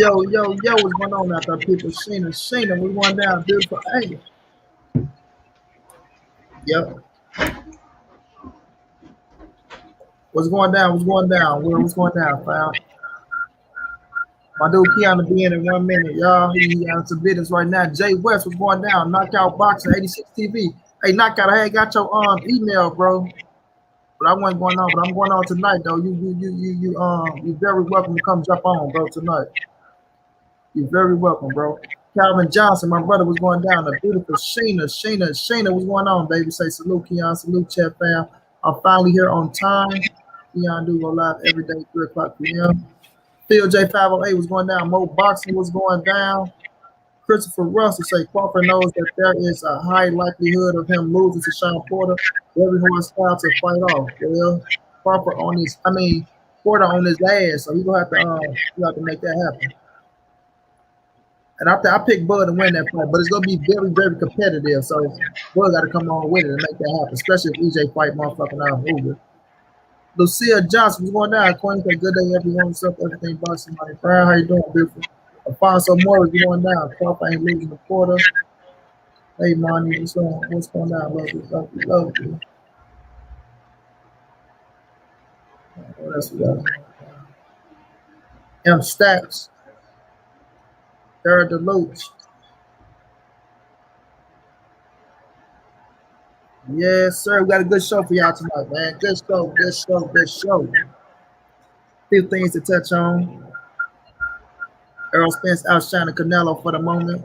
yo, what's going on out there, people? Sheena, we going down, beautiful. Hey, yep. What's going down? What's going down? What's going down, fam? My dude Keanu be in 1 minute, y'all. He got some business right now. Jay West, what's going down? Knockout Boxing 86 TV. Hey, Knockout, I ain't got your email, bro. But I wasn't going on. But I'm going on tonight, though. You very welcome to come jump on, bro, tonight. You're very welcome, bro. Calvin Johnson, my brother, was going down. The beautiful Sheena, what's going on, baby? Say salute, Keon, salute, chat fam. I'm finally here on time. Keon do go live every day, 3 o'clock p.m. Phil J508 was going down. Mo Boxing was going down. Christopher Russell say Crawford knows that there is a high likelihood of him losing to Shawn Porter. Every horse style to fight off. Well, Crawford on his, Porter on his ass, so he gonna have to make that happen. And I picked Bud to win that fight, but it's gonna be very, very competitive. So Bud got to come on with it and make that happen, especially if EJ fight motherfucking out Hoover. Lucia Johnson was going down. Queen, a good day, everyone. What's up? Everything boxing, Monnie Brown. How you doing, beautiful? Alfonso Moore is going down. Crawford ain't losing the quarter. Hey, Monnie, what's going down? Love you. What else we got? M Stacks. Jared DeLuch. Yes, sir. We got a good show for y'all tonight, man. Good show. Few things to touch on. Errol Spence outshining Canelo for the moment.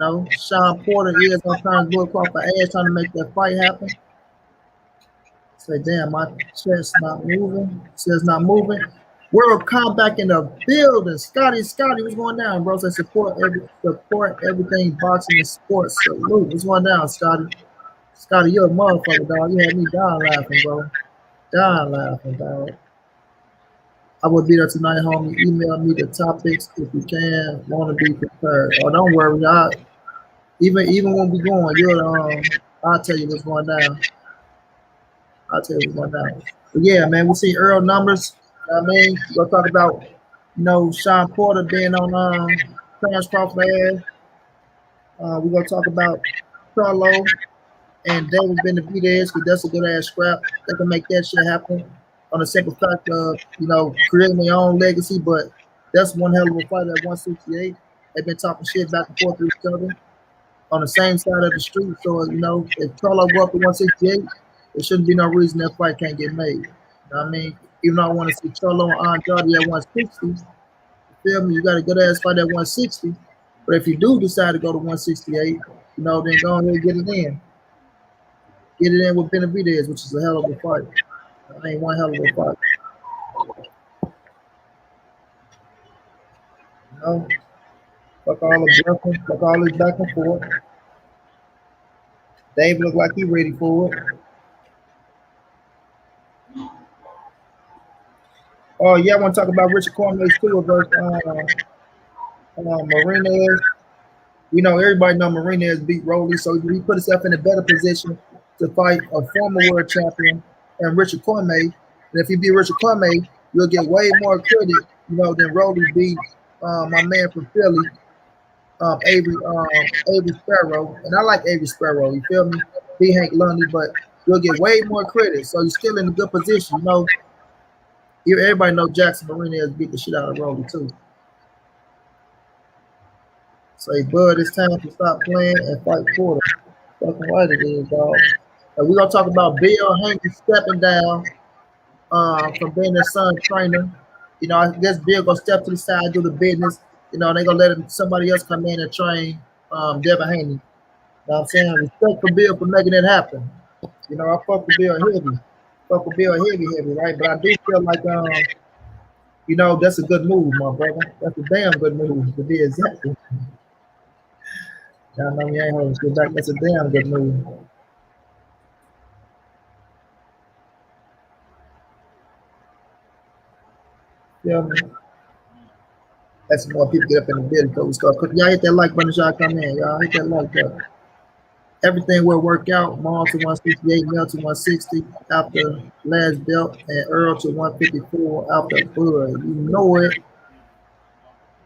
No, Shawn Porter is on time to go across the ass trying to make that fight happen. Say, damn, my chest not moving. Chest not moving. World Comeback in the building. Scotty, what's going down, bro? Say support everything boxing and sports. Salute. What's going down, Scotty? Scotty, you're a motherfucker, dog. You had me dying laughing, bro. Dying laughing, dog. I will be there tonight, homie. Email me the topics if you can. Want to be prepared. Oh, don't worry. Even when we going, I'll tell you what's going down. But yeah, man, we see Earl numbers. You know what I mean? We'll talk about, Shawn Porter being on Terence Crawford. We're going to talk about Charlo and David Benavidez, because that's a good-ass scrap. They can make that shit happen on the simple fact of, creating their own legacy, but that's one hell of a fight at 168. They've been talking shit back and forth to each other on the same side of the street. So, if Charlo go up to 168, there shouldn't be no reason that fight can't get made. You know what I mean? Even though I want to see Charlo and Andrade at 160, you feel me? You got a good-ass fight at 160. But if you do decide to go to 168, then go ahead and get it in. Get it in with Benavidez, which is a hell of a fight. I mean, one hell of a fight. Fuck all the jumping, fuck all this back and forth. Dave look like he ready for it. Oh yeah, I want to talk about Richard Cormier too versus Marinez. Everybody know Marinez beat Rolly, so he put himself in a better position to fight a former world champion and Richard Cormier. And if you beat Richard Cormier, you'll get way more credit, than Rolly beat my man from Philly, Avery Sparrow. And I like Avery Sparrow, you feel me? Beat Hank Lundy, but you'll get way more credit. So you're still in a good position, Everybody know Jackson Marinez beat the shit out of Rolly too. Say, Bud, it's time to stop playing and fight Porter. Fucking right it is, dog. And we're gonna talk about Bill Hanky stepping down from being their son trainer. I guess Bill gonna step to the side, do the business. They gonna let somebody else come in and train Devin Haney. You know what I'm saying? Respect for Bill for making it happen. I fuck with Bill heavy. Fuck with Bill heavy, right? But I do feel like that's a good move, my brother. That's a damn good move to be exactly. Y'all know me ain't holding shit back. That's a damn good move. Yeah, man. That's more people get up in the building before we start cooking. Y'all hit that like button as y'all come in. Y'all hit that like button. Everything will work out. Maul to 168, Mel to 160 after last belt, and Earl to 154 after Bud. You know it.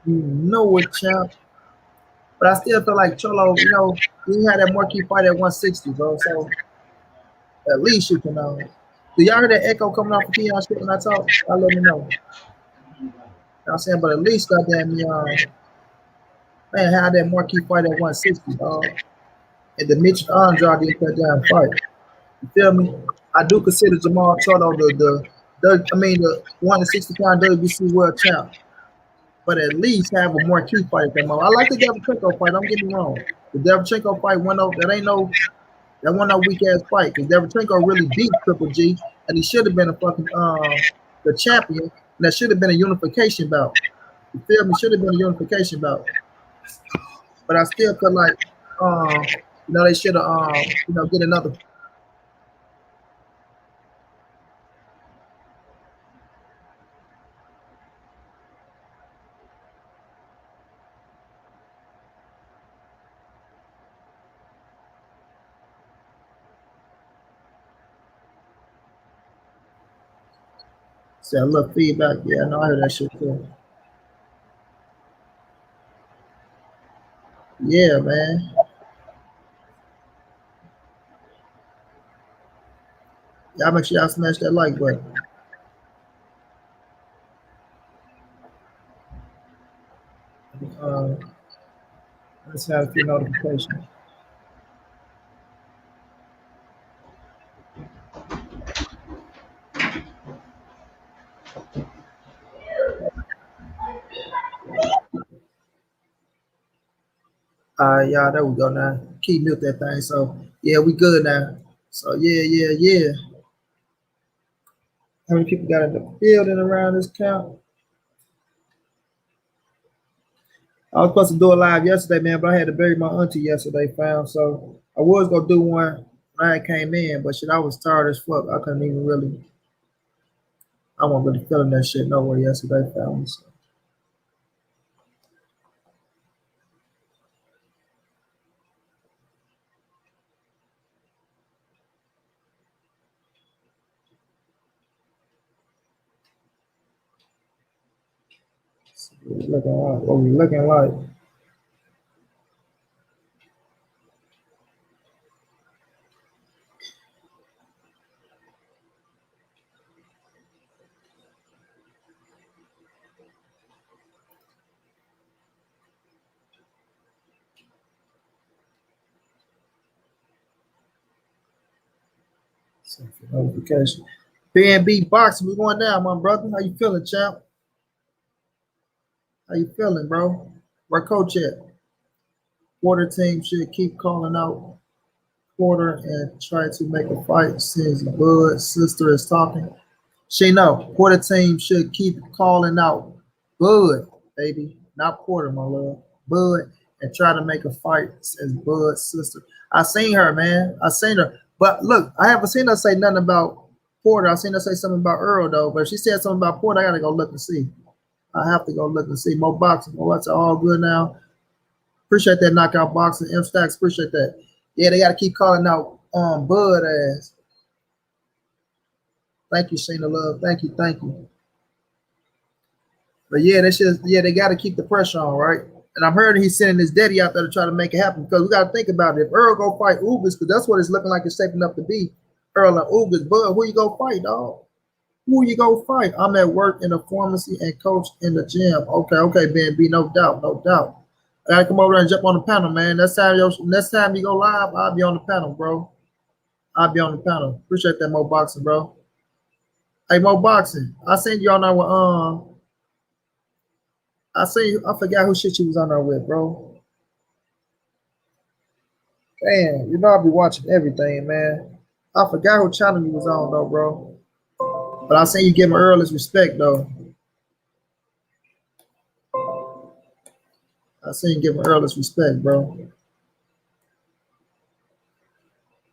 You know it, champ. But I still feel like Charlo, you know, he had that marquee fight at 160, bro. So at least you can know. Do y'all hear that echo coming off the Keon shit when I talk? I'll let me know. You know what I'm saying? But at least goddamn me, man, had that marquee fight at 160, dog. And the Mitch Andrade didn't that damn fight. You feel me? I do consider Jermall Charlo the 160-pound WBC world champ. But at least have a marquee fight at that moment. I like the Derevchenko fight. Don't get me wrong. The Derevchenko fight went over. That wasn't no weak ass fight because Derevchenko really beat Triple G, and he should have been a fucking the champion. And that should have been a unification bout. You feel me? Should have been a unification bout. But I still feel like you know they should have you know get another. Say a little feedback. Yeah, I know I heard that shit too. Yeah, man. Y'all make sure y'all smash that like button. Uh, let's have a few notifications. Y'all, there we go now. Keep mute that thing. So yeah, we good now. So yeah. How many people got in the building around this count? I was supposed to do a live yesterday, man, but I had to bury my auntie yesterday, found. So I was gonna do one when I came in, but shit, I was tired as fuck. I couldn't even really. I wasn't really feeling that shit nowhere yesterday, found. So what we looking like? What we looking like? Notification. B&B boxing, we going down, my brother. How you feeling, champ? How you feeling, bro? Where coach at? Porter team should keep calling out Porter and try to make a fight since Bud's sister is talking. She know Porter team should keep calling out Bud, baby, not Porter, my love. Bud and try to make a fight since Bud's sister. I seen her, man. I seen her. But look, I haven't seen her say nothing about Porter. I seen her say something about Earl though. But if she said something about Porter, I gotta go look and see. I have to go look and see. More boxing. More what's all good now. Appreciate that knockout boxing. M Stacks, appreciate that. Yeah, they got to keep calling out Bud ass. Thank you, Shayna Love. Thank you. But yeah, they got to keep the pressure on, right? And I'm hearing he's sending his daddy out there to try to make it happen because we got to think about it. If Earl go fight Ugas, because that's what it's looking like it's shaping up to be. Earl and Ugas, Bud, who you go fight, dog? Who you go fight? I'm at work in the pharmacy and coach in the gym. Okay, Ben B, no doubt. I gotta come over there and jump on the panel, man. Next time you go live, I'll be on the panel, bro. I'll be on the panel. Appreciate that, Mo Boxing, bro. Hey, Mo Boxing, I seen you on there with I forgot who shit you was on there with, bro. Damn, you know I be watching everything, man. I forgot who channel you was on though, bro. But I seen you give him Earl his respect though. I seen you give him Earl his respect, bro.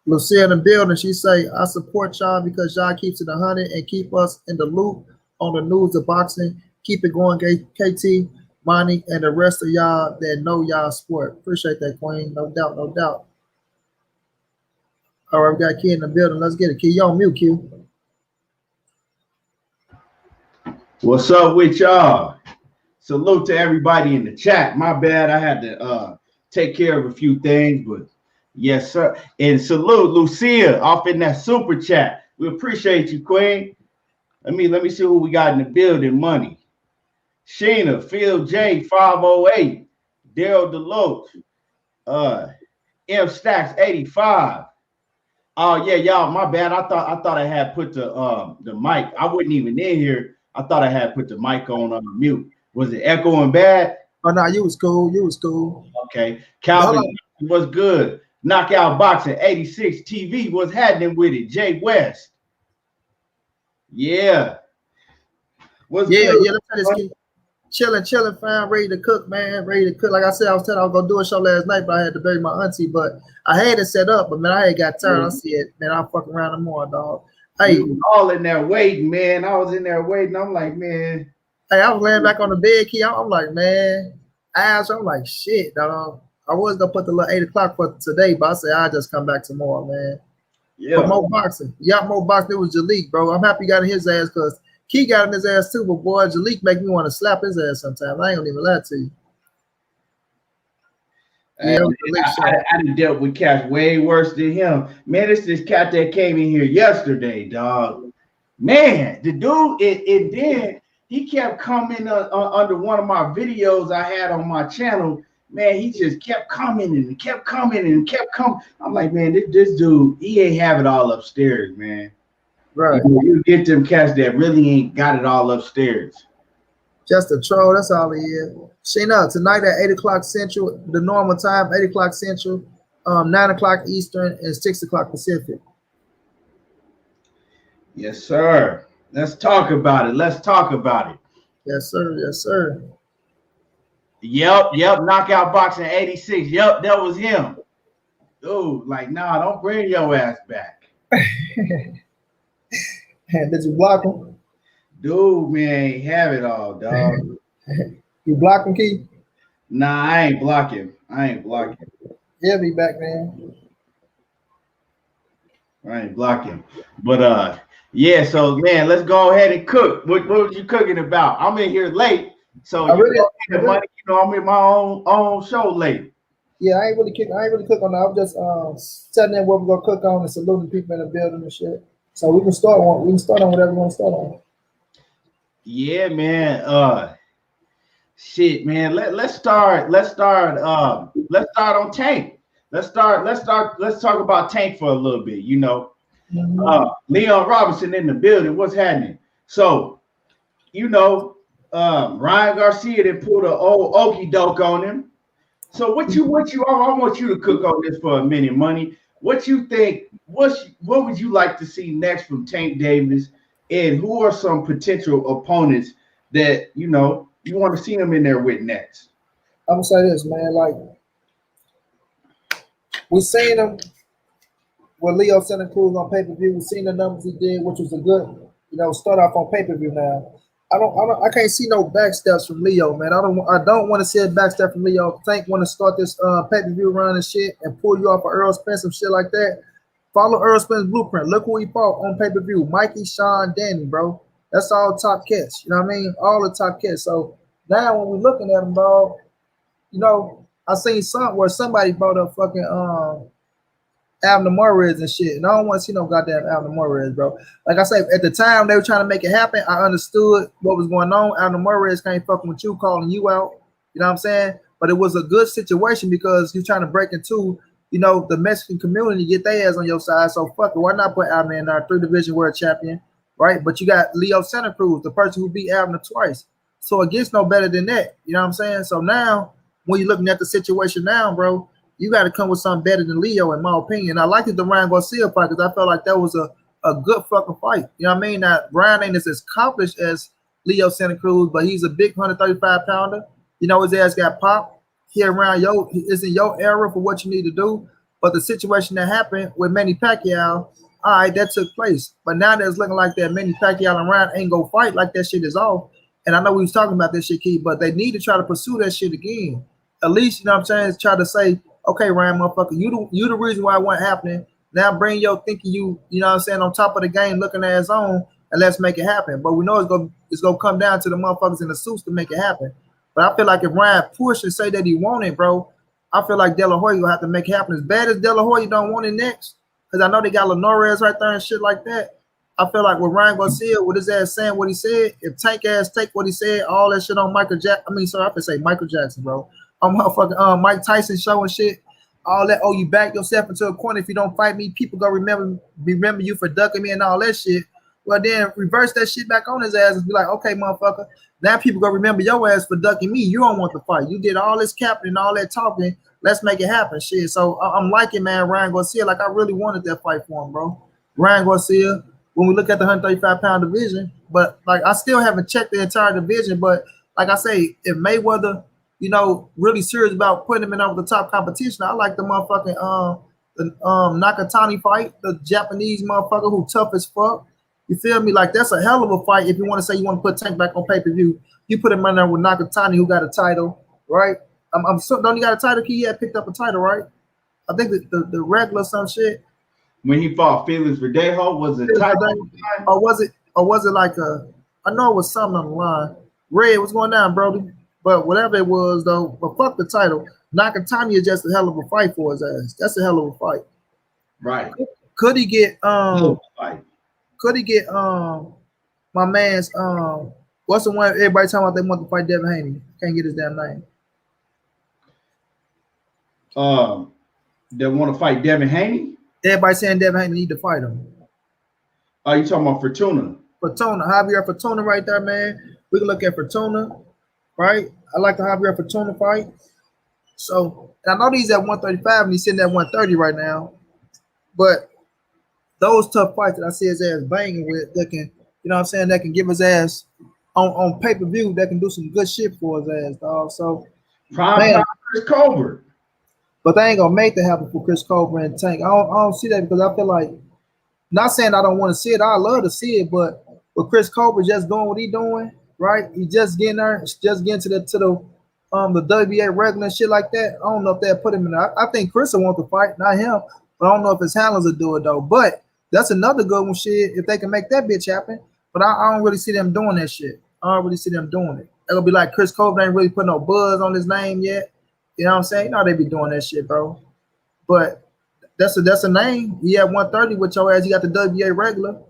Lucia in the building, she say, I support y'all because y'all keeps it 100 and keep us in the loop on the news of boxing. Keep it going, KT, Monnie, and the rest of y'all that know y'all sport. Appreciate that, Queen. No doubt. All right, we got Key in the building. Let's get it. Key, you on mute, Q. What's up with y'all? Salute to everybody in the chat. My bad, I had to take care of a few things, but yes, sir. And salute Lucia off in that super chat. We appreciate you, Queen. Let me see who we got in the building. Money. Sheena, Phil J, 508, Daryl Deloach, M Stacks 85. Oh yeah, y'all, my bad. I thought I had put the mic. I wasn't even in here. I thought I had put the mic on mute. Was it echoing bad? Oh no, you was cool. You was cool. Okay. Calvin was good. Knockout Boxing 86 TV was happening with it. Jay West. Yeah. What's good? Yeah. Let's keep chilling, fam. Ready to cook, man. Ready to cook. Like I said, I was telling I was gonna do a show last night, but I had to bury my auntie. But I had it set up, but man, I had got tired. I see it, man. I'll fuck around no more, dog. Hey, all in there waiting, man. I was in there waiting. I'm like, man. Hey, I was laying back on the bed, key. I'm like, man. I'm like, shit, dog. I was gonna put the little 8 o'clock for today, but I said I'll just come back tomorrow, man. Yeah. But more boxing. Yeah, more boxing. It was Jalik, bro. I'm happy he got in his ass because Key got in his ass too, but boy, Jalik make me want to slap his ass sometimes. I ain't gonna even lie to you. Yeah, I done dealt with cats way worse than him. Man, it's this cat that came in here yesterday, dog. Man, the dude, and then he kept coming under one of my videos I had on my channel. Man, he just kept commenting and kept coming and kept coming. I'm like, man, this dude, he ain't have it all upstairs, man. Right. You get them cats that really ain't got it all upstairs. Just a troll, that's all he is. Sheena, tonight at 8 o'clock Central, the normal time, 8 o'clock Central, 9 o'clock Eastern, and 6 o'clock Pacific. Yes, sir. Let's talk about it. Let's talk about it. Yes, sir. Yes, sir. Yep. Knockout Boxing 86. Yep, that was him. Dude, like, nah, don't bring your ass back. Did you block him? Dude, man, have it all, dog. You block him, Keith? Nah, I ain't blocking. He'll be back, man. I ain't blocking. But yeah, so man, let's go ahead and cook. What was you cooking about? I'm in here late, so I'm in my own show late. Yeah, I ain't really cook on that. I'm just telling them what we're gonna cook on and saluting people in the building and shit. So we can start on whatever we want to start on. Yeah, man. Shit, man. Let's start on Tank. Let's talk about Tank for a little bit, you know. Leon Robinson in the building. What's happening? So, you know, Ryan Garcia did pulled an old okey doke on him. So I want you to cook on this for a minute, Money. What you think? What would you like to see next from Tank Davis? And who are some potential opponents that you know you want to see him in there with next? I'm gonna say this, man. Like we seen him with Leo Santa Cruz on pay-per-view. We seen the numbers he did, which was a good, start off on pay-per-view. Now, I can't see no backsteps from Leo, man. I don't want to see a backstep from Leo. Tank want to start this pay-per-view run and shit and pull you off of Earl Spence and shit like that. Follow Earl Spence's blueprint. Look who he fought on pay-per-view. Mikey, Shawn, Danny, bro. That's all top cats. You know what I mean? All the top cats. So now when we're looking at them, bro, I seen somebody brought up fucking Abner Morez and shit. And I don't want to see no goddamn Abner Morez, bro. Like I said, at the time they were trying to make it happen, I understood what was going on. Abner Morez can't fucking with you, calling you out. You know what I'm saying? But it was a good situation because you're trying to break into the Mexican community, get their ass on your side. So fuck it. Why not put Abner in our 3-division world champion, right? But you got Leo Santa Cruz, the person who beat Abner twice. So it gets no better than that. You know what I'm saying? So now, when you're looking at the situation now, bro, you got to come with something better than Leo, in my opinion. I liked the Ryan Garcia fight because I felt like that was a good fucking fight. You know what I mean? Now, Ryan ain't as accomplished as Leo Santa Cruz, but he's a big 135-pounder. His ass got popped. He is in your era for what you need to do. But the situation that happened with Manny Pacquiao, all right, that took place. But now that it's looking like that Manny Pacquiao and Ryan ain't gonna fight, like that shit is off. And I know we was talking about this shit, Keith, but they need to try to pursue that shit again. At least, you know what I'm saying, try to say, okay, Ryan, motherfucker, you the reason why it wasn't happening. Now bring your thinking you know what I'm saying, on top of the game, looking at his own, and let's make it happen. But we know it's gonna come down to the motherfuckers in the suits to make it happen. But I feel like if Ryan push and say that he want it, bro, I feel like De La Hoya will have to make it happen. As bad as De La Hoya don't want it next, because I know they got Linares right there and shit like that. I feel like with Ryan Garcia, with his ass saying what he said, if Tank ass take what he said, all that shit on Michael Jackson. I mean, sorry, I could say Michael Jackson, bro. On motherfucking Mike Tyson show and shit. All that, oh, you back yourself into a corner. If you don't fight me, people gonna remember you for ducking me and all that shit. Well, then reverse that shit back on his ass and be like, okay, motherfucker, now people gonna remember your ass for ducking me. You don't want to fight. You did all this capping and all that talking. Let's make it happen, shit. So I'm liking, man, Ryan Garcia. Like I really wanted that fight for him, bro. Ryan Garcia. When we look at the 135-pound division, but like I still haven't checked the entire division. But like I say, if Mayweather, you know, really serious about putting him in over the top competition, I like the motherfucking Nakatani fight, the Japanese motherfucker who tough as fuck. You feel me? Like that's a hell of a fight. If you want to say you want to put Tank back on pay-per-view, you put him in there with Nakatani, who got a title, right? I'm so, don't he got a title? He had picked up a title, right? I think the regular some shit. When he fought Felix Verdejo, was it title? Or was it like a? I know it was something on the line. Red, what's going down, Brody? But whatever it was, though, but fuck the title. Nakatani is just a hell of a fight for his ass. That's a hell of a fight. Right. Could he get Could he get my man's what's the one everybody talking about they want to fight Devin Haney? Can't get his damn name. They want to fight Devin Haney? Everybody saying Devin Haney need to fight him. Are you talking about Fortuna? Fortuna, Javier Fortuna right there, man. We can look at Fortuna, right? I like the Javier Fortuna fight. So, and I know he's at 135 and he's sitting at 130 right now. But those tough fights that I see his ass banging with, that can, you know what I'm saying, that can give his ass on pay-per-view, that can do some good shit for his ass, dog. So, prime time Chris Colbert. But they ain't gonna make that happen for Chris Colbert and Tank. I don't see that because I feel like, not saying I don't want to see it, I love to see it, but with Chris Colbert just doing what he doing, right? He just getting there, just getting to the WBA regular and shit like that. I don't know if they'll put him in there. I think Chris will want to fight, not him. But I don't know if his handlers will do it though. But that's another good one, shit, if they can make that bitch happen. But I don't really see them doing that shit. I don't really see them doing it. It'll be like Chris Colbert ain't really put no buzz on his name yet. You know what I'm saying? You know they be doing that shit, bro. But that's a name. He had 130 with your ass. You got the WBA regular.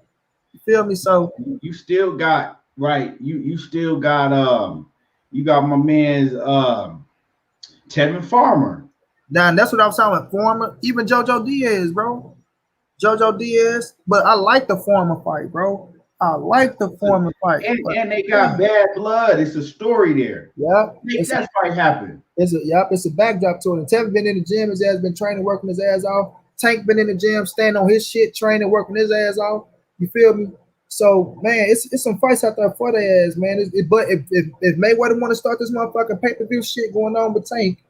You feel me? So you still got right. You still got you got my man's Tevin Farmer. Now that's what I was talking about. Farmer, even JoJo Diaz, bro. JoJo Diaz. But I like the Farmer fight, bro. I like the Foreman fight. And they got bad blood. It's a story there. Yep. Make that fight happen. It's a backdrop to it. And Tevin been in the gym, his ass been training, working his ass off. Tank been in the gym, standing on his shit, training, working his ass off. You feel me? So, man, it's some fights out there for their ass, man. But if Mayweather want to start this motherfucking pay-per-view shit going on with Tank,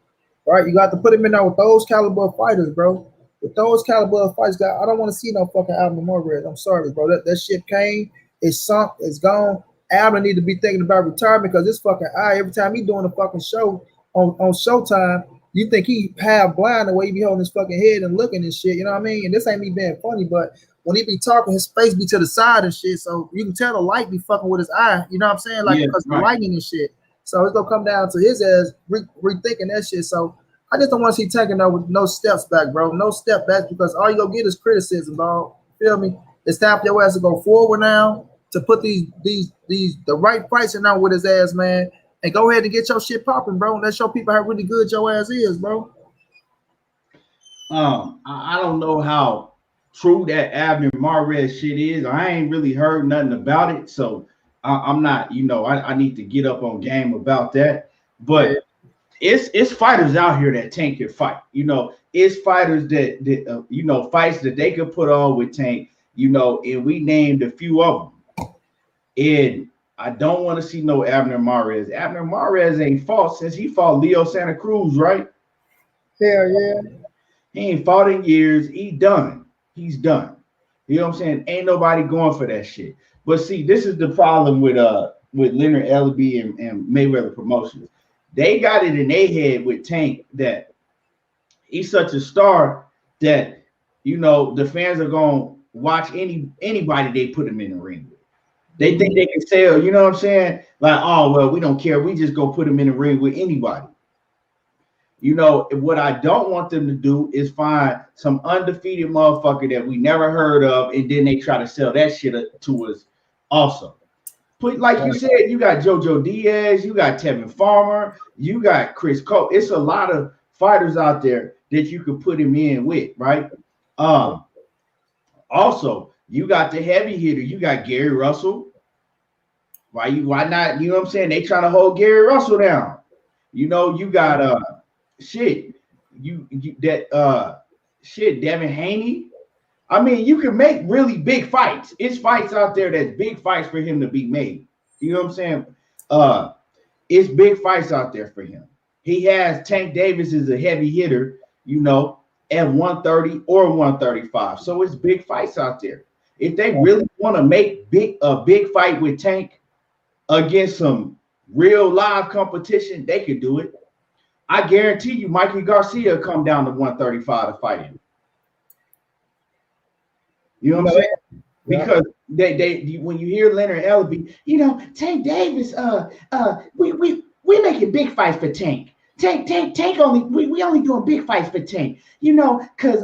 right, you got to put him in there with those caliber of fighters, bro. With those caliber of fights, guy, I don't want to see no fucking Alvin Morales. I'm sorry, bro. That shit came, it's sunk, it's gone. Alvin need to be thinking about retirement because this fucking eye, every time he doing a fucking show on Showtime, you think he half blind the way he be holding his fucking head and looking and shit, you know what I mean? And this ain't me being funny, but when he be talking, his face be to the side and shit, so you can tell the light be fucking with his eye, you know what I'm saying? Like, because the lightning and shit. So it's gonna come down to his ass rethinking that shit. So I just don't want to see Tank with no steps back, bro. No step back, because all you gonna get is criticism, dog. Feel me? It's time for your ass to go forward now, to put the right fights in now with his ass, man. And go ahead and get your shit popping, bro. And let's show people how really good your ass is, bro. I don't know how true that Abner Mares shit is. I ain't really heard nothing about it, so I'm not, you know, I need to get up on game about that. But it's fighters out here that Tank can fight. You know, it's fighters that you know, fights that they could put on with Tank. You know, and we named a few of them. And I don't want to see no Abner Mares. Abner Mares ain't fought since he fought Leo Santa Cruz, right? Hell yeah. He ain't fought in years. He's done. You know what I'm saying? Ain't nobody going for that shit. But see, this is the problem with Leonard Ellaby and Mayweather Promotions. They got it in their head with Tank that he's such a star that, you know, the fans are going to watch anybody they put him in the ring with. They think they can sell, you know what I'm saying? Like, oh well, we don't care. We just go put him in the ring with anybody. You know, what I don't want them to do is find some undefeated motherfucker that we never heard of, and then they try to sell that shit to us also. Put, like you said, you got JoJo Diaz, you got Tevin Farmer, you got Chris Cole. It's a lot of fighters out there that you could put him in with, right? Also, you got the heavy hitter. You got Gary Russell. Why not? You know what I'm saying? They trying to hold Gary Russell down. You know, you got Devin Haney. I mean, you can make really big fights. It's fights out there that's big fights for him to be made. You know what I'm saying? It's big fights out there for him. He has Tank Davis is a heavy hitter, you know, at 130 or 135. So it's big fights out there. If they really want to make a big fight with Tank against some real live competition, they could do it. I guarantee you Mikey Garcia will come down to 135 to fight him. You know what I'm saying? Because they when you hear Leonard Ellerbe, you know, Tank Davis, we making big fights for Tank. Tank only we only doing big fights for Tank, you know, because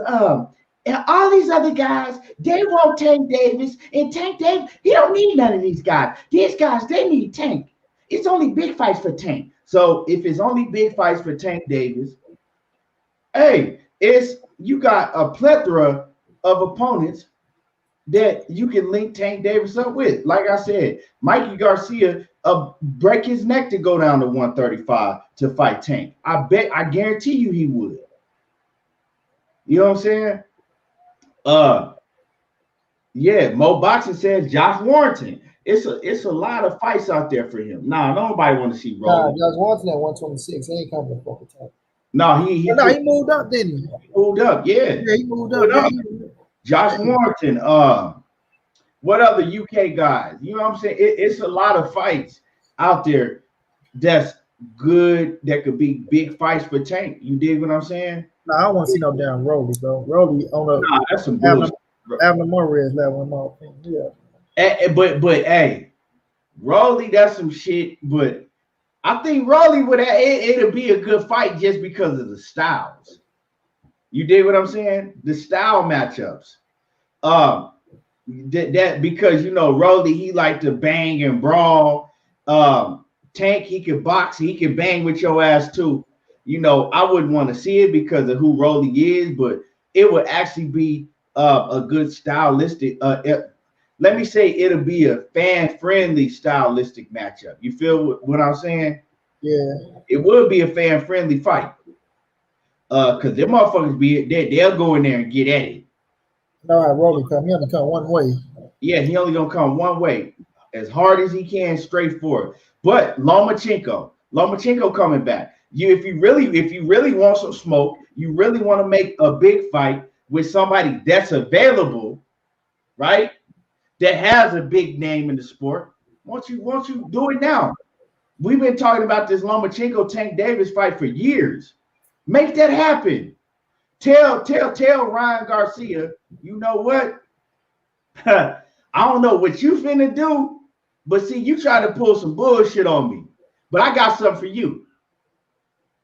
and all these other guys, they want Tank Davis, and Tank Davis, he don't need none of these guys. These guys, they need Tank. It's only big fights for Tank. So if it's only big fights for Tank Davis, hey, you got a plethora of opponents that you can link Tank Davis up with. Like I said, Mikey Garcia break his neck to go down to 135 to fight Tank. I guarantee you he would. You know what I'm saying? Yeah, Mo Boxing says Josh Warrington. It's a lot of fights out there for him. Nah, nobody want to see Rolling. Josh Warrington at 126. He ain't coming to fucking Tank. No, he moved up, didn't he? He moved up, yeah. Yeah, he moved up. Josh Warrington, what other UK guys? You know what I'm saying? It's a lot of fights out there that's good, that could be big fights for Tank. You dig what I'm saying? No, I don't want to see no damn Rolly, bro. Rolly on the that's some bullshit. Abner Morez level, in my opinion. Yeah. But hey, Rolly, that's some shit. But I think Rolly it'll be a good fight just because of the styles. You dig what I'm saying? The style matchups. That because you know Rolly, he like to bang and brawl. Tank, he can box, he can bang with your ass too. You know, I wouldn't want to see it because of who Rolly is, but it would actually be a good stylistic. Let me say it'll be a fan-friendly stylistic matchup. You feel what I'm saying? Yeah. It would be a fan-friendly fight. Because them motherfuckers they'll go in there and get at it. No, Rolly come. He only come one way. Yeah, he only gonna come one way, as hard as he can, straight forward. But Lomachenko coming back. If you really want some smoke, you really want to make a big fight with somebody that's available, right? That has a big name in the sport. Won't you do it now? We've been talking about this Lomachenko Tank Davis fight for years. Make that happen. Tell Ryan Garcia, you know what? I don't know what you finna do, but see, you try to pull some bullshit on me. But I got something for you.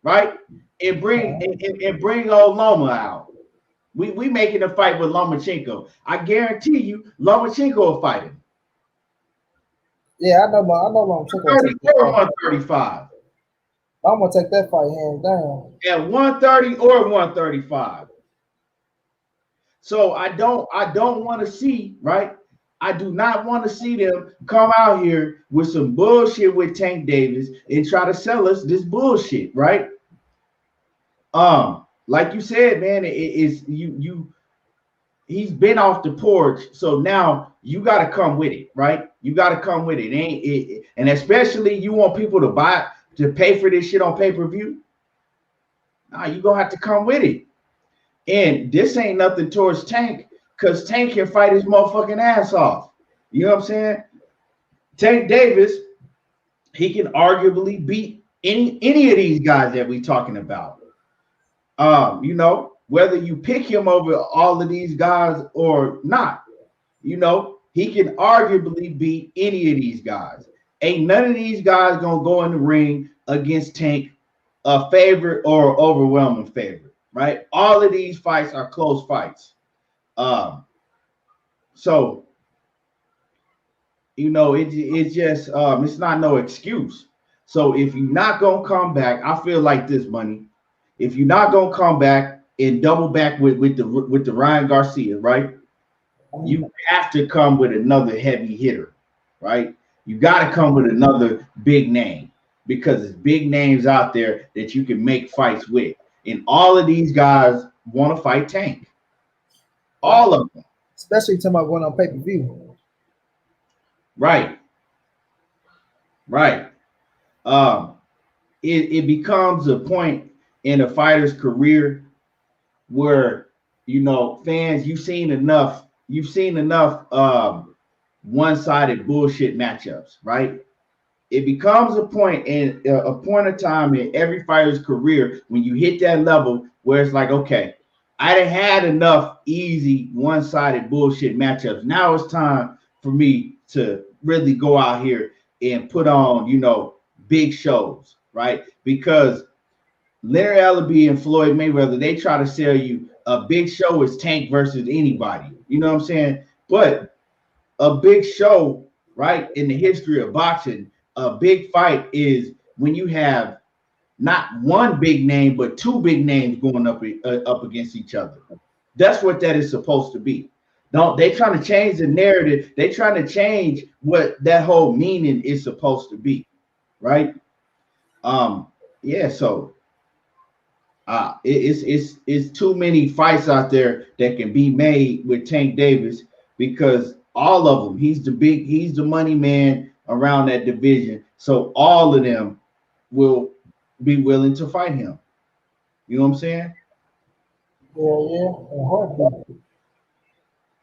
Right? And bring old Loma out. We making a fight with Lomachenko. I guarantee you, Lomachenko will fight him. Yeah, I know Lomachenko. 135. I'm gonna take that fight hands down. At 130 or 135. So I don't want to see, right? I do not want to see them come out here with some bullshit with Tank Davis and try to sell us this bullshit, right? Like you said, man, he's been off the porch, so now you got to come with it, right? You got to come with it, and especially you want people to pay for this shit on pay-per-view. Nah, you gonna have to come with it. And this ain't nothing towards Tank, because Tank can fight his motherfucking ass off. You know what I'm saying? Tank Davis, he can arguably beat any of these guys that we talking about. You know, whether you pick him over all of these guys or not, you know, he can arguably beat any of these guys. Ain't none of these guys gonna go in the ring against Tank a favorite or overwhelming favorite, right? All of these fights are close fights. So it's just it's not no excuse. So if you're not gonna come back, I feel like this, Money. If you're not gonna come back and double back with the Ryan Garcia, right? You have to come with another heavy hitter, right? You got to come with another big name because there's big names out there that you can make fights with. And all of these guys want to fight Tank. All of them. Especially talking about going on pay-per-view. Right. Right. It becomes a point in a fighter's career where, fans, you've seen enough one-sided bullshit matchups, right? It becomes a point of time in every fighter's career when you hit that level where it's like, okay, I done had enough easy one-sided bullshit matchups. Now it's time for me to really go out here and put on, big shows, right? Because Larry Allaby and Floyd Mayweather, they try to sell you a big show is Tank versus anybody. You know what I'm saying? But a big show, right, in the history of boxing, a big fight is when you have not one big name, but two big names going up against each other. That's what that is supposed to be. They trying to change the narrative. They trying to change what that whole meaning is supposed to be, right? Yeah. So, it's too many fights out there that can be made with Tank Davis because all of them, he's the money man around that division. So all of them will be willing to fight him. You know what I'm saying? Yeah, in a heartbeat.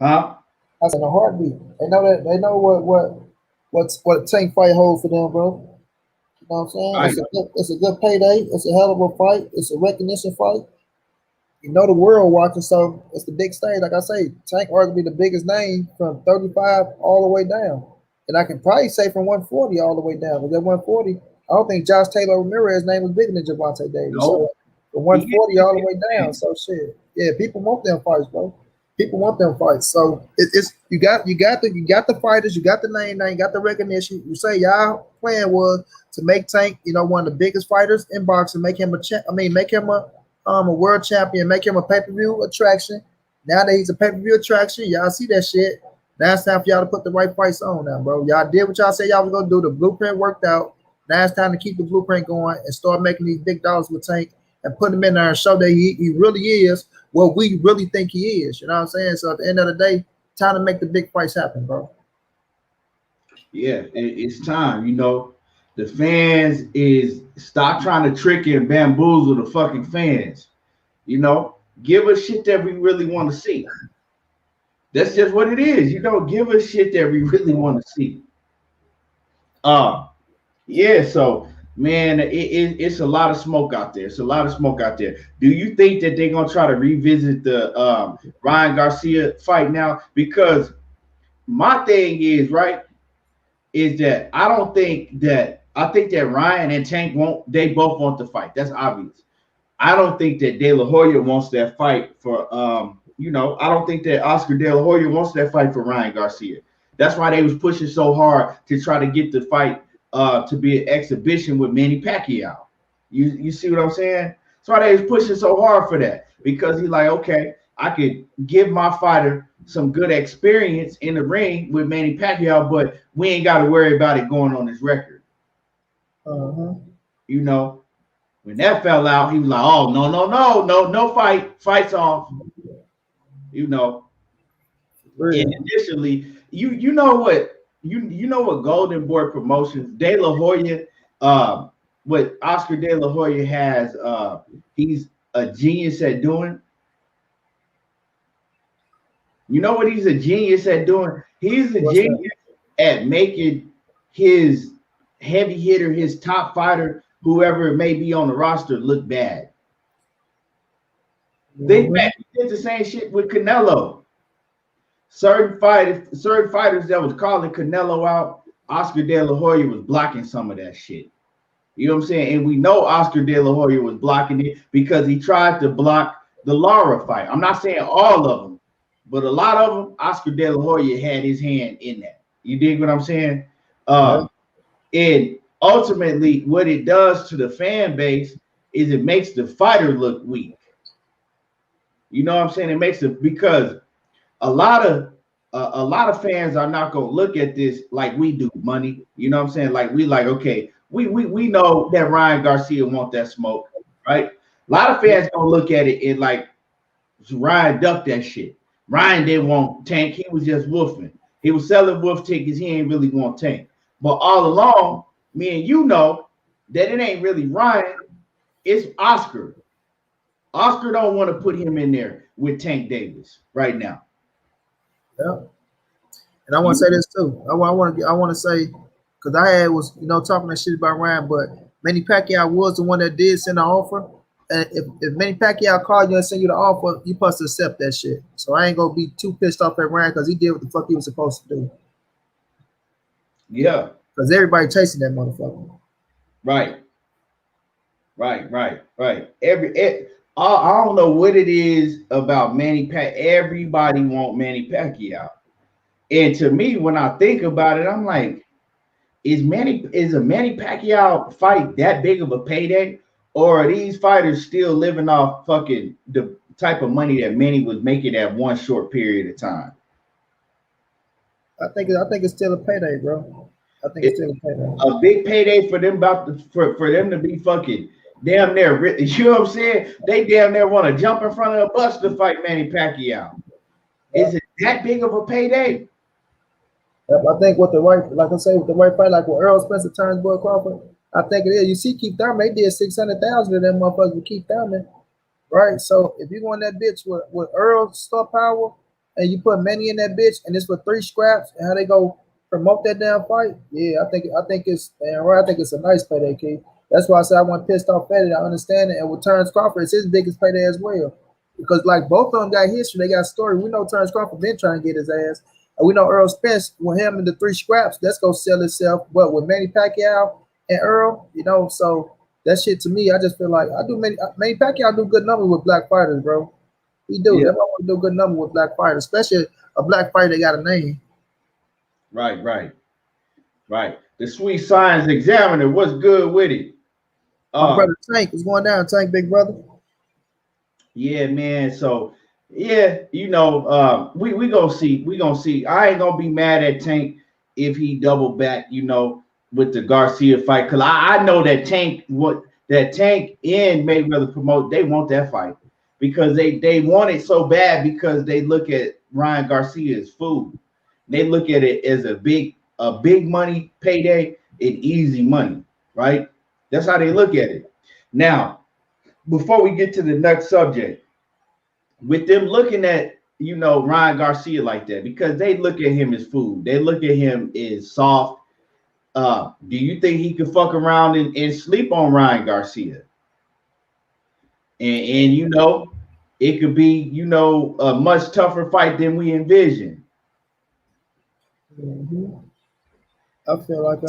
Huh? I said in a heartbeat. They know what Tank fight hold for them, bro. You know what I'm saying? Right. It's a good payday. It's a hell of a fight. It's a recognition fight. The world watching, so it's the big stage. Like I say, Tank arguably the biggest name from 35 all the way down. And I can probably say from 140 all the way down. Because at 140, I don't think Josh Taylor Ramirez's name was bigger than Gervonta Davis. No. So from 140 all the way down. So shit. Yeah, people want them fights, bro. People want them fights. So it's you got the fighters, you got the name now, you got the recognition. You say y'all plan was to make Tank, one of the biggest fighters in boxing, make him a world champion, make him a pay-per-view attraction. Now that he's a pay-per-view attraction, y'all see that shit. Now it's time for y'all to put the right price on now, bro. Y'all did what y'all said y'all was gonna do. The blueprint worked out. Now it's time to keep the blueprint going and start making these big dollars with Tank and put him in there and show that he really is what we really think he is. You know what I'm saying? So at the end of the day, time to make the big price happen, bro. Yeah, it's time. The fans is stop trying to trick and bamboozle the fucking fans. Give us shit that we really want to see. That's just what it is. Give us shit that we really want to see. Yeah. So, man, it's a lot of smoke out there. It's a lot of smoke out there. Do you think that they're gonna try to revisit the Ryan Garcia fight now? Because my thing is that I think that Ryan and Tank they both want the fight. That's obvious. I don't think that De La Hoya wants that fight for I don't think that Oscar De La Hoya wants that fight for Ryan Garcia. That's why they was pushing so hard to try to get the fight to be an exhibition with Manny Pacquiao. You see what I'm saying? That's why they was pushing so hard for that, because he's like, okay, I could give my fighter some good experience in the ring with Manny Pacquiao, but we ain't got to worry about it going on his record. When that fell out, he was like, oh, no fight's off. Really? And initially, you know what Golden Boy Promotions, De La Hoya, what Oscar De La Hoya has, he's a genius at doing. You know what he's a genius at doing? He's a genius at making his heavy hitter, his top fighter, whoever it may be on the roster, look bad. They did the same shit with Canelo. Certain fighters that was calling Canelo out, Oscar De La Hoya was blocking some of that shit. You know what I'm saying? And we know Oscar De La Hoya was blocking it because he tried to block the Lara fight. I'm not saying all of them, but a lot of them, Oscar De La Hoya had his hand in that. You dig what I'm saying? And ultimately, what it does to the fan base is it makes the fighter look weak. You know what I'm saying? It makes it because a lot of fans are not gonna look at this like we do, Money. You know what I'm saying? Like we like, okay, we know that Ryan Garcia want that smoke, right? A lot of fans gonna look at it and like Ryan ducked that shit. Ryan didn't want Tank, he was just woofing. He was selling wolf tickets, he ain't really want Tank. But all along, me and you know that it ain't really Ryan, it's Oscar. Oscar don't want to put him in there with Tank Davis right now. Yeah. And I want to say this too. I want to say because I was talking that shit about Ryan, but Manny Pacquiao was the one that did send the offer. And if Manny Pacquiao called you and send you the offer, you supposed to accept that shit. So I ain't gonna be too pissed off at Ryan because he did what the fuck he was supposed to do. Yeah. Because everybody chasing that motherfucker. Right. I don't know what it is about Manny Pacquiao. Everybody want Manny Pacquiao. And to me, when I think about it, I'm like, is a Manny Pacquiao fight that big of a payday? Or are these fighters still living off fucking the type of money that Manny was making at one short period of time? I think it's still a payday, bro. I think it's still a payday. A big payday for them for them to be fucking damn near, you know what I'm saying? They damn near want to jump in front of a bus to fight Manny Pacquiao. Yeah. Is it that big of a payday? I think with the right, like I say, with the right fight, like with Earl Spencer, Terence Crawford, I think it is. You see, Keith Thurman, they did 600,000 of them motherfuckers with Keith Thurman, right? So if you go in that bitch with Earl's star power, and you put Manny in that bitch, and it's for 3 scraps, and how they go promote that damn fight, yeah, I think it's right. I think it's a nice payday, Keith. That's why I said I wasn't pissed off at it. I understand it. And with Terence Crawford, it's his biggest payday as well, because like both of them got history, they got story. We know Terence Crawford been trying to get his ass. And we know Earl Spence with him in the 3 scraps, that's gonna sell itself. But with Manny Pacquiao and Earl, so that shit to me, I just feel like Manny Pacquiao do good numbers with black fighters, bro. He do. Yeah. Everyone do good number with black fighters, especially a black fighter that got a name. Right. The Sweet Science Examiner, what's good with it? My brother Tank is going down. Tank, big brother. Yeah, man. So yeah, we gonna see. We gonna see. I ain't gonna be mad at Tank if he double back, with the Garcia fight. Cause I know that Tank and Mayweather promote, they want that fight because they want it so bad because they look at Ryan Garcia as food. They look at it as a big money payday and easy money, right? That's how they look at it. Now, before we get to the next subject, with them looking at Ryan Garcia like that, because they look at him as food, they look at him as soft. Do you think he could fuck around and sleep on Ryan Garcia? And it could be a much tougher fight than we envisioned. Mm-hmm. I feel like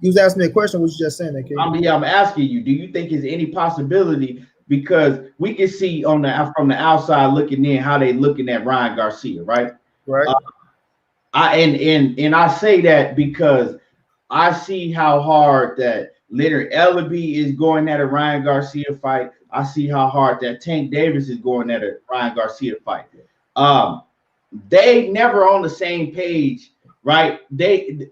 you was asking me a question. What you just saying, that kid? I'm asking you. Do you think there's any possibility? Because we can see from the outside looking in how they looking at Ryan Garcia, right? Right. I say that because I see how hard that Leonard Ellerbe is going at a Ryan Garcia fight. I see how hard that Tank Davis is going at a Ryan Garcia fight. They never on the same page, right? Leonard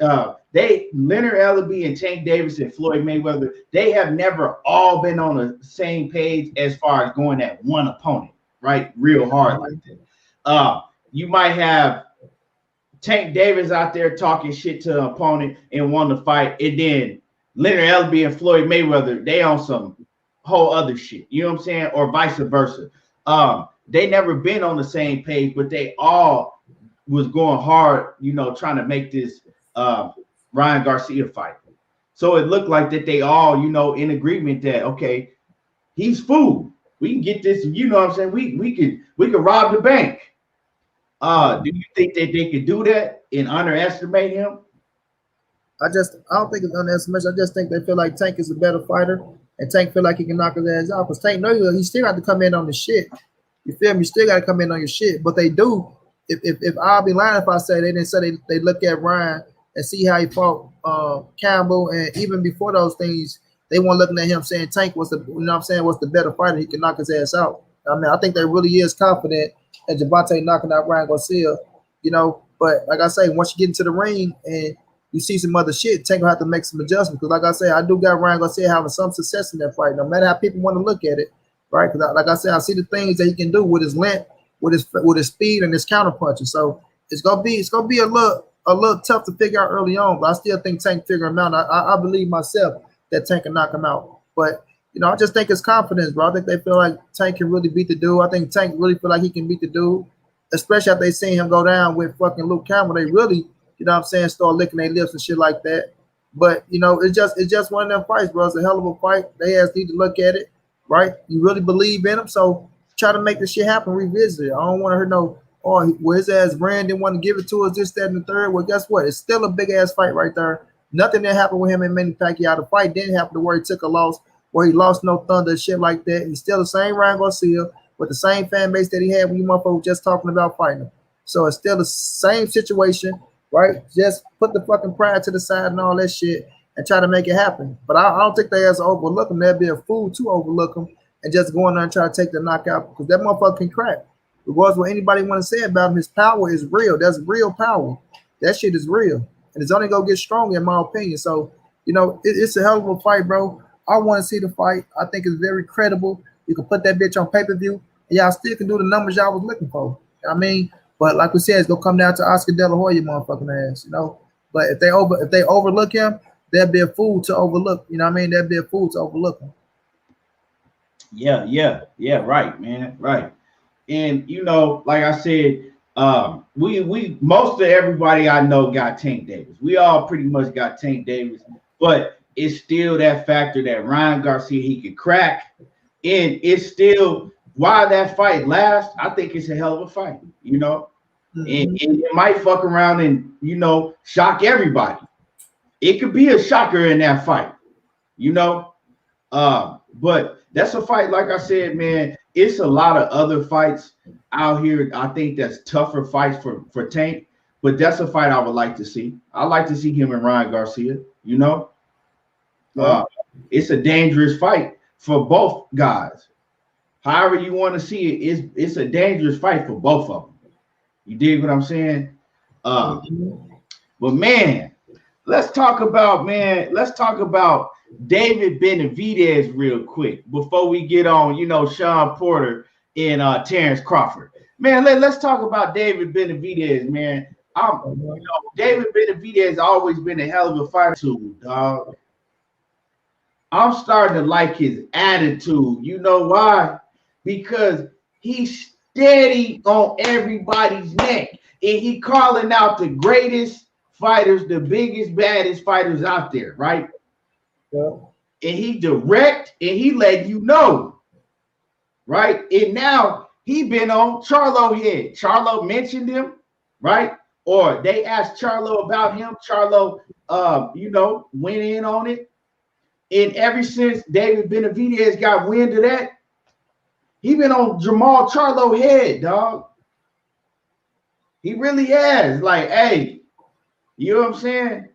Ellerbe and Tank Davis and Floyd Mayweather, they have never all been on the same page as far as going at one opponent, right? Real hard like that. You might have Tank Davis out there talking shit to an opponent and want to fight, and then Leonard Ellerbe and Floyd Mayweather, they on some whole other shit. You know what I'm saying? Or vice versa. They never been on the same page, but they all was going hard, trying to make this Ryan Garcia fight. So it looked like that they all, in agreement that, okay, he's food. We can get this, you know what I'm saying? We could rob the bank. Do you think that they could do that and underestimate him? I don't think it's underestimation. I just think they feel like Tank is a better fighter, and Tank feel like he can knock his ass out. Because Tank know he still got to come in on the shit. You feel me? You still got to come in on your shit. But they do. If I'll be lying if I say they didn't say they look at Ryan and see how he fought Campbell, and even before those things, they weren't looking at him saying Tank was was the better fighter. He can knock his ass out. I mean, I think they really is confident in Gervonta knocking out Ryan Garcia. But like I say, once you get into the ring and you see some other shit, Tank will have to make some adjustments. Because like I say, I do got Ryan Garcia having some success in that fight, no matter how people want to look at it, right? Because like I said, I see the things that he can do with his length, with his speed and his counter punching. So it's gonna be a little tough to figure out early on, but I still think Tank figure him out. I believe myself that Tank can knock him out. But I just think it's confidence, bro. I think they feel like Tank can really beat the dude. I think Tank really feel like he can beat the dude, especially after they seen him go down with fucking Luke Campbell. They really, start licking their lips and shit like that. But it's just one of them fights, bro. It's a hell of a fight. They ass need to look at it, right? You really believe in him, so try to make this shit happen. Revisit it. I don't want to hear no. Oh, well, his ass Brand didn't want to give it to us, this, that, and the third. Well, guess what? It's still a big ass fight right there. Nothing that happened with him and Manny Pacquiao. The fight didn't happen to where he took a loss, where he lost no thunder, shit like that. He's still the same Ryan Garcia with the same fan base that he had when you motherfuckers just talking about fighting him. So it's still the same situation, right? Just put the fucking pride to the side and all that shit and try to make it happen. But I don't think they has to overlook him. They'd be a fool to overlook him and just go in there and try to take the knockout because that motherfucker can crack. Regardless what anybody want to say about him, his power is real. That's real power. That shit is real. And it's only going to get stronger in my opinion. So, it's a hell of a fight, bro. I want to see the fight. I think it's very credible. You can put that bitch on pay-per-view, and y'all still can do the numbers y'all was looking for. I mean, but like we said, it's gonna come down to Oscar De La Hoya, motherfucking ass, But if they overlook him, they'll be a fool to overlook. You know what I mean? They'll be a fool to overlook him. Yeah, right, man, right. And like I said, we most of everybody I know got Tank Davis. We all pretty much got Tank Davis, but it's still that factor that Ryan Garcia he can crack, and it's still why that fight lasts. I think it's a hell of a fight, and it might fuck around and shock everybody. It could be a shocker in that fight, but that's a fight. Like I said, man, it's a lot of other fights out here. I think that's tougher fights for Tank, but that's a fight I would like to see. I like to see him and Ryan Garcia. It's a dangerous fight for both guys. However you want to see it, it's a dangerous fight for both of them. You dig what I'm saying? But man, let's talk about David Benavidez real quick before we get on, Shawn Porter and Terence Crawford. Man, let's talk about David Benavidez, man. David Benavidez always been a hell of a fighter too, dog. I'm starting to like his attitude. You know why? Because he's steady on everybody's neck, and he calling out the greatest fighters, the biggest, baddest fighters out there, right? Yeah. And he direct, and he let you know, right? And now he been on Charlo head. Charlo mentioned him, right? Or they asked Charlo about him. Charlo, went in on it. And ever since David Benavidez got wind of that, he been on Jermall Charlo head, dog. He really has. Like, hey, you know what I'm saying?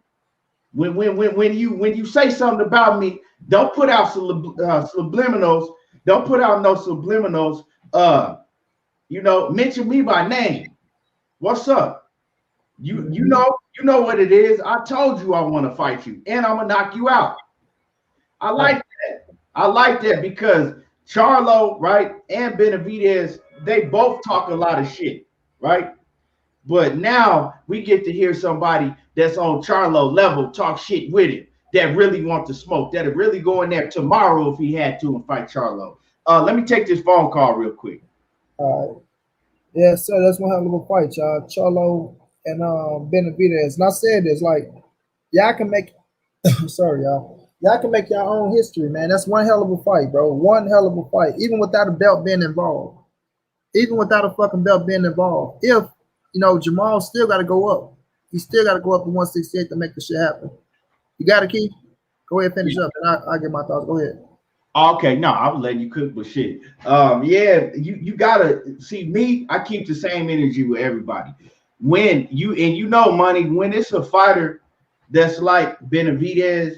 When you say something about me, don't put out subliminals. Don't put out no subliminals. Mention me by name. What's up? You know what it is. I told you I want to fight you, and I'm gonna knock you out. I like that. I like that because Charlo, right, and Benavidez, they both talk a lot of shit, right? But now we get to hear somebody that's on Charlo level talk shit with him that really want to smoke, that'll really go in there tomorrow if he had to and fight Charlo. Let me take this phone call real quick. All right. Yeah, so that's one hell of a fight, y'all. Charlo and Benavidez. And I said this, like, y'all can make sorry, y'all. Y'all can make your own history, man. That's one hell of a fight, bro. One hell of a fight. Even without a belt being involved. Even without a fucking belt being involved. If, Jermall still got to go up. He still got to go up to 168 to make the shit happen. You got it, Keith? Go ahead, finish up, and I'll get my thoughts. Go ahead. Okay, no, I was letting you cook, but shit. Yeah, you gotta see me. I keep the same energy with everybody. When you know, Money, when it's a fighter that's like Benavidez,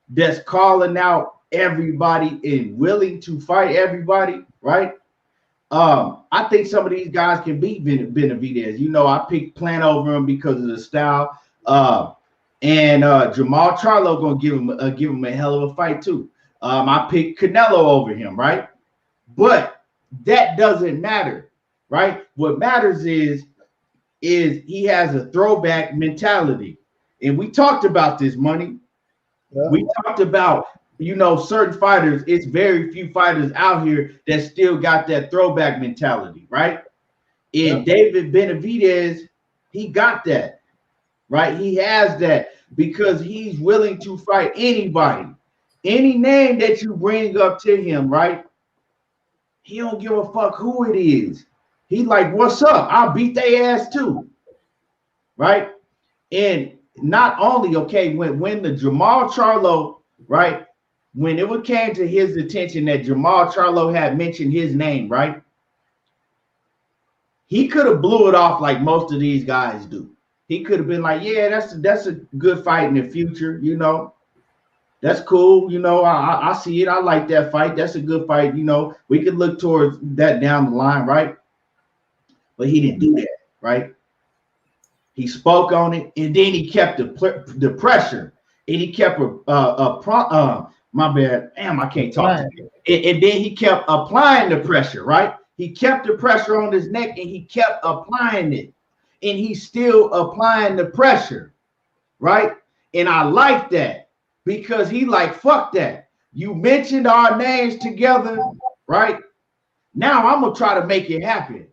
that's calling out everybody and willing to fight everybody, right? I think some of these guys can beat Benavidez. You know, I picked Plant over him because of the style. And Jermall Charlo gonna give him a hell of a fight too. I picked Canelo over him, right? But that doesn't matter, right? What matters is he has a throwback mentality. And we talked about this, Money. Yeah. We talked about, you know, certain fighters. It's very few fighters out here that still got that throwback mentality, right? And David Benavidez, he got that, right? He has that because he's willing to fight anybody. Any name that you bring up to him, right? He don't give a fuck who it is. He like, what's up? I'll beat their ass too, right? And not only, okay, when the Jermall Charlo, right? When it came to his attention that Jermall Charlo had mentioned his name, right? He could have blew it off like most of these guys do. He could have been like, yeah, that's a good fight in the future, you know. That's cool, you know. I see it. I like that fight. That's a good fight, you know. We could look towards that down the line, right? But he didn't do that, right? He spoke on it, and then he kept the pressure, and he kept my bad. Damn, I can't talk. And then he kept applying the pressure, right? He kept the pressure on his neck, and he kept applying it, and he's still applying the pressure, right? And I like that. Because he like, fuck that. You mentioned our names together, right? Now I'm going to try to make it happen.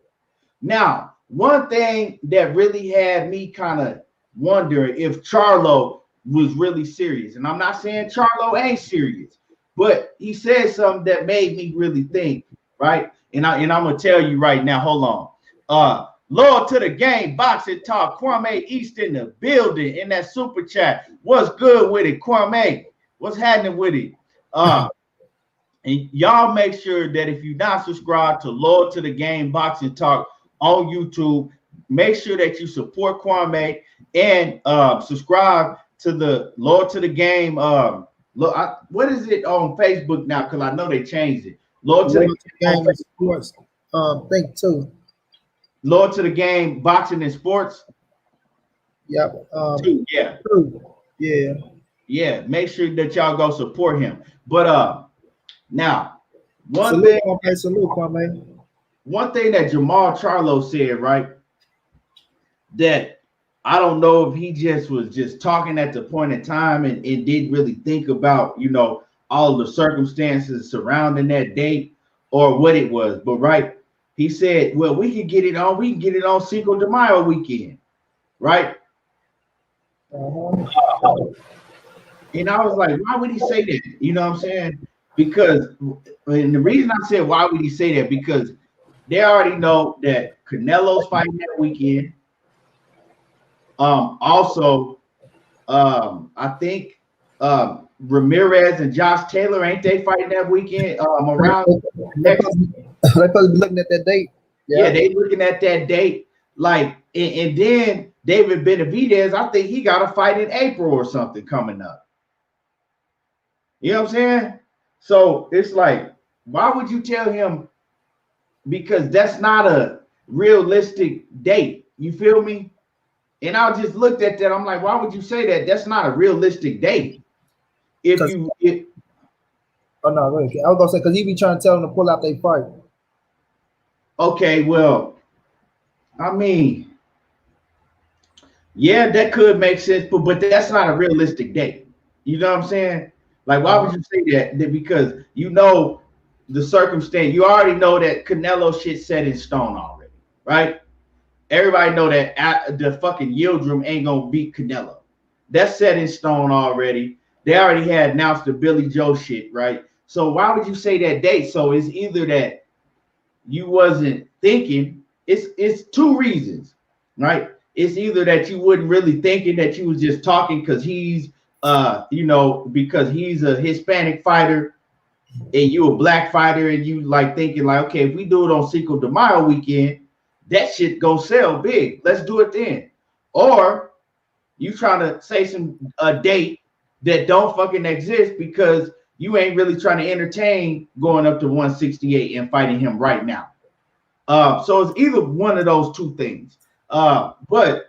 Now, one thing that really had me kind of wondering if Charlo was really serious. And I'm not saying Charlo ain't serious. But he said something that made me really think, right? And I'm going to tell you right now, hold on. Lord to the game, boxing talk. Kwame East in the building in that super chat. What's good with it, Kwame? What's happening with it? And y'all make sure that if you're not subscribed to Lord to the Game Boxing Talk on YouTube, make sure that you support Kwame and subscribe to the Lord to the Game. What is it on Facebook now? Because I know they changed it. Lord to the Game Sports. Think too. Lord to the Game, Boxing and Sports. Yep. Yeah. Yeah. Yeah. Make sure that y'all go support him. But now, one thing that Jermall Charlo said, right? That I don't know if he just was just talking at the point in time and didn't really think about, you know, all the circumstances surrounding that date or what it was. But right. He said, well, we can get it on Cinco de Mayo weekend, right? And I was like, why would he say that? You know what I'm saying? Because, and the reason I said, why would he say that? Because they already know that Canelo's fighting that weekend. Also, I think Ramirez and Josh Taylor, ain't they fighting that weekend around next They're supposed to be looking at that date. Yeah, they looking at that date. Like, and then David Benavidez, I think he got a fight in April or something coming up. You know what I'm saying? So it's like, why would you tell him? Because that's not a realistic date. You feel me? And I just looked at that. I'm like, why would you say that? That's not a realistic date. Oh no, wait. I was gonna say because he be trying to tell them to pull out their fight. Okay, well, I mean, yeah, that could make sense, but that's not a realistic date. You know what I'm saying? Like, why would you say that? Because you know the circumstance. You already know that Canelo shit set in stone already, right? Everybody know that the fucking Yildirim ain't gonna beat Canelo. That's set in stone already. They already had announced the Billy Joe shit, right? So why would you say that date? So it's either that you wasn't thinking. It's two reasons, right? It's either that you wasn't really thinking, that you was just talking because he's you know, because he's a Hispanic fighter and you a black fighter, and you like thinking like, okay, if we do it on Cinco de Mayo weekend, that shit go sell big. Let's do it then. Or you trying to say a date that don't fucking exist because you ain't really trying to entertain going up to 168 and fighting him right now. So it's either one of those two things. But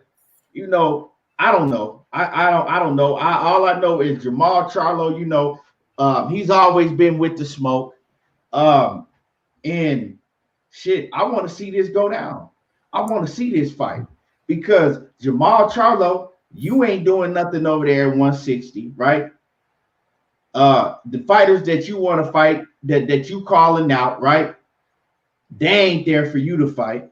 you know, I don't know. I don't know. All I know is Jermall Charlo, you know, he's always been with the smoke. And shit, I want to see this go down. I want to see this fight because Jermall Charlo, you ain't doing nothing over there at 160, right? The fighters that you want to fight, that you calling out, right? They ain't there for you to fight.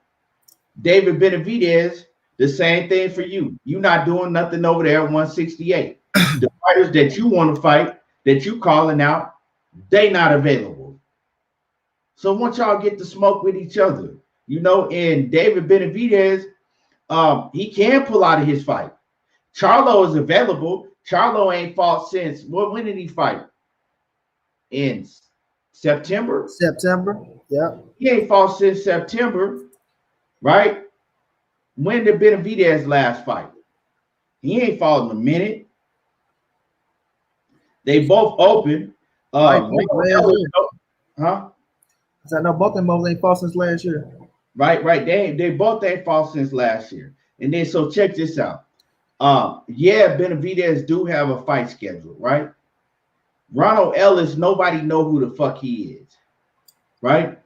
David Benavidez, the same thing for you. You not doing nothing over there at 168. The fighters that you want to fight, that you calling out, they not available. So once y'all get to smoke with each other, you know, and David Benavidez, he can pull out of his fight. Charlo is available. Charlo ain't fought since, when did he fight? In September? September, yeah. He ain't fought since September, right? When did Benavidez last fight? He ain't fought in a minute. They both open. Huh? I know both of them ain't fought since last year. Right. They both ain't fought since last year. And then so check this out. Yeah, Benavidez do have a fight schedule, right? Ronald Ellis, nobody know who the fuck he is, right?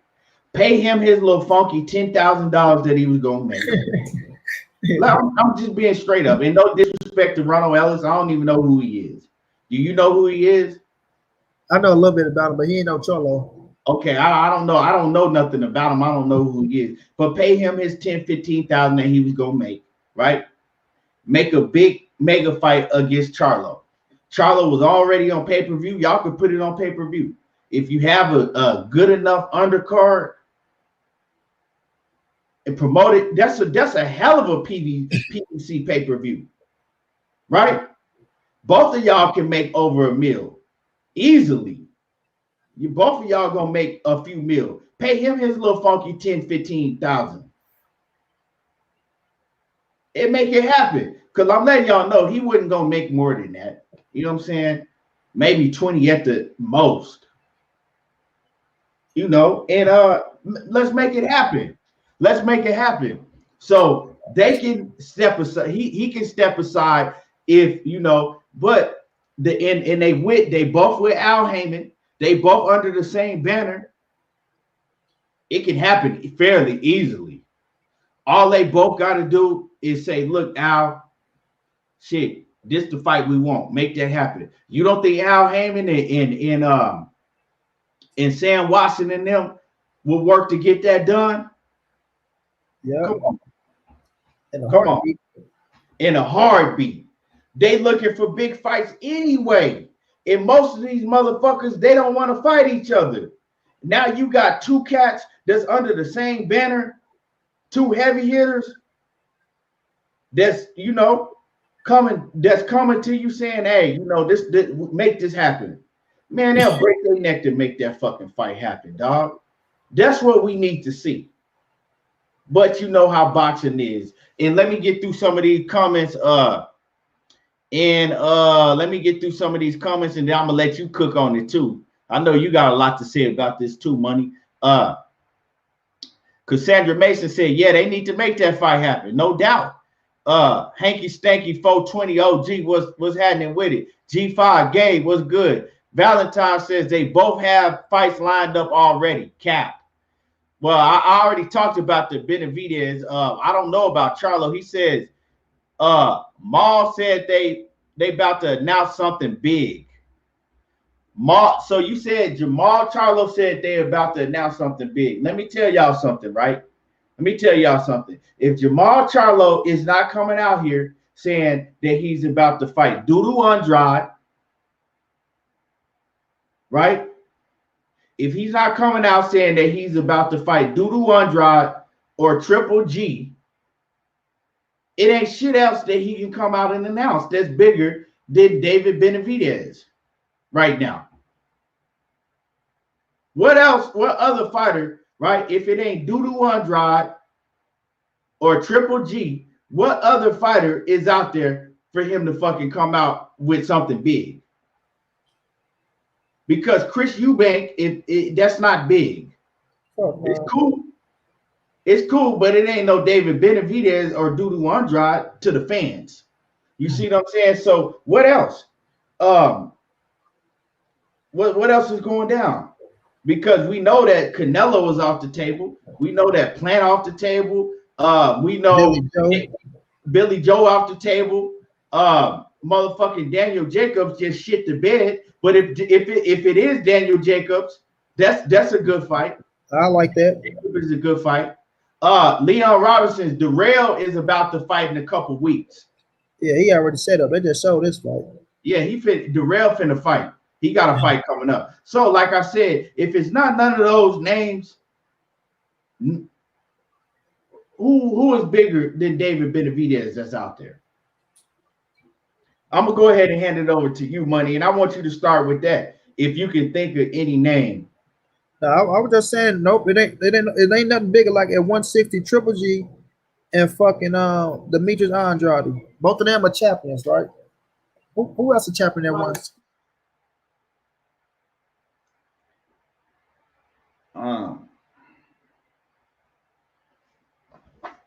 Pay him his little funky $10,000 that he was gonna make. I'm just being straight up, and no disrespect to Ronald Ellis, I don't even know who he is. Do you know who he is? I know a little bit about him, but he ain't no Charlo. Okay, I don't know. I don't know nothing about him. I don't know who he is. But pay him his $10,000-$15,000 that he was gonna make, right? Make a big mega fight against Charlo. Charlo was already on pay-per-view. Y'all could put it on pay-per-view. If you have a good enough undercard and promote it, that's a hell of a PBC pay-per-view, right? Both of y'all can make over $1 million easily. Both of y'all gonna make a few mil. Pay him his little funky $10,000-$15,000. It make it happen. Because I'm letting y'all know he wasn't gonna make more than that. You know what I'm saying? Maybe 20 at the most. You know, and let's make it happen. Let's make it happen. So they can step aside. He can step aside if you know, but they both with Al Heyman, they both under the same banner. It can happen fairly easily. All they both got to do is say, look, Al, shit, this is the fight we want. Make that happen. You don't think Al Heyman and Sam Watson and them will work to get that done? Yeah. Come on. Come on. In a heartbeat. They looking for big fights anyway. And most of these motherfuckers, they don't want to fight each other. Now you got two cats that's under the same banner, two heavy hitters that's, you know, coming to you saying, hey, you know, this make this happen. Man, they'll break their neck to make that fucking fight happen, dog. That's what we need to see. But you know how boxing is. And let me get through some of these comments. Let me get through some of these comments, and then I'm gonna let you cook on it too. I know you got a lot to say about this too, Money. Cassandra Mason said, yeah, they need to make that fight happen, no doubt. Hanky Stanky 420 OG was happening with it. G5 Gabe was good. Valentine says they both have fights lined up already. Cap. Well, I already talked about the Benavidez. I don't know about Charlo. He says Maul said they about to announce something big. So you said Jermall Charlo said they're about to announce something big. Let me tell y'all something, right? Let me tell y'all something. If Jermall Charlo is not coming out here saying that he's about to fight Dudu Andrade, right? If he's not coming out saying that he's about to fight Dudu Andrade or Triple G, it ain't shit else that he can come out and announce that's bigger than David Benavidez right now. What else? What other fighter, right? If it ain't Dudu Andrade or Triple G, what other fighter is out there for him to fucking come out with something big? Because Chris Eubank, that's not big. It's cool. It's cool, but it ain't no David Benavidez or Dudu Andrade to the fans. You see what I'm saying? So what else? What else is going down? Because we know that Canelo is off the table. We know that Plant off the table. We know Billy Joe off the table. Motherfucking Daniel Jacobs just shit the bed. But if it is Daniel Jacobs, that's a good fight. I like that. It's a good fight. Leon Robinson's Darrell is about to fight in a couple weeks. Yeah, he already set up. They just showed this fight. Yeah, Darrell finna fight. He got a fight coming up. So, like I said, if it's not none of those names, who is bigger than David Benavidez that's out there? I'm gonna go ahead and hand it over to you, Money, and I want you to start with that. If you can think of any name. No, I was just saying, nope, it ain't nothing bigger like at 160 Triple G and fucking Demetrius Andrade. Both of them are champions, right? Who else a champion at once?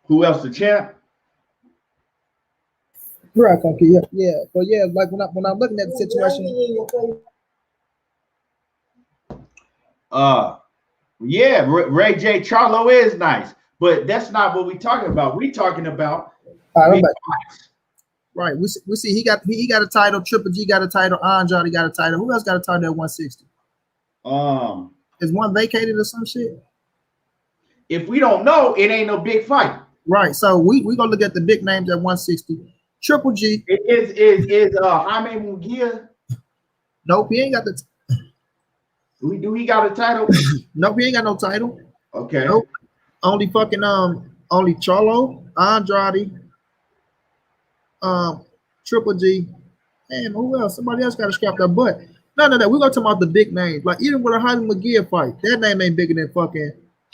Who else the champ? Right, okay, yeah. But yeah, like when I'm looking at the situation. Yeah, Ray J. Charlo is nice, but that's not what we're talking about. We're talking about right. We see he got a title. Triple G got a title. Andrade got a title. Who else got a title at 160? Is one vacated or some shit? If we don't know, it ain't no big fight. Right. So we gonna look at the big names at 160. Triple G. Is Jaime Munguia? Nope, he ain't got the. Do he got a title? Nope, he ain't got no title. Okay. Nope. Only fucking only Charlo, Andrade, Triple G, and who else? Somebody else got to scrap that butt. None of that. We're gonna talk about the big names. Like even with a Jaime Munguia fight, that name ain't bigger than fucking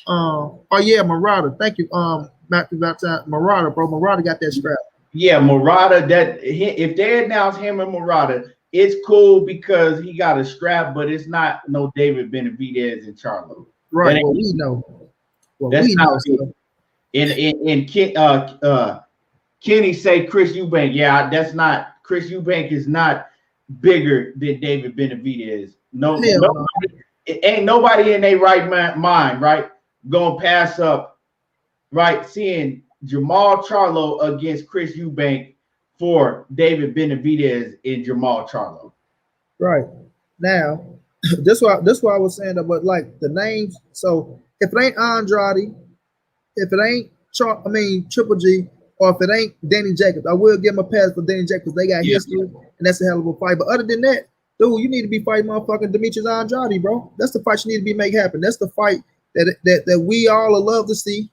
oh yeah, Murata. Thank you. Murata, bro. Murata got that scrap. Yeah, Murata. If they announce him and Murata, it's cool because he got a strap, but it's not no David Benavidez and Charlo. Right. Well, we know. That's not good. And Kenny say Chris Eubank. Yeah, that's not. Chris Eubank is not bigger than David Benavidez. No, ain't nobody in their right mind, right, gonna pass up, right, seeing Jermall Charlo against Chris Eubank for David Benavidez and Jermall Charlo. Right. Now, this why I was saying that, but like the names, so if it ain't Andrade, if it ain't Triple G, or if it ain't Danny Jacobs, I will give him a pass for Danny Jacobs. They got history, and that's a hell of a fight. But other than that, dude, you need to be fighting motherfucking Demetrius Andrade, bro. That's the fight you need to make happen. That's the fight that we all love to see.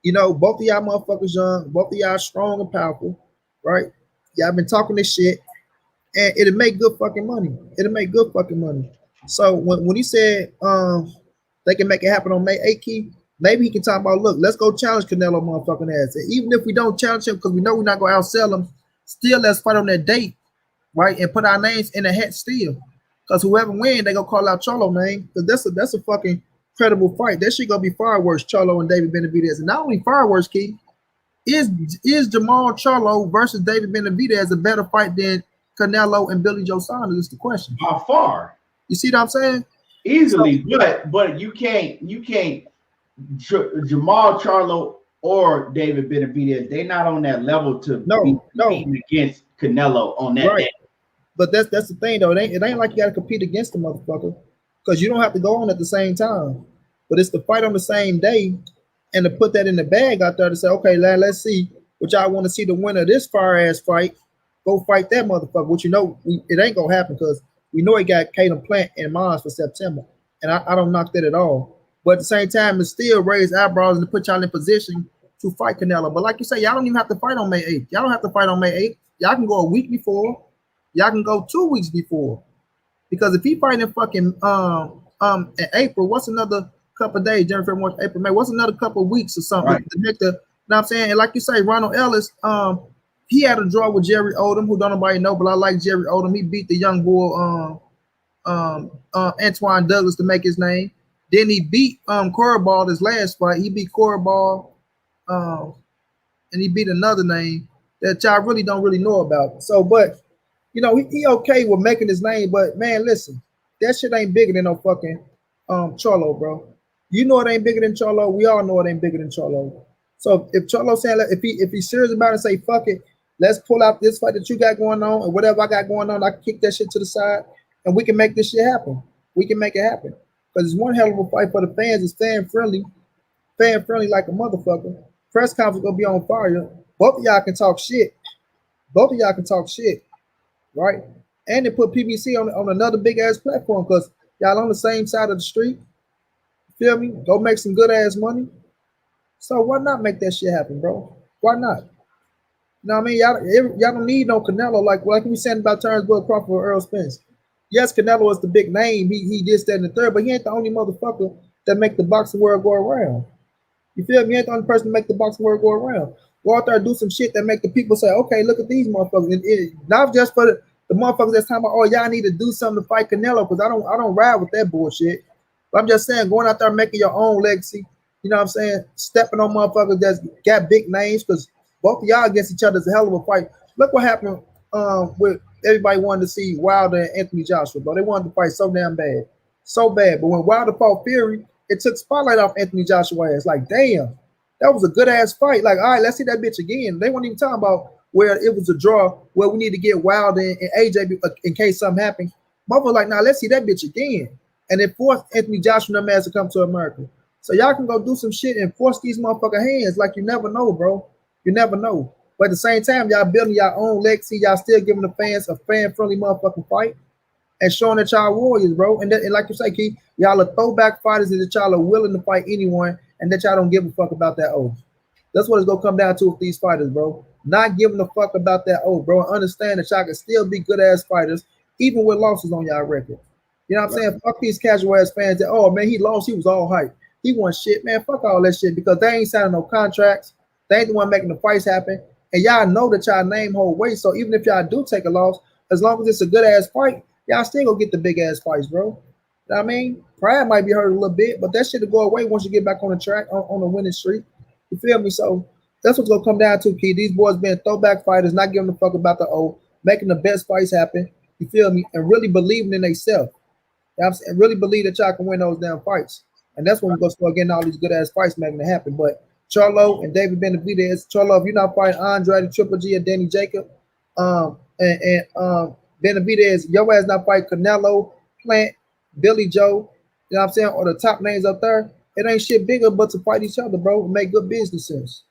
You know, both of y'all motherfuckers young, both of y'all strong and powerful, right? Y'all been talking this shit, and it'll make good fucking money. It'll make good fucking money. So when he said they can make it happen on May 8th, maybe he can talk about, look, let's go challenge Canelo motherfucking ass. And even if we don't challenge him because we know we're not going to outsell him, still let's fight on that date, right? And put our names in the hat still. Because whoever wins, they going to call out Charlo name. Because that's a fucking credible fight. That shit going to be fireworks, Charlo and David Benavidez. And not only fireworks, Keith, is Jermall Charlo versus David Benavidez a better fight than Canelo and Billy Joe Saunders is the question. How far? You see what I'm saying? Easily, but you can't Jermall Charlo or David Benavidez, they not on that level to be competing against Canelo on that day. But that's the thing though. It ain't like you gotta compete against the motherfucker because you don't have to go on at the same time. But it's to fight on the same day and to put that in the bag out there to say, okay, let's see what y'all want to see the winner of this fire ass fight. Go fight that motherfucker. Which it ain't gonna happen because we know he got Caden Plant in mind for September. And I don't knock that at all. But at the same time, it still raise eyebrows and to put y'all in position to fight Canelo. But like you say, y'all don't even have to fight on May 8th. Y'all don't have to fight on May 8th. Y'all can go a week before. y'all can go 2 weeks before. Because if he fighting in fucking in April, what's another couple of days? January, February, March, April, May. What's another couple of weeks or something Right. to make the? You know what I'm saying? And like you say, Ronald Ellis, he had a draw with Jerry Odom, who don't nobody know, but I like Jerry Odom. He beat the young bull Antoine Douglas to make his name. Then he beat Coryball his last fight. He beat Coryball, and he beat another name that y'all really don't really know about. So, but you know, he okay with making his name, but man, listen, that shit ain't bigger than no fucking Charlo, bro. You know it ain't bigger than Charlo. We all know it ain't bigger than Charlo. So if Charlo saying if he's serious about it, and say fuck it, let's pull out this fight that you got going on and whatever I got going on, I can kick that shit to the side and we can make this shit happen. We can make it happen because it's one hell of a fight for the fans. It's fan friendly like a motherfucker. Press conference gonna be on fire. Both of y'all can talk shit. Both of y'all can talk shit. Right, and they put PBC on another big ass platform because y'all on the same side of the street. Feel me? Go make some good ass money. So why not make that shit happen, bro? Why not? You know what I mean? Y'all don't need no Canelo like we saying about Terence Crawford or Earl Spence. Yes, Canelo is the big name. He did that in the third, but he ain't the only motherfucker that make the boxing world go around. You feel me? He ain't the only person to make the boxing world go around. Go out there and do some shit that make the people say, okay, look at these motherfuckers. Not just for the motherfuckers that's talking about, oh, y'all need to do something to fight Canelo, because I don't ride with that bullshit. But I'm just saying, going out there making your own legacy, you know what I'm saying? Stepping on motherfuckers that's got big names, because both of y'all against each other is a hell of a fight. Look what happened with everybody wanted to see Wilder and Anthony Joshua, bro. They wanted to fight so damn bad. So bad. But when Wilder fought Fury, it took spotlight off Anthony Joshua ass. Like, damn, that was a good ass fight. Like, all right, let's see that bitch again. They weren't even talking about where it was a draw, where we need to get Wilder and AJ in case something happens. Motherfucker like, nah, let's see that bitch again. And it forced Anthony Joshua and them ass to come to America. So y'all can go do some shit and force these motherfucker hands. Like, you never know, bro. You never know. But at the same time, y'all building your own legacy. Y'all still giving the fans a fan-friendly motherfucking fight and showing that y'all warriors, bro. And like you say, Keith, y'all are throwback fighters and that y'all are willing to fight anyone and that y'all don't give a fuck about that oath. That's what it's going to come down to with these fighters, bro. Not giving a fuck about that oath, bro. Understand that y'all can still be good-ass fighters even with losses on y'all record. You know what I'm saying? Fuck these casual-ass fans that, oh, man, he lost. He was all hype. He won shit, man. Fuck all that shit because they ain't signing no contracts. They ain't the one making the fights happen. And y'all know that y'all name hold weight. So even if y'all do take a loss, as long as it's a good-ass fight, y'all still gonna get the big-ass fights, bro. You know what I mean? Pride might be hurt a little bit, but that shit will go away once you get back on the track, on the winning streak. You feel me? So that's what's gonna come down to, Key. These boys being throwback fighters, not giving a fuck about the old, making the best fights happen. You feel me? And really believing in themselves. You know what I'm saying? Really believe that y'all can win those damn fights. And that's when we're gonna start getting all these good-ass fights making it happen. But Charlo and David Benavidez, Charlo, if you're not fighting Andre, the Triple G, or Danny Jacob, and Benavidez, your ass not fighting Canelo, Plant, Billy Joe, you know what I'm saying, or the top names up there, it ain't shit bigger but to fight each other, bro, and make good business sense.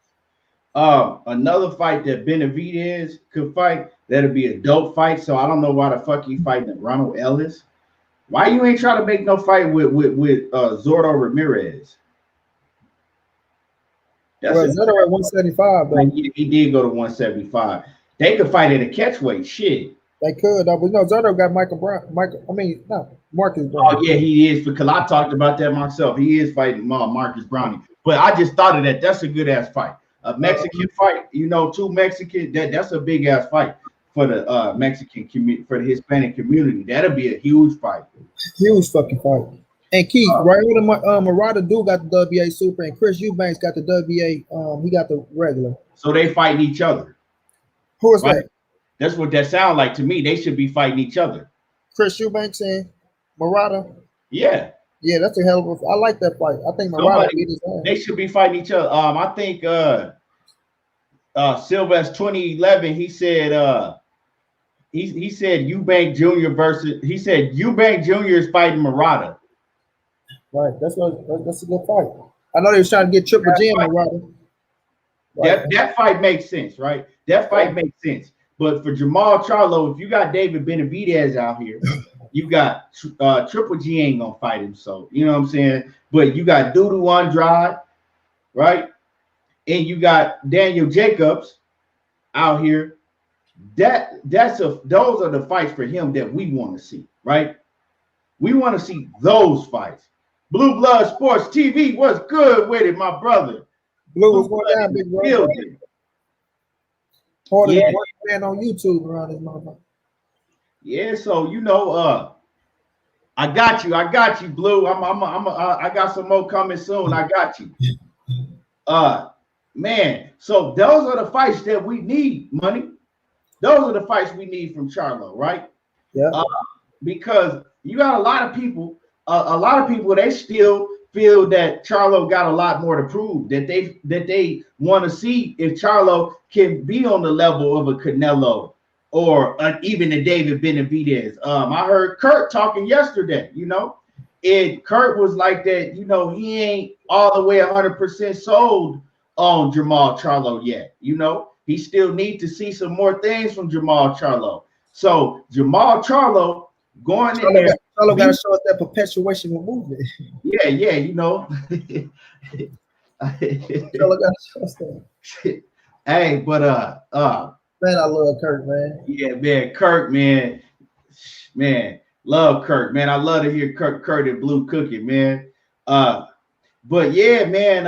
Another fight that Benavidez could fight, that'll be a dope fight. So I don't know why the fuck he fighting Ronald Ellis. Why you ain't trying to make no fight with Zordo Ramirez? That's Zordo at 175, though. He did go to 175. They could fight at a catchweight. Shit. They could, though. But no, Zordo got Marcus Brown. Oh, yeah, he is, because I talked about that myself. He is fighting Marcus Browning. But I just thought of that. That's a good-ass fight. A Mexican fight, you know, two Mexicans, that's a big-ass fight for the Mexican community, for the Hispanic community. That'll be a huge fight. Huge fucking fight. And Keith, right here, Murata got the WBA Super, and Chris Eubanks got the WBA. He got the regular. So they fighting each other. Who is that? That's what that sounds like to me. They should be fighting each other. Chris Eubanks and Murata. Yeah. Yeah, that's a hell of a. I like that fight. I think Murata beat his ass. They should be fighting each other. I think Sylvester 2011. He said he said Eubank Jr. versus. He said Eubank Jr. is fighting Murata. Right, that's a good fight. I know they was trying to get Triple G and Murata. Right. That fight makes sense, right? That fight makes sense. But for Jermall Charlo, if you got David Benavidez out here, you got Triple G ain't gonna fight him. So you know what I'm saying. But you got Dudu Andrade, right? And you got Daniel Jacobs out here. those are the fights for him that we want to see, right? We want to see those fights. Blue Blood Sports TV, what's good with it, my brother? Blue was going down, big brother. Porter Yeah. man on YouTube around this motherfucker. Yeah, so I got you, Blue. I got some more coming soon. I got you. Man, so those are the fights that we need, Money. Those are the fights we need from Charlo, right? Yeah. Because you got a lot of people, they still feel that Charlo got a lot more to prove, that they want to see if Charlo can be on the level of a Canelo or even a David Benavidez. I heard Kurt talking yesterday, and Kurt was like that, he ain't all the way 100% sold on Jermall Charlo yet, he still need to see some more things from Jermall Charlo. So Jermall Charlo going in there. Charlo got to show us that perpetuation of movement. Yeah. Charlo got to show us that. Hey, but man, I love Kirk, man. Yeah, man, Kirk, man, love Kirk, man. I love to hear Kurt and Blue cooking, man. But yeah, man.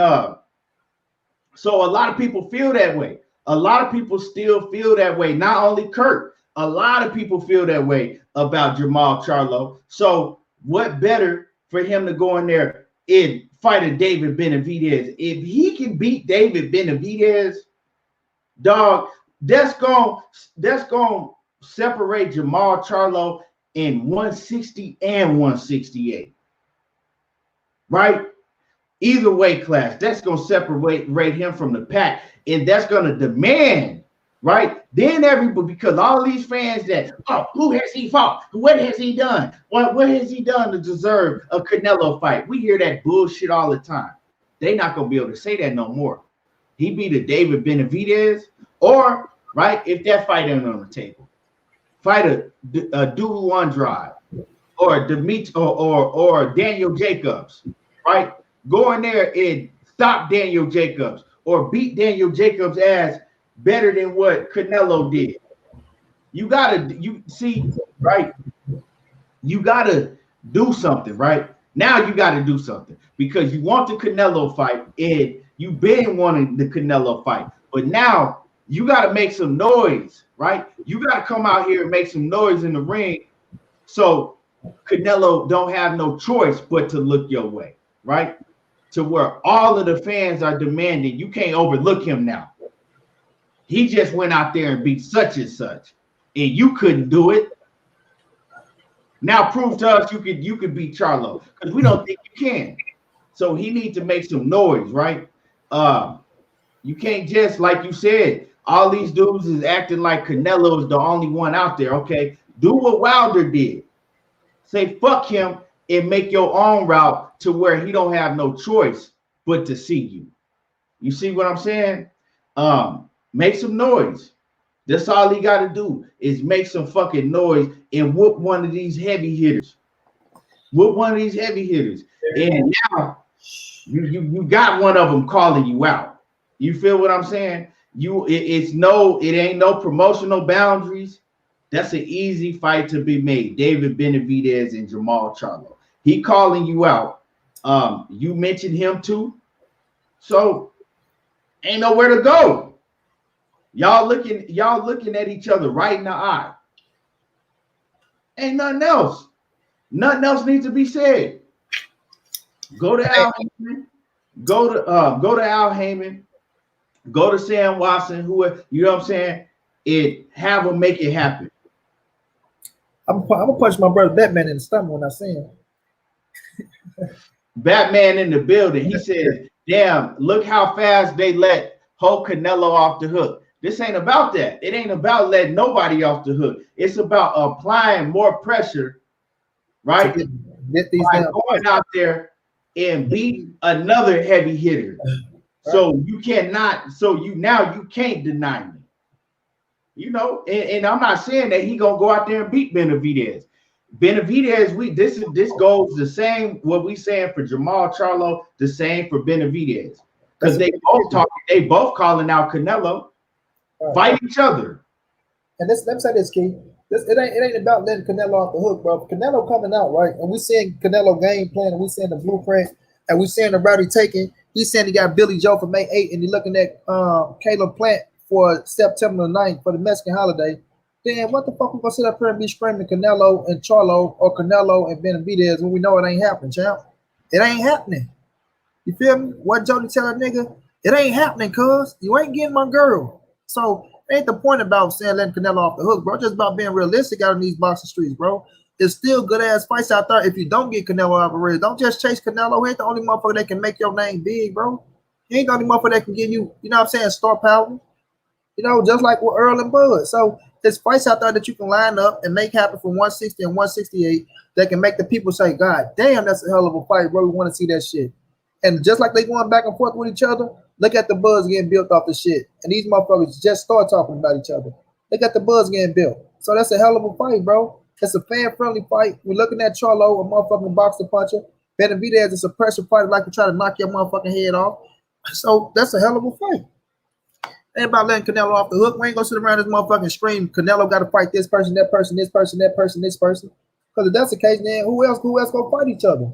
So a lot of people feel that way. A lot of people still feel that way. Not only Kurt, a lot of people feel that way about Jermall Charlo. So what better for him to go in there and fight a David Benavidez? If he can beat David Benavidez, dog, that's going to separate Jermall Charlo in 160 and 168. Right? Either way class, that's going to separate him from the pack. And that's going to demand, right? Then everybody, because all these fans that, who has he fought? What has he done? What has he done to deserve a Canelo fight? We hear that bullshit all the time. They're not going to be able to say that no more. He beat a David Benavidez, or, right, if that fight ain't on the table, fight a Doodle Andrade or or Daniel Jacobs, right? Go in there and stop Daniel Jacobs or beat Daniel Jacobs' ass better than what Canelo did. You see, right? You gotta do something, right? Now you gotta do something because you want the Canelo fight and you've been wanting the Canelo fight, but now you gotta make some noise, right? You gotta come out here and make some noise in the ring so Canelo don't have no choice but to look your way, right? To where all of the fans are demanding, you can't overlook him now. He just went out there and beat such and such, and you couldn't do it. Now prove to us you could beat Charlo, because we don't think you can. So he needs to make some noise, right? You can't just, like you said, all these dudes is acting like Canelo is the only one out there. Okay, do what Wilder did. Say fuck him and make your own route to where he don't have no choice but to see you. You see what I'm saying? Make some noise. That's all he got to do is make some fucking noise and whoop one of these heavy hitters. Whoop one of these heavy hitters. And now you got one of them calling you out. You feel what I'm saying? It ain't no promotional boundaries. That's an easy fight to be made. David Benavidez and Jermall Charlo. He calling you out. You mentioned him too. So ain't nowhere to go. Y'all looking at each other right in the eye. Ain't nothing else. Nothing else needs to be said. Go to Al Heyman. Go to Al Heyman. Go to Sam Watson. You know what I'm saying? Have them make it happen. I'm gonna punch my brother Batman in the stomach when I see him. Batman in the building. He said, "Damn, look how fast they let Hulk Canelo off the hook." This ain't about that. It ain't about letting nobody off the hook. It's about applying more pressure, right? Get these by going out there and beat another heavy hitter. Right. So you cannot. So you can't deny me. You know, and I'm not saying that he gonna go out there and beat Benavidez. Benavidez, this goes the same. What we saying for Jermall Charlo, the same for Benavidez, because they both calling out Canelo. Right. Fight each other. And this, let me say this, Key. It ain't about letting Canelo off the hook, bro. Canelo coming out, right? And we seeing Canelo game plan, and we seeing the blueprint, and we seeing the route he taking. He's saying he got Billy Joe for May 8th, and he looking at Caleb Plant for September the 9th for the Mexican holiday. Then what the fuck we gonna sit up here and be screaming Canelo and Charlo or Canelo and Benavidez when we know it ain't happening, champ? It ain't happening. You feel me? What Jody tell a nigga? It ain't happening, cuz you ain't getting my girl. So ain't the point about saying letting Canelo off the hook, bro. Just about being realistic out in these boxing streets, bro. There's still good ass fights out there. If you don't get Canelo out of the race, don't just chase Canelo. He ain't the only motherfucker that can make your name big, bro. He ain't the only motherfucker that can give you, you know what I'm saying, star power. You know, just like with Earl and Bud. So there's fights out there that you can line up and make happen from 160 and 168 that can make the people say, God damn, that's a hell of a fight, bro. We want to see that shit. And just like they going back and forth with each other, look at the buzz getting built off the shit. And these motherfuckers just start talking about each other. Look at the buzz getting built. So that's a hell of a fight, bro. It's a fan-friendly fight. We're looking at Charlo, a motherfucking boxer puncher. Benavidez is a pressure fighter like to try to knock your motherfucking head off. So that's a hell of a fight. Ain't about letting Canelo off the hook. We ain't gonna sit around this motherfucking stream. Canelo got to fight this person, that person, this person, that person, this person. Because if that's the case, then who else gonna fight each other?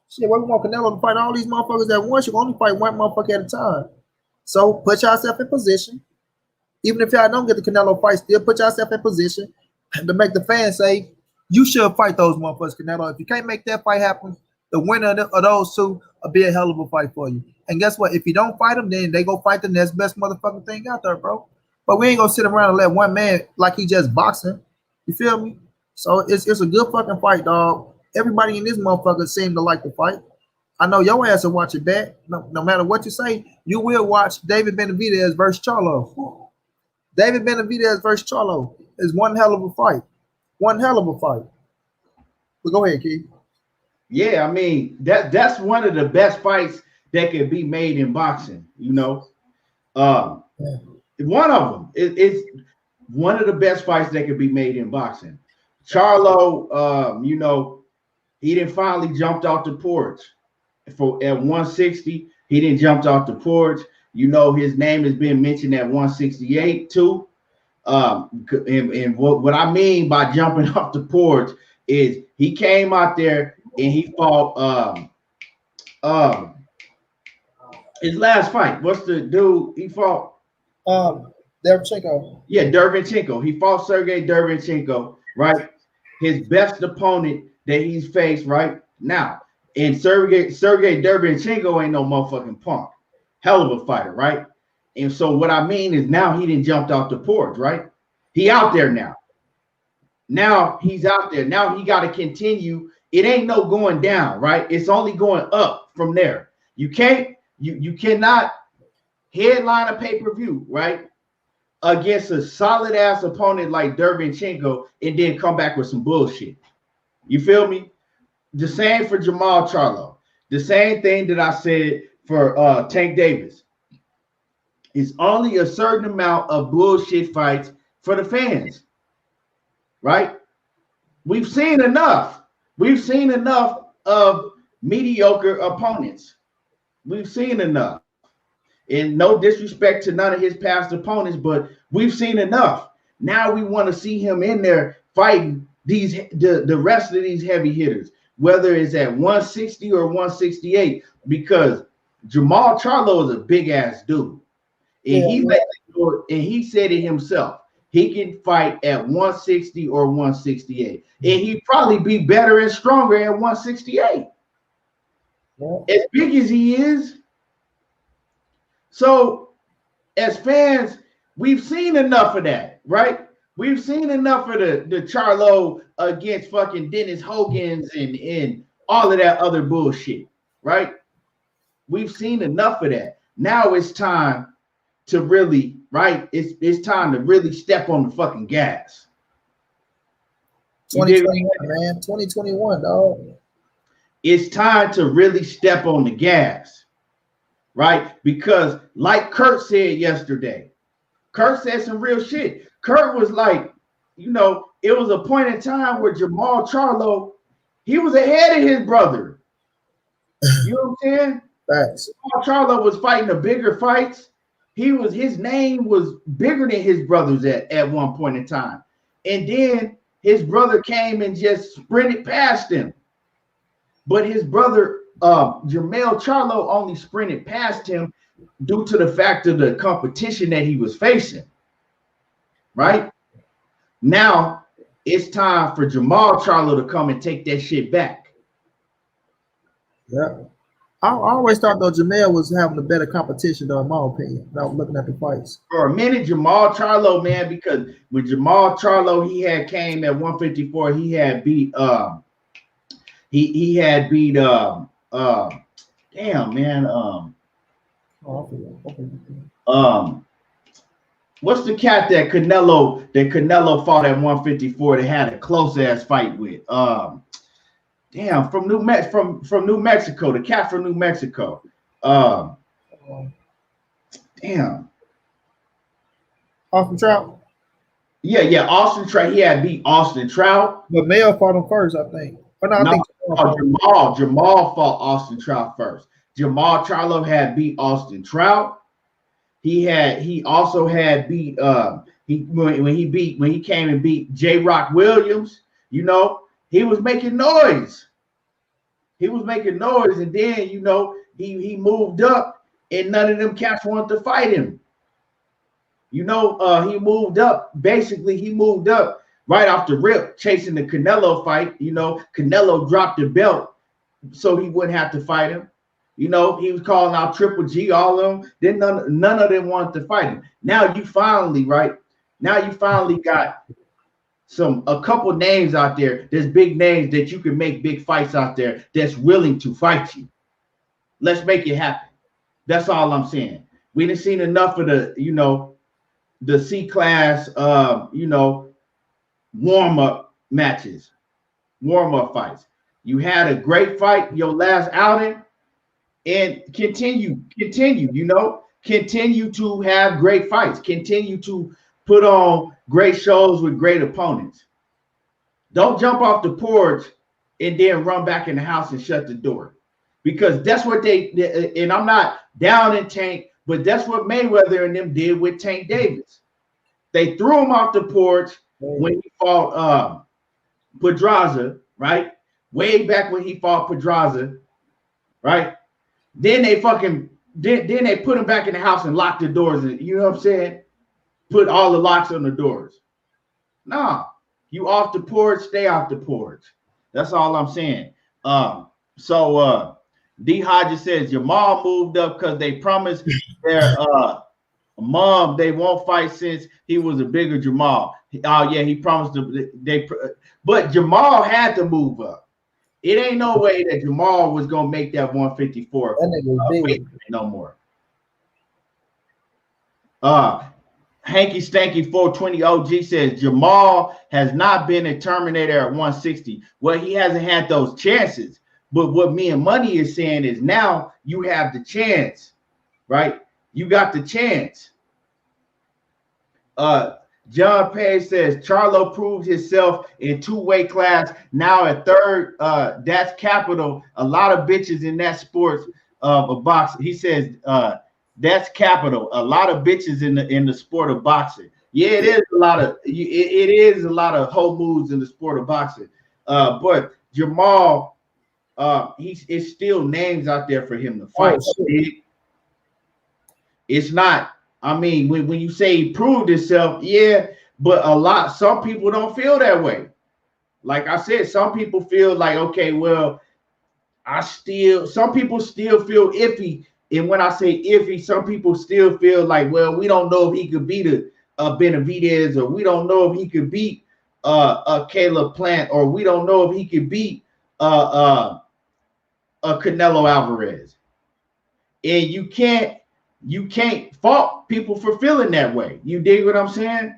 Shit, we want Canelo to fight all these motherfuckers at once. You can only fight one motherfucker at a time. So put yourself in position. Even if y'all don't get the Canelo fight, still put yourself in position to make the fans say, you should fight those motherfuckers, Canelo. If you can't make that fight happen, the winner of those two will be a hell of a fight for you. And guess what? If you don't fight them, then they go fight the next best motherfucking thing out there, bro. But we ain't gonna sit around and let one man like he just boxing. You feel me? So it's a good fucking fight, dog. Everybody in this motherfucker seem to like the fight. I know your ass will watch it back. No matter what you say, you will watch David Benavidez versus Charlo. David Benavidez versus Charlo is one hell of a fight. One hell of a fight. But go ahead, Keith. Yeah, I mean, that's one of the best fights that can be made in boxing, you know. One of them is one of the best fights that can be made in boxing. Charlo, you know, he didn't finally jumped off the porch at 160. He didn't jump off the porch. You know, his name has been mentioned at 168 too. And what I mean by jumping off the porch is he came out there and he fought his last fight. What's the dude he fought? Derevchenko. Yeah, Gervonta. He fought Sergey Derevchenko, right? His best opponent that he's faced right now. And Sergey Derevchenko ain't no motherfucking punk. Hell of a fighter, right? And so what I mean is now he didn't jumped off the porch, right? He out there now. Now he's out there. Now he got to continue. It ain't no going down, right? It's only going up from there. You cannot headline a pay-per-view, right? Against a solid ass opponent like Derevchenko and then come back with some bullshit. You feel me? The same for Jermall Charlo. The same thing that I said for Tank Davis. It's only a certain amount of bullshit fights for the fans, right? We've seen enough. We've seen enough of mediocre opponents. We've seen enough. And no disrespect to none of his past opponents, but we've seen enough. Now we want to see him in there fighting the rest of these heavy hitters, whether it's at 160 or 168, because Jermall Charlo is a big ass dude. And he said it himself. He can fight at 160 or 168. And he'd probably be better and stronger at 168. Yeah. As big as he is. So, as fans, we've seen enough of that, right? We've seen enough of the Charlo against fucking Dennis Hogan's and all of that other bullshit, right? We've seen enough of that. Now it's time to really, right? It's time to really step on the fucking gas. 2021, man. 2021, dog. It's time to really step on the gas, right? Because like Kurt said yesterday, Kurt said some real shit. Kurt was like, you know, it was a point in time where Jermall Charlo, he was ahead of his brother. You know what I'm saying? Thanks. Jermall Charlo was fighting the bigger fights. his name was bigger than his brothers at one point in time. And then his brother came and just sprinted past him. But his brother, Jermall Charlo, only sprinted past him due to the fact of the competition that he was facing. Right? Now, it's time for Jermall Charlo to come and take that shit back. Yeah. I always thought though Jermall was having a better competition though, in my opinion, without looking at the fights. For a minute, Jermall Charlo, man, because with Jermall Charlo, he had came at 154, he had beat he had beat damn man what's the cat that Canelo fought at 154 that had a close ass fight with? Damn, from New Mexico, the cat from New Mexico. Damn. Austin Trout? Yeah, Austin Trout. He had beat Austin Trout. But Mayo fought him first, I think. But no, I think Jermall fought Austin Trout first. Jermall Charlo had beat Austin Trout. He also had beat when he came and beat J. Rock Williams, you know, he was making noise. And then, you know, he moved up and none of them cats wanted to fight him. You know, he moved up right off the rip, chasing the Canelo fight. You know, Canelo dropped the belt so he wouldn't have to fight him. You know, he was calling out Triple G, all of them. Then none of them wanted to fight him. Now you finally got a couple names out there. There's big names that you can make big fights out there that's willing to fight you. Let's make it happen. That's all I'm saying. We didn't seen enough of the C-class, warm-up matches, warm-up fights. You had a great fight, your last outing, and continue to have great fights, continue to put on great shows with great opponents. Don't jump off the porch and then run back in the house and shut the door, because that's what they and I'm not down in Tank, but that's what Mayweather and them did with Tank Davis. They threw him off the porch when he fought Pedraza, right? Way back when he fought Pedraza, right? Then they put him back in the house and locked the doors. You know what I'm saying? Put all the locks on the doors. Nah, you off the porch, stay off the porch. That's all I'm saying. So D Hodges says Jermall moved up because they promised their mom they won't fight since he was a bigger Jermall. Oh yeah, he promised but Jermall had to move up. It ain't no way that Jermall was gonna make that 154 no more. Hanky Stanky 420 OG says Jermall has not been a Terminator at 160. Well, he hasn't had those chances. But what me and Money is saying is now you have the chance, right? You got the chance. John Page says Charlo proved himself in two-weight class. Now at third, that's capital. A lot of bitches in that sport of boxing. He says that's capital. A lot of bitches in the sport of boxing. Yeah, it is a lot of hoe moves in the sport of boxing. But Jermall, it's still names out there for him to fight. It's not. I mean, when you say he proved himself, yeah, but some people don't feel that way. Like I said, some people feel like, okay, well, some people still feel iffy. And when I say iffy, some people still feel like, well, we don't know if he could beat a Benavidez, or we don't know if he could beat a Caleb Plant, or we don't know if he could beat a Canelo Alvarez. And you can't fault people for feeling that way. You dig what I'm saying?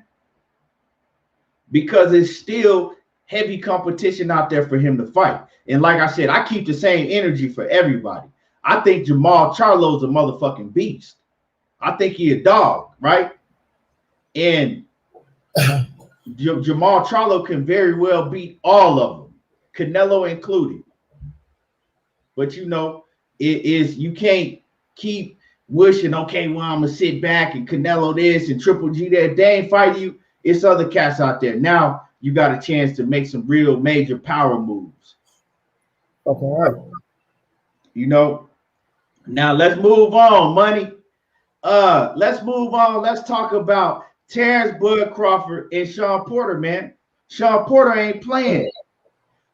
Because it's still heavy competition out there for him to fight. And like I said, I keep the same energy for everybody. I think Jermall Charlo's a motherfucking beast. I think he a dog, right? And Jermall Charlo can very well beat all of them, Canelo included. But you know, you can't keep wishing, okay, well, I'm gonna sit back and Canelo this and Triple G that. They ain't fighting you. It's other cats out there. Now you got a chance to make some real major power moves. Okay, all right. You know. Now let's move on, Money. Let's move on. Let's talk about Terence Bud Crawford and Shawn Porter, man. Shawn Porter ain't playing.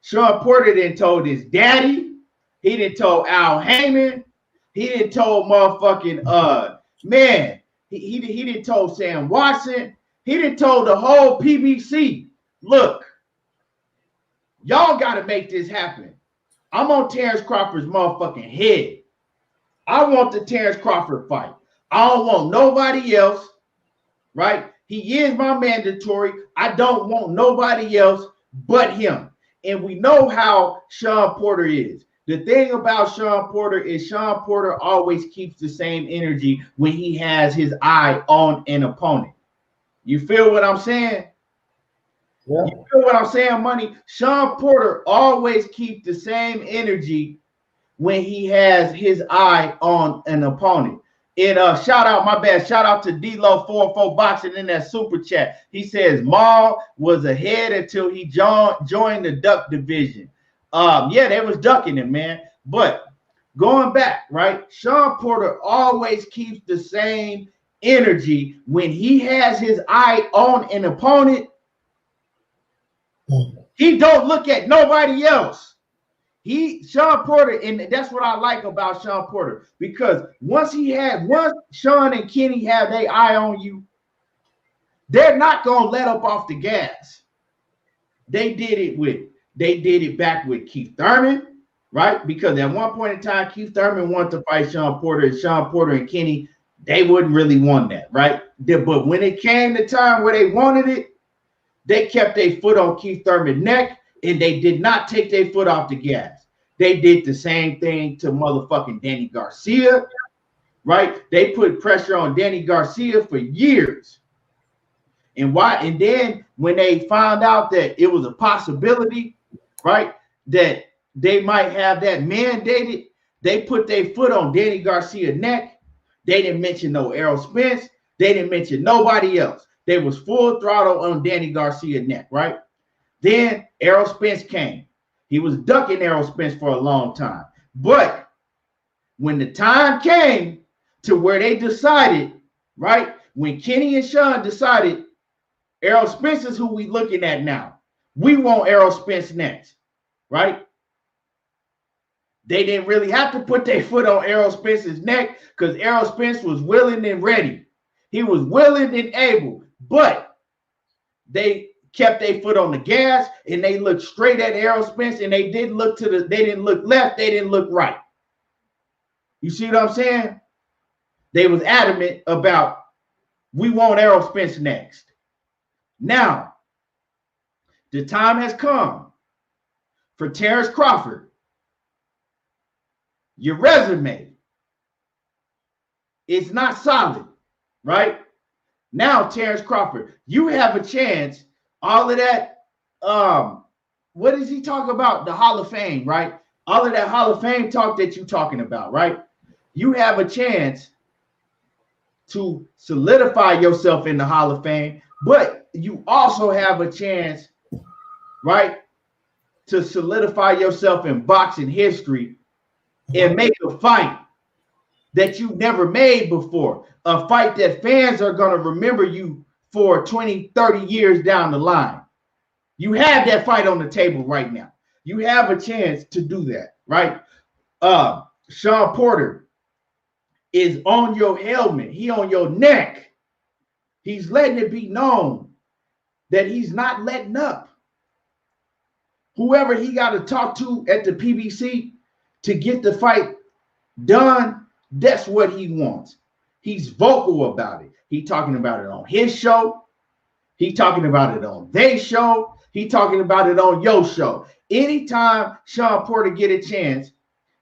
Shawn Porter didn't told his daddy. He didn't told Al Heyman. He didn't told motherfucking man. He didn't told Sam Watson. He didn't told the whole PBC. Look, y'all got to make this happen. I'm on Terence Crawford's motherfucking head. I want the Terence Crawford fight. I don't want nobody else, right? He is my mandatory. I don't want nobody else but him. And we know how Shawn Porter is. The thing about Shawn Porter is Shawn Porter always keeps the same energy when he has his eye on an opponent. You feel what I'm saying? Yeah. You feel what I'm saying, Money? Shawn Porter always keeps the same energy when he has his eye on an opponent. And shout out to D-Lo44 Boxing in that super chat. He says Maul was ahead until he joined the duck division. Yeah, they was ducking him, man. But going back, right? Shawn Porter always keeps the same energy when he has his eye on an opponent. He don't look at nobody else. Shawn Porter, and that's what I like about Shawn Porter, because once Shawn and Kenny have their eye on you, they're not gonna let up off the gas. They did it back with Keith Thurman, right? Because at one point in time, Keith Thurman wanted to fight Shawn Porter, and Shawn Porter and Kenny, they wouldn't really want that, right? But when it came to time where they wanted it, they kept their foot on Keith Thurman's neck, and they did not take their foot off the gas. They did the same thing to motherfucking Danny Garcia, right? They put pressure on Danny Garcia for years. And then when they found out that it was a possibility, right, that they might have that mandated, they put their foot on Danny Garcia's neck. They didn't mention no Errol Spence. They didn't mention nobody else. They was full throttle on Danny Garcia's neck, right? Then Errol Spence came. He was ducking Errol Spence for a long time. But when the time came to where they decided, right, when Kenny and Shawn decided Errol Spence is who we looking at now. We want Errol Spence next, right? They didn't really have to put their foot on Errol Spence's neck because Errol Spence was willing and ready. He was willing and able, but they kept their foot on the gas and they looked straight at Errol Spence, and they didn't look they didn't look left, they didn't look right. You see what I'm saying? They was adamant about we want Errol Spence next. Now, the time has come for Terence Crawford. Your resume is not solid, right? Now, Terence Crawford, you have a chance. All of that, what does he talk about? The Hall of Fame, right? All of that Hall of Fame talk that you're talking about, right? You have a chance to solidify yourself in the Hall of Fame, but you also have a chance, right, to solidify yourself in boxing history and make a fight that you've never made before, a fight that fans are going to remember you for 20, 30 years down the line. You have that fight on the table right now. You have a chance to do that, right? Shawn Porter is on your helmet. He on your neck. He's letting it be known that he's not letting up. Whoever he got to talk to at the PBC to get the fight done, that's what he wants. He's vocal about it. He talking about it on his show. He talking about it on their show. He talking about it on your show. Anytime Shawn Porter get a chance,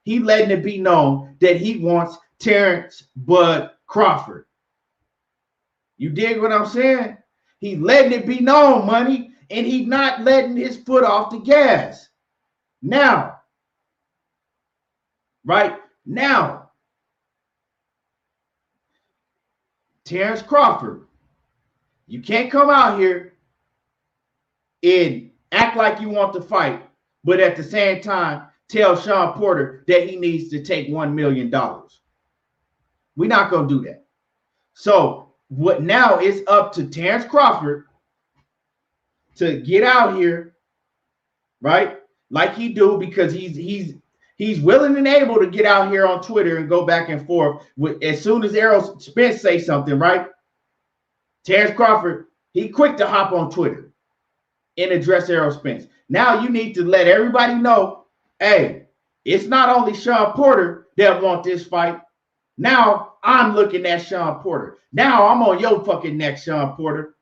he letting it be known that he wants Terence Bud Crawford. You dig what I'm saying? He letting it be known, Money, and he not letting his foot off the gas. Now, right now, Terence Crawford, you can't come out here and act like you want to fight, but at the same time, tell Shawn Porter that he needs to take $1 million. We're not going to do that. So what now is up to Terence Crawford to get out here, right? Like he do, because he's willing and able to get out here on Twitter and go back and forth with, as soon as Errol Spence say something, right? Terence Crawford, he quick to hop on Twitter and address Errol Spence. Now you need to let everybody know, hey, it's not only Shawn Porter that want this fight. Now I'm looking at Shawn Porter. Now I'm on your fucking neck, Shawn Porter.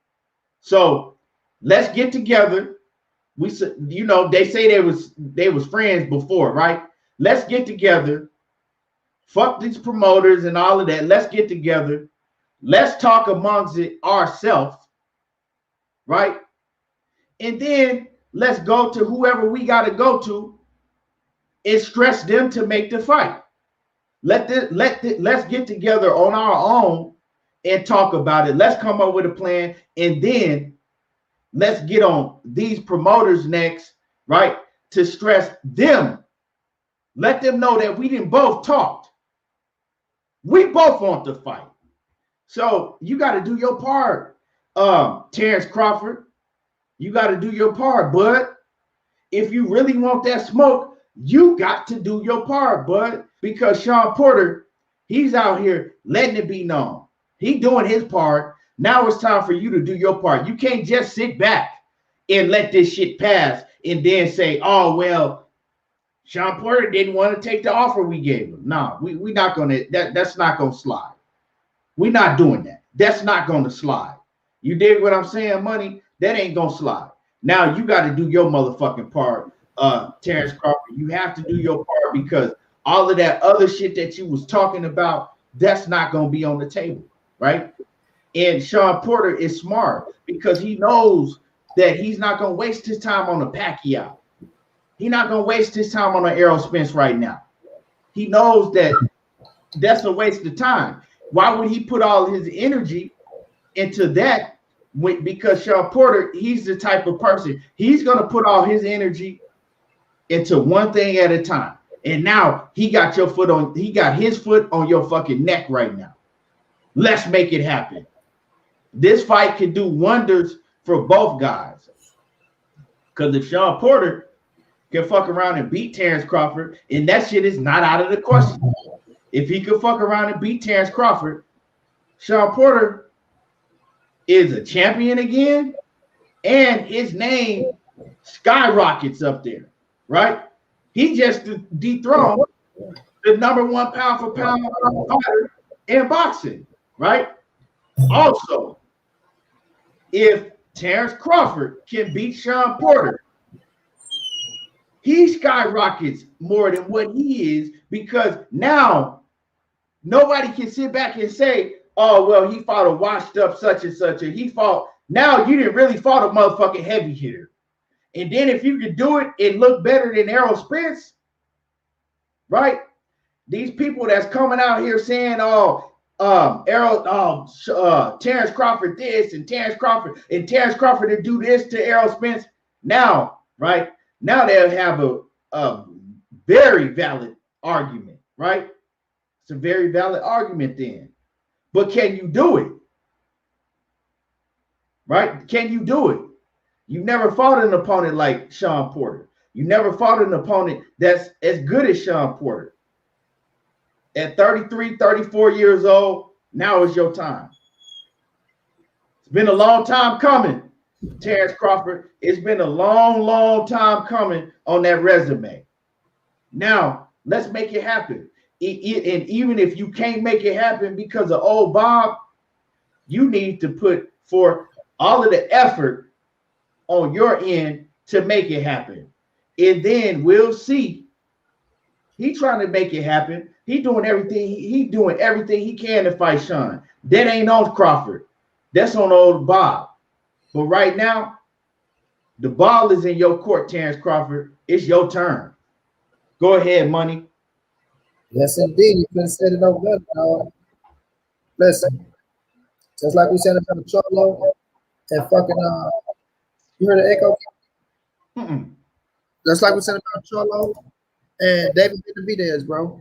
So let's get together. We, you know, they say they was friends before, right? Let's get together. Fuck these promoters and all of that. Let's get together. Let's talk amongst it ourselves, right? And then let's go to whoever we got to go to and stress them to make the fight. Let's get together on our own and talk about it. Let's come up with a plan, and then let's get on these promoters next, right? To stress them. Let them know that we didn't both talked. We both want to fight. So you got to do your part, Terence Crawford. You got to do your part, bud. If you really want that smoke, you got to do your part, bud. Because Shawn Porter, he's out here letting it be known. He doing his part. Now it's time for you to do your part. You can't just sit back and let this shit pass and then say, oh, well, Shawn Porter didn't want to take the offer we gave him. No, we're not going to, that's not going to slide. We're not doing that. That's not going to slide. You dig what I'm saying, Money? That ain't going to slide. Now you got to do your motherfucking part, Terence Crawford. You have to do your part, because all of that other shit that you was talking about, that's not going to be on the table, right? And Shawn Porter is smart because he knows that he's not going to waste his time on a Pacquiao. He's not going to waste his time on an Errol Spence right now. He knows that that's a waste of time. Why would he put all his energy into that? Because Shawn Porter, he's the type of person, he's going to put all his energy into one thing at a time. And now he got his foot on your fucking neck right now. Let's make it happen. This fight can do wonders for both guys. Because if Shawn Porter can fuck around and beat Terence Crawford, and that shit is not out of the question. If he could fuck around and beat Terence Crawford, Shawn Porter is a champion again, and his name skyrockets up there, right? He just dethroned the #1 pound for pound fighter in boxing, right? Also, if Terence Crawford can beat Shawn Porter, he skyrockets more than what he is, because now nobody can sit back and say, oh, well, he fought a washed up such and such, and he fought. Now you didn't really fought a motherfucking heavy hitter. And then if you could do it and look better than Errol Spence, right? These people that's coming out here saying, Terence Crawford this and Terence Crawford to do this to Errol Spence. Now, right? Now they'll have a very valid argument, right? It's a very valid argument then. But can you do it? Right? Can you do it? You never fought an opponent like Shawn Porter. You never fought an opponent that's as good as Shawn Porter. At 33, 34 years old, now is your time. It's been a long time coming, Terence Crawford. It's been a long, long time coming on that resume. Now, let's make it happen. And even if you can't make it happen because of old Bob, you need to put forth all of the effort on your end to make it happen. And then we'll see. He trying to make it happen. He doing everything he can to fight Shawn. That ain't on Crawford. That's on old Bob. But right now, the ball is in your court, Terence Crawford. It's your turn. Go ahead, Money. Yes, indeed. You couldn't set it over there, dog. Listen, Just like we said about Charlo and fucking you heard the echo? Mm-mm. Just like we said about Charlo and David Benavidez, bro.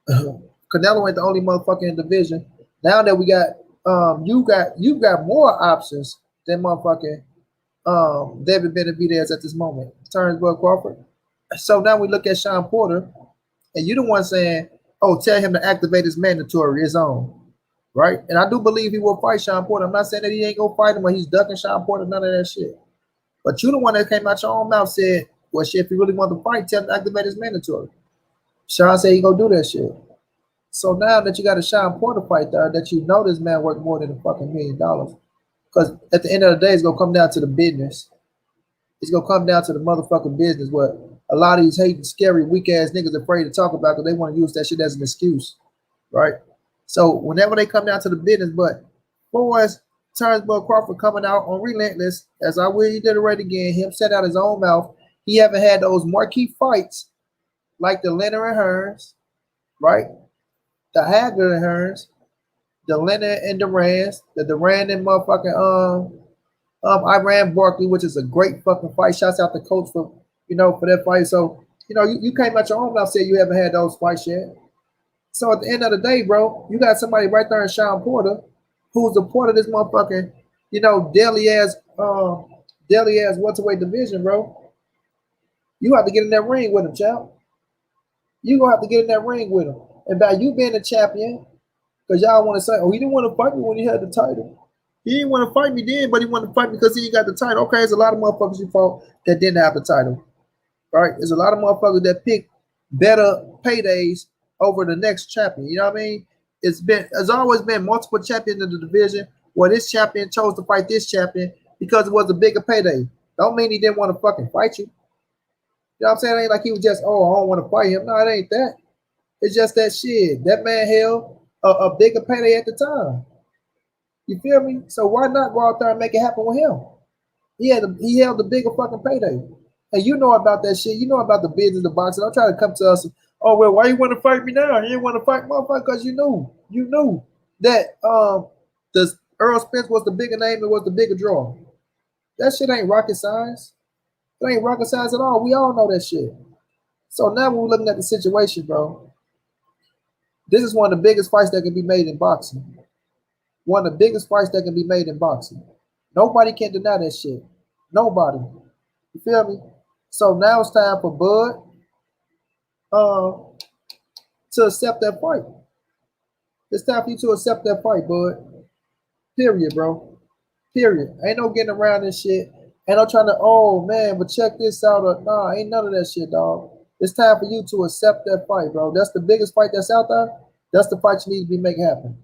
Canelo ain't the only motherfucker in the division. Now that we got you got more options than motherfucking David Benavidez at this moment. Terence Crawford. So now we look at Shawn Porter, and you the one saying, "Oh, tell him to activate his mandatory, his own." Right? And I do believe he will fight Shawn Porter. I'm not saying that he ain't gonna fight him or he's ducking Shawn Porter, none of that shit. But you the one that came out your own mouth said, "Well, shit, if he really want to fight, tell him to activate his mandatory." Shawn said he gonna do that shit. So now that you got a Shawn Porter fight there, that you know this man worth more than a fucking $1 million. Because at the end of the day, it's gonna come down to the business. It's gonna come down to the motherfucking business. What a lot of these hating, scary, weak ass niggas afraid to talk about because they want to use that shit as an excuse, right? So whenever they come down to the business, but boys, Terence Crawford coming out on Relentless, as I will reiterate again, him set out his own mouth. He haven't had those marquee fights like the Leonard and Hearns, right? The Hagler and Hearns, the Leonard and Duran's, the Duran and motherfucking Iran Barkley, which is a great fucking fight. Shouts out the coach for for that fight. So you came out your own mouth said you haven't had those fights yet. So at the end of the day, bro, you got somebody right there in Shawn Porter, who's a part of this motherfucking, daily ass welterweight division, bro. You have to get in that ring with him, child. You gonna have to get in that ring with him. And by you being a champion, because y'all want to say, oh, he didn't want to fight me when he had the title. He didn't want to fight me then, but he wanted to fight me because he ain't got the title. Okay, there's a lot of motherfuckers you fought that didn't have the title. Right? There's a lot of motherfuckers that pick better paydays over the next champion. You know what I mean? It's always been multiple champions in the division where this champion chose to fight this champion because it was a bigger payday. Don't mean he didn't want to fucking fight you. You know what I'm saying? It ain't like he was just, oh, I don't want to fight him. No, it ain't that. It's just that shit. That man held a bigger payday at the time. You feel me? So why not go out there and make it happen with him? He held the bigger fucking payday. And you know about that shit. You know about the business of boxing. Don't try to come to us and, oh, well, why you want to fight me now? You didn't want to fight motherfucker because you knew that the Earl Spence was the bigger name and was the bigger draw. That shit ain't rocket science. It ain't rocket science at all. We all know that shit. So now when we're looking at the situation, bro, this is one of the biggest fights that can be made in boxing. One of the biggest fights that can be made in boxing. Nobody can deny that shit. Nobody. You feel me? So now it's time for Bud to accept that fight. It's time for you to accept that fight, Bud. Period, bro. Period. Ain't no getting around this shit. Ain't no trying to, oh man, but check this out. Nah, ain't none of that shit, dog. It's time for you to accept that fight, bro. That's the biggest fight that's out there. That's the fight you need to be making happen.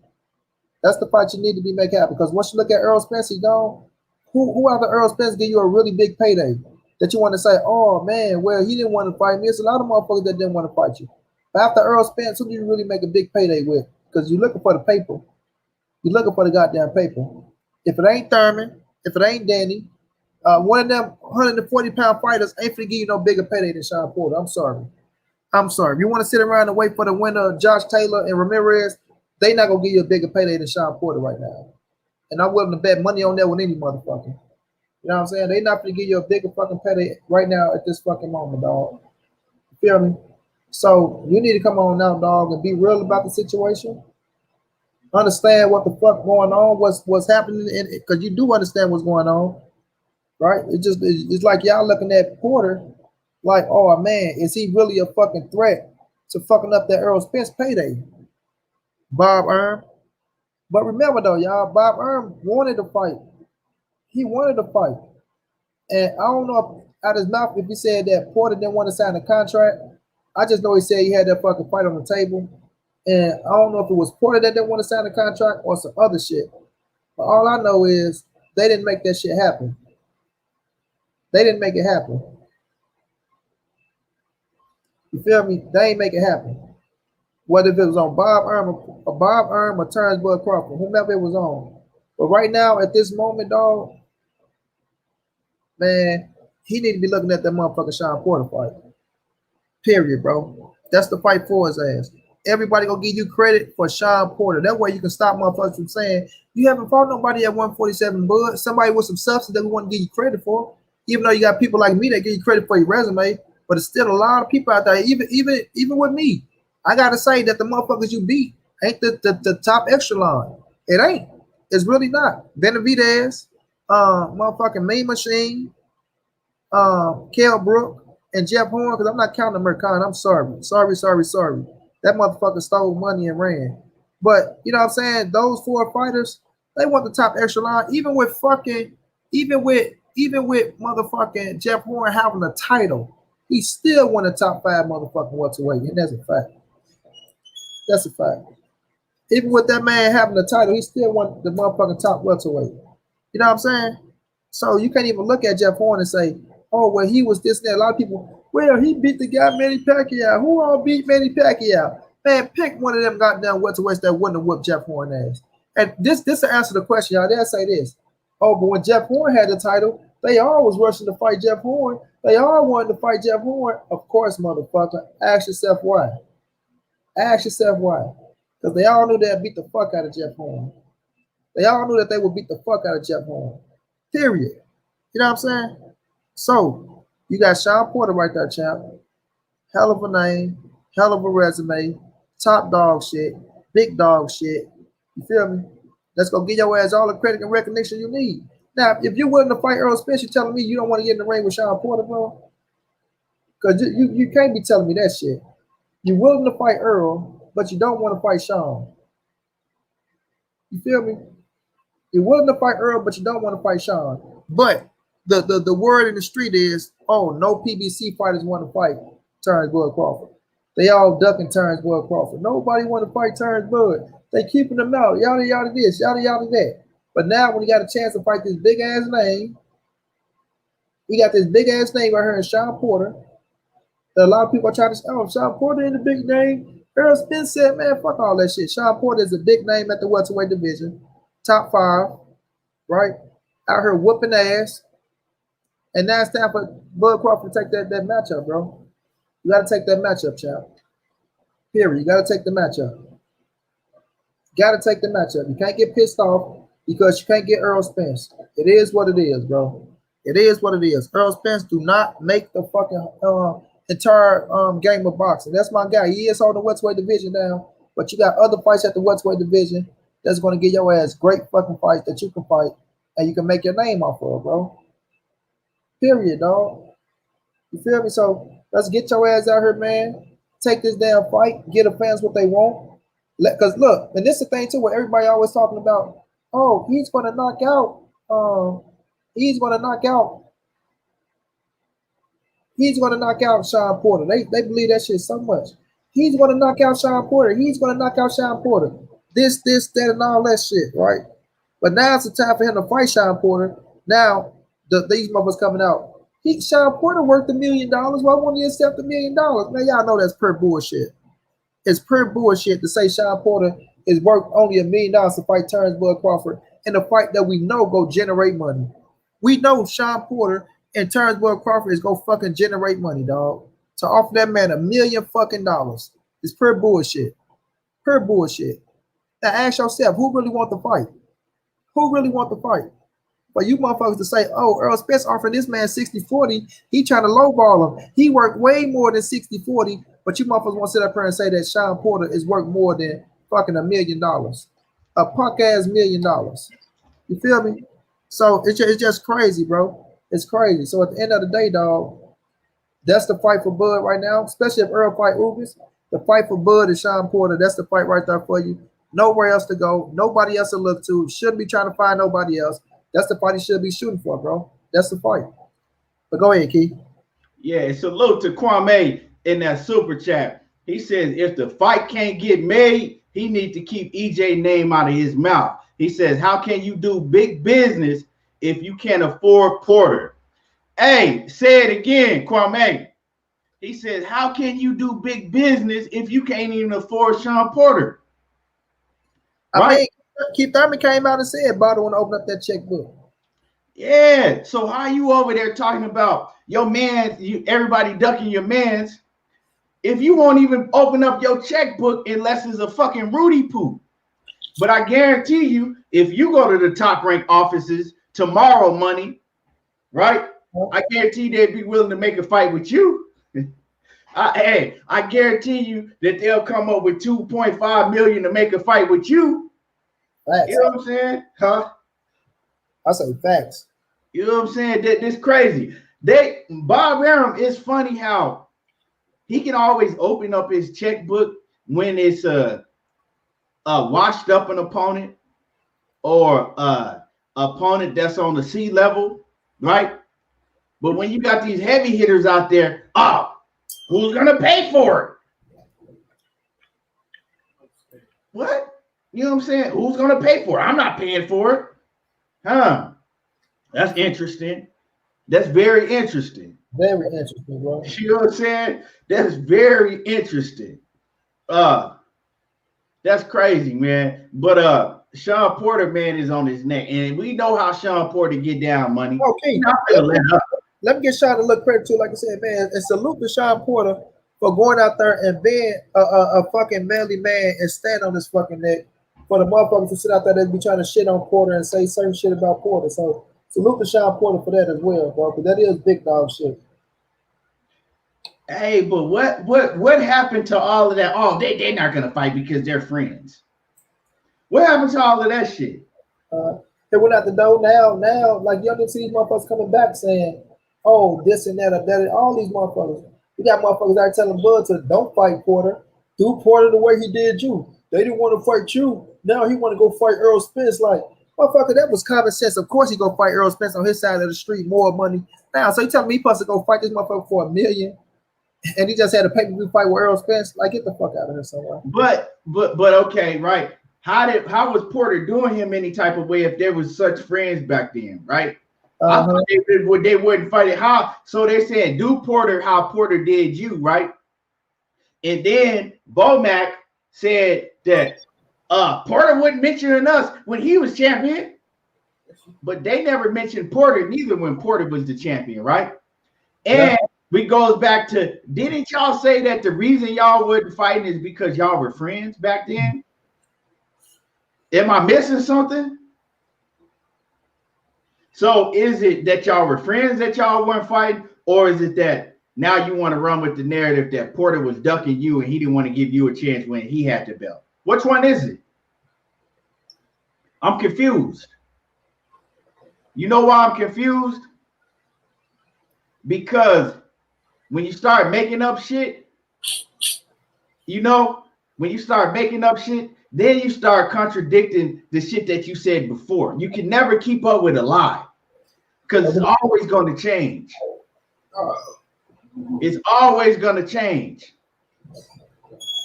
That's the fight you need to be making happen. Because once you look at Earl Spence, he gone. Who after Earl Spence give you a really big payday that you want to say, oh man, well, he didn't want to fight me. It's a lot of motherfuckers that didn't want to fight you. But after Earl Spence, who do you really make a big payday with? Because you're looking for the paper. You're looking for the goddamn paper. If it ain't Thurman, if it ain't Danny, one of them 140-pound fighters ain't finna give you no bigger payday than Shawn Porter. I'm sorry. If you want to sit around and wait for the winner, Josh Taylor and Ramirez, they not gonna give you a bigger payday than Shawn Porter right now. And I'm willing to bet money on that with any motherfucker. You know what I'm saying? They not gonna give you a bigger fucking payday right now at this fucking moment, dog. You feel me? So you need to come on now, dog, and be real about the situation. Understand what the fuck going on, what's happening, because you do understand what's going on, right? It's like y'all looking at Porter like, oh man, is he really a fucking threat to fucking up that Earl Spence payday? Bob Erm. But remember though, y'all, Bob Erm wanted to fight. He wanted to fight. And I don't know if, out his mouth if he said that Porter didn't want to sign a contract. I just know he said he had that fucking fight on the table. And I don't know if it was Porter that didn't want to sign a contract or some other shit. But all I know is they didn't make that shit happen. They didn't make it happen. You feel me? They ain't make it happen. Whether if it was on Bob Erm or Terence Crawford, whomever it was on. But right now, at this moment, dog, man, he need to be looking at that motherfucking Shawn Porter fight. Period, bro. That's the fight for his ass. everybody gonna give you credit for Shawn Porter. That way you can stop motherfuckers from saying you haven't fought nobody at 147, bud. Somebody with some substance that we want to give you credit for. Even though you got people like me that give you credit for your resume, but it's still a lot of people out there. Even with me, I gotta say that the motherfuckers you beat ain't the top echelon. It ain't. It's really not. Benavidez, motherfucking Mean Machine, Kell Brook, and Jeff Horn, because I'm not counting Mercon. I'm sorry. Sorry. That motherfucker stole money and ran. But you know what I'm saying? Those 4 fighters, they want the top echelon. Even with motherfucking Jeff Horn having a title, he still won the top 5 motherfucking welterweight. And that's a fact. That's a fact. Even with that man having a title, he still won the motherfucking top welterweight. You know what I'm saying? So you can't even look at Jeff Horn and say, oh, well, he was this and that. A lot of people, well, he beat the guy Manny Pacquiao. Who all beat Manny Pacquiao? Man, pick one of them goddamn welterweights that wouldn't have whooped Jeff Horn ass. And this to answer the question, y'all. They'll say this. Oh, but when Jeff Horn had the title, they all was rushing to fight Jeff Horn. They all wanted to fight Jeff Horn. Of course, motherfucker. Ask yourself why. Ask yourself why. Because they all knew they'd beat the fuck out of Jeff Horn. They all knew that they would beat the fuck out of Jeff Horn. Period. You know what I'm saying? So, you got Shawn Porter right there, champ. Hell of a name. Hell of a resume. Top dog shit. Big dog shit. You feel me? Let's go get your ass all the credit and recognition you need. Now, if you're willing to fight Earl Spence, you're telling me you don't want to get in the ring with Shawn Porter, bro? Because you can't be telling me that shit. You're willing to fight Earl, but you don't want to fight Shawn. You feel me? You're willing to fight Earl, but you don't want to fight Shawn. But the word in the street is, oh, no PBC fighters want to fight Terence Crawford. They all ducking Terence Crawford. Nobody want to fight Terence Bud. They keeping them out. Yada yada this, yada yada that. But now when he got a chance to fight this big ass name, he got this big ass name right here in Shawn Porter. That a lot of people are trying to say, oh, Shawn Porter is a big name. Earl Spence said, man, fuck all that shit. Shawn Porter is a big name at the welterweight division. Top 5, right? Out here whooping ass. And now it's time for Bud Crawford to take that matchup, bro. You got to take that matchup, champ. Period. You got to take the matchup. Got to take the matchup. You can't get pissed off because you can't get Earl Spence. It is what it is, bro. It is what it is. Earl Spence do not make the fucking entire game of boxing. That's my guy. He is on the welterweight division now, but you got other fights at the welterweight division that's going to give your ass great fucking fights that you can fight and you can make your name off of, bro. Period, dog. You feel me? So let's get your ass out here, man. Take this damn fight. Get the fans what they want. Because look, and this is the thing too, where everybody always talking about, oh, he's going to knock out. He's going to knock out Shawn Porter. They believe that shit so much. He's going to knock out Shawn Porter. He's going to knock out Shawn Porter. This, that, and all that shit, right? But now it's the time for him to fight Shawn Porter. Now, these motherfuckers coming out. Shawn Porter worth $1 million. Why won't he accept $1 million? Man, y'all know that's pure bullshit. It's pure bullshit to say Shawn Porter is worth only $1 million to fight Terence Crawford in a fight that we know go generate money. We know Shawn Porter and Terence Crawford is gonna fucking generate money, dog. To offer that man $1 million fucking dollars is pure bullshit. Pure bullshit. Now ask yourself, who really want the fight? Who really want the fight? But you motherfuckers to say, oh, Earl Spence offering this man 60-40, he trying to lowball him. He worked way more than 60-40, but you motherfuckers want to sit up here and say that Shawn Porter is worth more than fucking $1 million. A punk ass $1 million. You feel me? So it's just crazy, bro. It's crazy. So at the end of the day, dog, that's the fight for Bud right now, especially if Earl fight Ugas. The fight for Bud is Shawn Porter. That's the fight right there for you. Nowhere else to go. Nobody else to look to. Shouldn't be trying to find nobody else. That's the fight he should be shooting for, bro. That's the fight. But go ahead, Keith. Yeah, salute to Kwame in that super chat. He says if the fight can't get made, he needs to keep EJ name out of his mouth. He says, how can you do big business if you can't afford Porter? Hey, say it again, Kwame. He says, how can you do big business if you can't even afford Shawn Porter? Right? I mean, Keith Thurman came out and said, "Bottle want to open up that checkbook." Yeah. So how you over there talking about your man? Everybody ducking your man's, if you won't even open up your checkbook unless it's a fucking Rudy Poo. But I guarantee you, if you go to the top rank offices tomorrow, Money, right? I guarantee they'd be willing to make a fight with you. I guarantee you that they'll come up with $2.5 million to make a fight with you. Facts. You know what I'm saying? Huh? I say facts. You know what I'm saying? This crazy. Bob Arum, is funny how he can always open up his checkbook when it's a washed up an opponent or opponent that's on the C level, right? But when you got these heavy hitters out there, who's gonna pay for it? What? You know what I'm saying? Who's gonna pay for it? I'm not paying for it. Huh? That's interesting. That's very interesting. Very interesting, bro. You know what I'm saying? That's very interesting. That's crazy, man. But Shawn Porter, man, is on his neck, and we know how Shawn Porter get down, Money. Okay, let me get Shawn a little credit too. Like I said, man, and salute to Shawn Porter for going out there and being a fucking manly man and stand on his fucking neck for the motherfuckers who sit out there that be trying to shit on Porter and say certain shit about Porter. So salute to Shawn Porter for that as well, bro, because that is big dog shit. Hey, but what happened to all of that? Oh, they're not gonna fight because they're friends. What happened to all of that shit? They went out the door now, like y'all didn't see these motherfuckers coming back saying, oh, this and that or that. All these motherfuckers. We got motherfuckers out telling Bud to don't fight Porter. Do Porter the way he did you. They didn't want to fight you. Now he want to go fight Earl Spence. Like, motherfucker, that was common sense. Of course he go fight Earl Spence on his side of the street, more money. Now, so you telling me he supposed to go fight this motherfucker for $1 million? And he just had a pay-per-view fight with Earl Spence? Like, get the fuck out of here somewhere. But okay, right. How was Porter doing him any type of way if there was such friends back then, right? I thought they wouldn't fight it. How? So they're saying do Porter how Porter did you, right? And then Bomac said that Porter wouldn't mention us when he was champion, but they never mentioned Porter neither when Porter was the champion, right? And we goes back to, didn't y'all say that the reason y'all wasn't fighting is because y'all were friends back then? Am I missing something? So is it that y'all were friends that y'all weren't fighting, or is it that now you want to run with the narrative that Porter was ducking you and he didn't want to give you a chance when he had the belt? Which one is it? I'm confused. You know why I'm confused? Because when you start making up shit, then you start contradicting the shit that you said before. You can never keep up with a lie because it's always going to change. It's always going to change.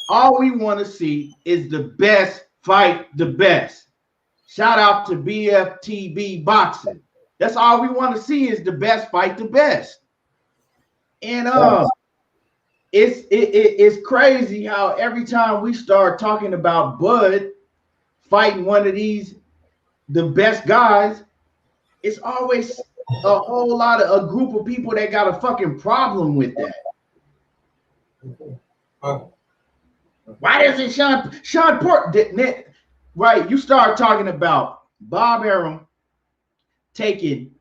All we want to see is the best fight the best. Shout out to BFTB Boxing. That's all we want to see is the best fight the best. And it's crazy how every time we start talking about Bud fighting one of these, the best guys, it's always a whole lot of a group of people that got a fucking problem with that. Why doesn't Shawn Porter, right? You start talking about Bob Arum taking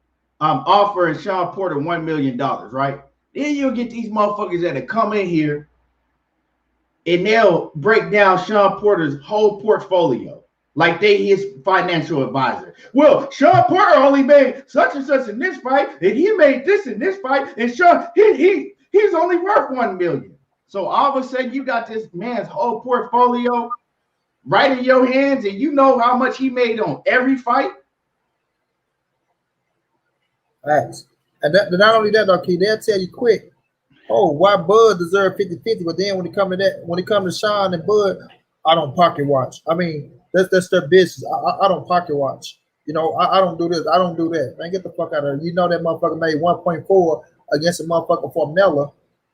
offering Shawn Porter $1 million, right? Then you'll get these motherfuckers that come in here and they'll break down Shawn Porter's whole portfolio like they his financial advisor. Well, Shawn Porter only made such and such in this fight, and he made this in this fight, and Shawn he's only worth $1 million. So all of a sudden you got this man's whole portfolio right in your hands, and you know how much he made on every fight. Facts. And not only that, okay, they'll tell you quick, oh, why Bud deserve 50-50, but then when it comes to Shawn and Bud, I don't pocket watch. I mean, that's their business. I don't pocket watch. You know, I don't do this. I don't do that. Man, get the fuck out of here. You know that motherfucker made 1.4 against a motherfucker for Mella,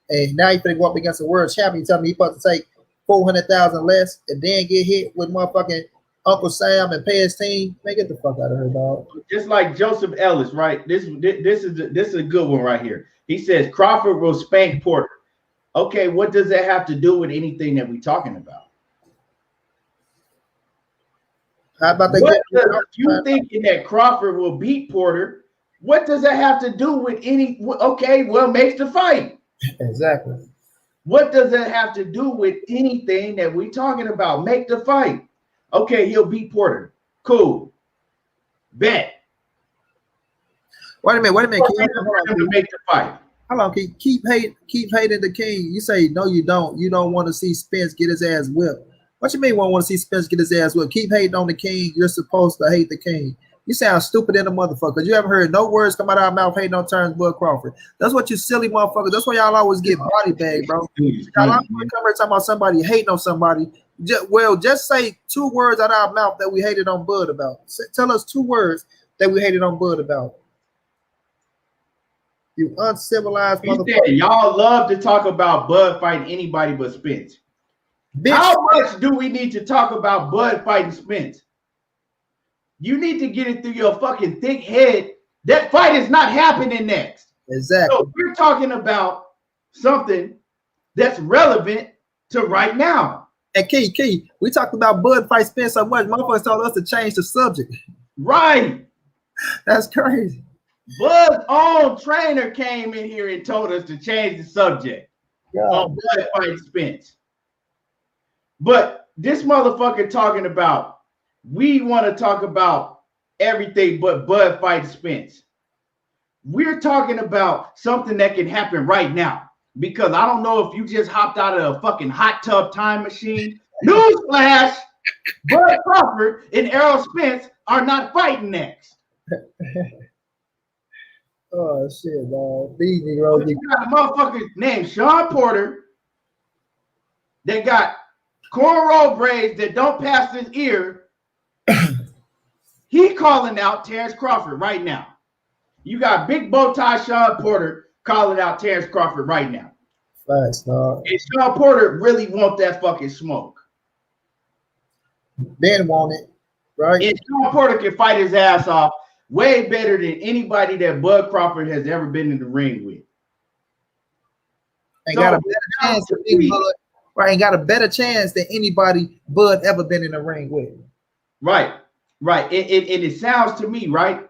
and now he finna go up against a world champion. You tell me he supposed to take 400,000 less and then get hit with motherfucking Uncle Sam and pay his team. Man, get the fuck out of here, dog. Just like Joseph Ellis, right? This is a good one right here. He says Crawford will spank Porter. Okay, what does that have to do with anything that we're talking about? How about they what does you thinking that Crawford will beat Porter? What does that have to do with any? Okay, well, makes the fight. Exactly. What does that have to do with anything that we're talking about? Make the fight. Okay, he'll beat Porter. Cool. Bet. Wait a minute. Hold on, to make the fight. Hold on, keep hating the king. You say no, you don't. You don't want to see Spence get his ass whipped. What you mean? Want to see Spence get his ass whipped? Keep hating on the king. You're supposed to hate the king. You sound stupid in a motherfucker. You haven't heard no words come out of our mouth hating on Terence Crawford. That's what you silly motherfuckers. That's why y'all always get body bag, bro. Y'all always come here talking about somebody hating on somebody. Just say 2 words out of our mouth that we hated on Bud about. Tell us 2 words that we hated on Bud about. You uncivilized motherfucker. Y'all love to talk about Bud fighting anybody but Spence. Bitch. How much do we need to talk about Bud fighting Spence? You need to get it through your fucking thick head. That fight is not happening next. Exactly. So we're talking about something that's relevant to right now. And Key, we talked about Bud fight Spence so much, motherfuckers told us to change the subject. Right. That's crazy. Bud's own trainer came in here and told us to change the subject on Bud fighting Spence. But this motherfucker talking about, we want to talk about everything but Bud fighting Spence. We're talking about something that can happen right now. Because I don't know if you just hopped out of a fucking hot tub time machine. Newsflash! Bud Crawford and Errol Spence are not fighting next. Oh shit, dog. These niggas. You got a motherfucker named Shawn Porter that got cornrow braids that don't pass his ear. He calling out Terence Crawford right now. You got big bow tie Shawn Porter calling out Terence Crawford right now. Facts, dog. And Shawn Porter really want that fucking smoke. Ben want it, right? And Shawn Porter can fight his ass off way better than anybody that Bud Crawford has ever been in the ring with. And got a better chance to beat Bud, right? And got a better chance than anybody Bud ever been in the ring with. Right. It sounds to me, right?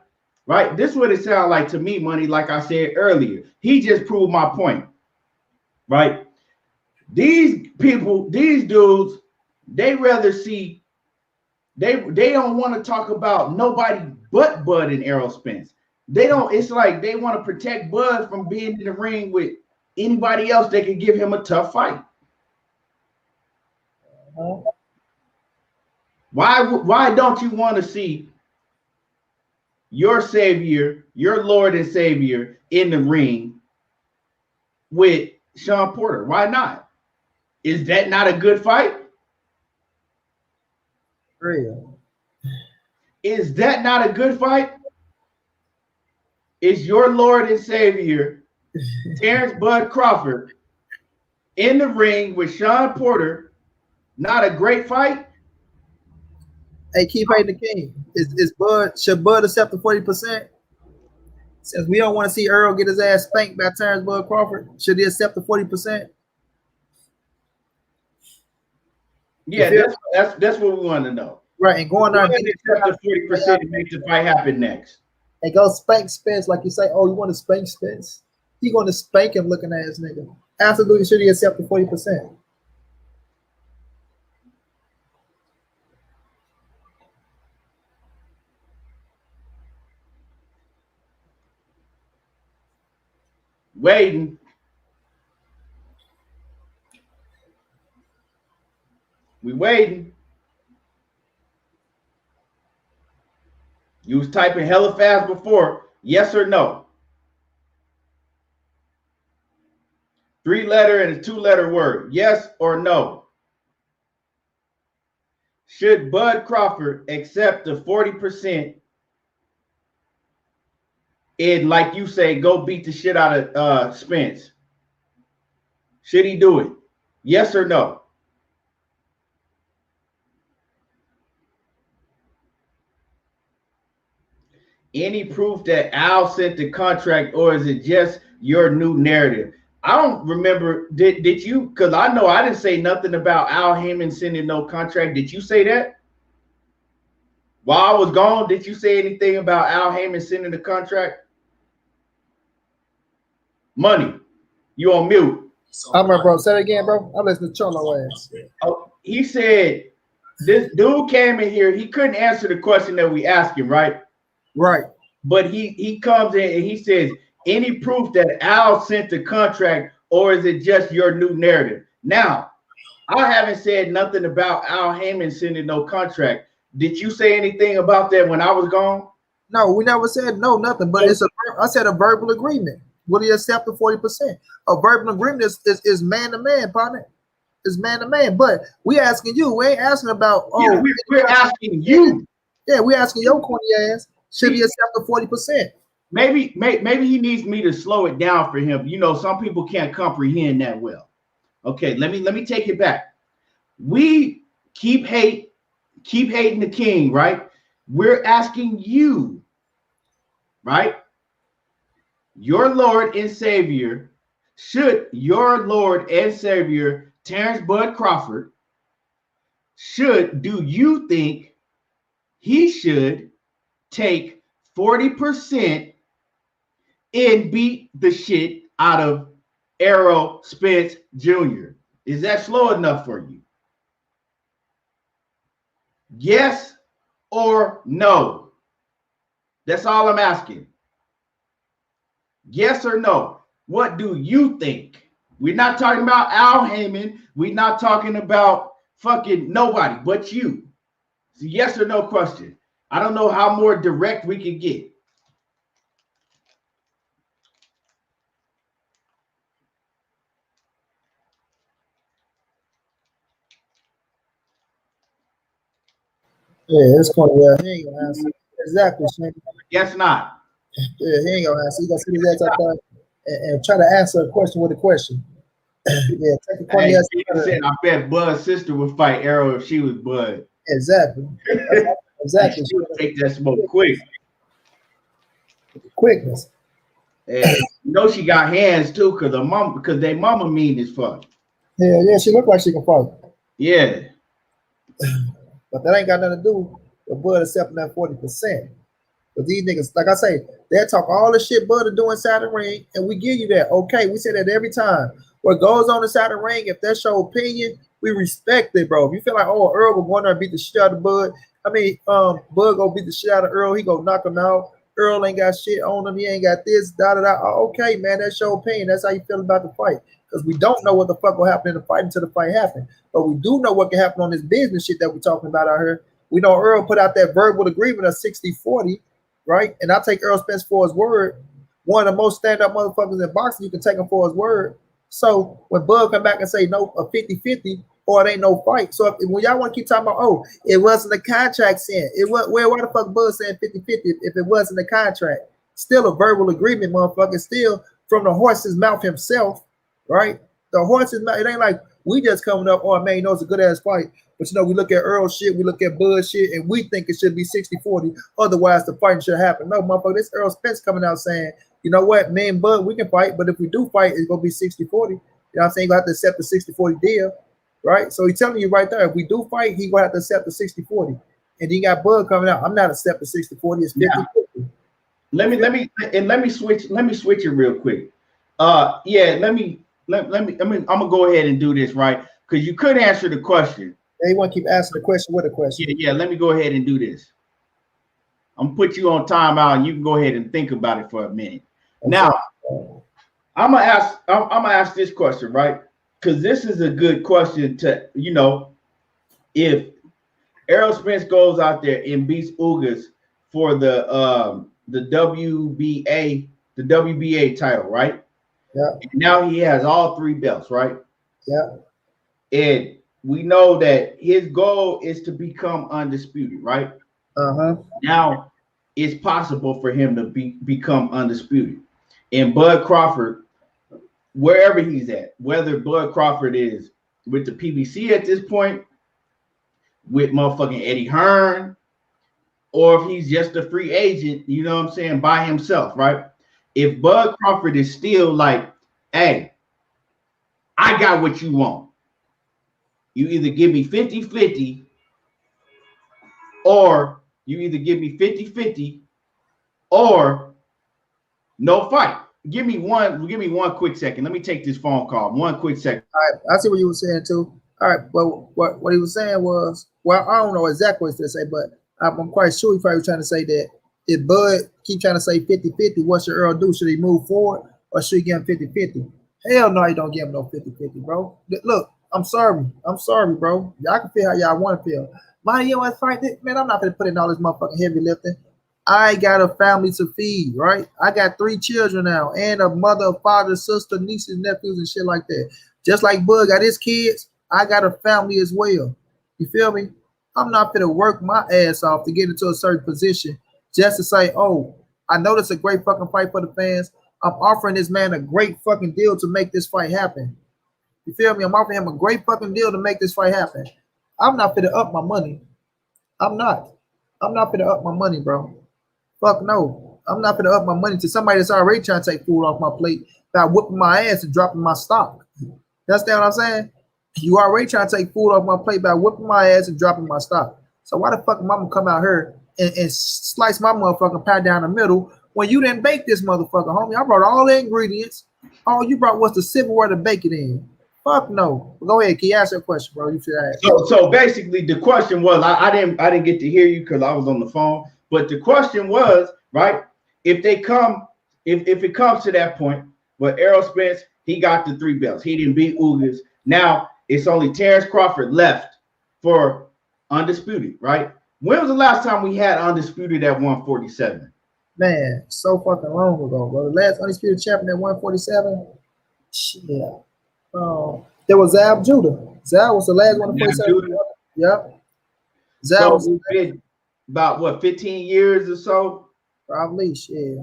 This is what it sounds like to me, Money. Like I said earlier, he just proved my point. Right? These people, these dudes, they rather see. They don't want to talk about nobody but Bud and Errol Spence. They don't. It's like they want to protect Bud from being in the ring with anybody else that can give him a tough fight. Why don't you want to see your savior, your Lord and Savior in the ring with Shawn Porter? Why not? Is that not a good fight? Real. Is that not a good fight? Is your Lord and Savior, Terence Bud Crawford, in the ring with Shawn Porter, not a great fight? Hey, keep hating the king. Is Bud, should Bud accept the 40%? Since we don't want to see Earl get his ass spanked by Terence Bud Crawford, should he accept the 40%? Yeah, that's what we want to know. Right, and going on accept the 40% to make the fight happen next. And go spank Spence like you say. Oh, you want to spank Spence? He going to spank him, looking ass nigga. Absolutely, should he accept the 40%? Waiting. We waiting. You was typing hella fast before. Yes or no? 3-letter and a 2-letter word. Yes or no? Should Bud Crawford accept the 40% and, like you say, go beat the shit out of Spence? Should he do it? Yes or no? Any proof that Al sent the contract, or is it just your new narrative? I don't remember. Did you? Because I know I didn't say nothing about Al Heyman sending no contract. Did you say that? While I was gone, did you say anything about Al Heyman sending the contract? Money, you on mute. I'm right, bro. Say it again, bro. I'm listening to Charlo ass. Oh, he said this dude came in here. He couldn't answer the question that we asked him, right? Right. But he comes in and he says, any proof that Al sent the contract, or is it just your new narrative? Now, I haven't said nothing about Al Heyman sending no contract. Did you say anything about that when I was gone? No, we never said no, nothing. But I said a verbal agreement. Will he accept the 40%? A verbal agreement is man to man, partner. Is man to man. But we asking you. We ain't asking about. Oh, yeah, we're asking you. Yeah, we asking your corny ass. Should he accept the 40%? Maybe he needs me to slow it down for him. You know, some people can't comprehend that well. Okay, let me take it back. We keep hating the king, right? We're asking you, right? Your Lord and Savior, should your Lord and Savior, Terence Bud Crawford, do you think he should take 40% and beat the shit out of Errol Spence Jr.? Is that slow enough for you? Yes or no? That's all I'm asking. Yes or no? What do you think? We're not talking about Al Heyman. We're not talking about fucking nobody but you. It's a yes or no question. I don't know how more direct we can get. Yeah, it's corny. Yeah, he ain't gonna answer. Exactly, Shane. Guess not. Yeah, he ain't gonna answer. He gonna sit his ass out there and try to answer a question with a question. Yeah, take the corny ass. Said, I bet Bud's sister would fight Arrow if she was Bud. Exactly. Exactly. She would take that smoke quick. Quickness. And you know she got hands too, because they mama mean as fuck. Yeah, she look like she can fight. Yeah. But that ain't got nothing to do with Bud accepting that 40%. But these niggas, like I say, they talk all the shit Bud is doing inside the ring, and we give you that. Okay, we say that every time. What goes on inside the ring, if that's your opinion, we respect it, bro. If you feel like, oh, Earl will go in there and beat the shit out of Bud, Bud go beat the shit out of Earl, he go knock him out. Earl ain't got shit on him, he ain't got this, da-da-da. Okay, man, that's your opinion. That's how you feel about the fight. Because we don't know what the fuck will happen in the fight until the fight happens. But we do know what can happen on this business shit that we're talking about out here. We know Earl put out that verbal agreement of 60-40, right? And I take Earl Spence for his word. One of the most stand-up motherfuckers in boxing, you can take him for his word. So when Bud come back and say no, a 50-50, or it ain't no fight. So when y'all want to keep talking about, oh, it wasn't a contract saying, it was, why the fuck Bud saying 50-50 if it wasn't a contract? Still a verbal agreement, motherfucker. Still from the horse's mouth himself, right? The horse's mouth. It ain't like we just coming up, oh man, you know it's a good ass fight. But you know, we look at Earl shit, we look at Bud shit, and we think it should be 60-40. Otherwise, the fighting should happen. No, motherfucker, this Earl Spence coming out saying, you know what, me and Bud, we can fight, but if we do fight, it's gonna be 60-40. You know what I'm saying? You have to accept the 60-40 deal, right? So he's telling you right there, if we do fight, he gonna have to accept the 60-40. And you got Bud coming out. I'm not accepting 60-40, it's 50-50. Let me switch it real quick. I'm gonna go ahead and do this, right? Because you could answer the question. They want to keep asking the question with a question. Yeah, let me go ahead and do this. I'm gonna put you on timeout and you can go ahead and think about it for a minute. Okay. Now, I'm gonna ask this question, right? Because this is a good question to, you know, if Errol Spence goes out there and beats Ugas for the WBA title, right? Yeah. Now he has all 3 belts, right? Yeah. And we know that his goal is to become undisputed, right? Now it's possible for him to become undisputed. And Bud Crawford, wherever he's at, whether Bud Crawford is with the PBC at this point, with motherfucking Eddie Hearn, or if he's just a free agent, you know what I'm saying, by himself, right? If Bud Crawford is still like, hey, I got what you want. You either give me 50-50 or you either give me 50-50 or no fight. Give me one quick second. Let me take this phone call. One quick second. All right, I see what you were saying too. All right, but what he was saying was, well, I don't know exactly what he's going to say, but I'm quite sure he probably was trying to say that if Bud keep trying to say 50-50, what should Earl do? Should he move forward or should he give him 50-50? Hell no, you don't give him no 50-50, bro. Look, I'm sorry, bro. Y'all can feel how y'all want to feel. Money, you want to fight this? Man, I'm not going to put in all this motherfucking heavy lifting. I got a family to feed, right? I got 3 children now and a mother, a father, sister, nieces, nephews, and shit like that. Just like Bud got his kids, I got a family as well. You feel me? I'm not going to work my ass off to get into a certain position just to say, oh, I know this is a great fucking fight for the fans. I'm offering this man a great fucking deal to make this fight happen. You feel me? I'm offering him a great fucking deal to make this fight happen. I'm not going to up my money. I'm not going to up my money, bro. Fuck no. I'm not going to up my money to somebody that's already trying to take food off my plate by whipping my ass and dropping my stock. You understand what I'm saying? You already trying to take food off my plate by whipping my ass and dropping my stock. So why the fuck am I gonna come out here and slice my motherfucking pie down the middle when you didn't bake this motherfucker, homie? I brought all the ingredients. All you brought was the silverware to bake it in. Fuck no. Go ahead, can you ask your question, bro? You should ask. So basically the question was, I didn't get to hear you because I was on the phone. But the question was, right, if it comes to that point where Errol Spence, he got the 3 belts. He didn't beat Ugas. Now it's only Terence Crawford left for undisputed, right? When was the last time we had undisputed at 147? Man, so fucking long ago, bro. The last undisputed champion at 147? Shit. There was Zab Judah. Zab was the last one to 47. Yep. Zab so was been about what, 15 years or so? Probably, shit.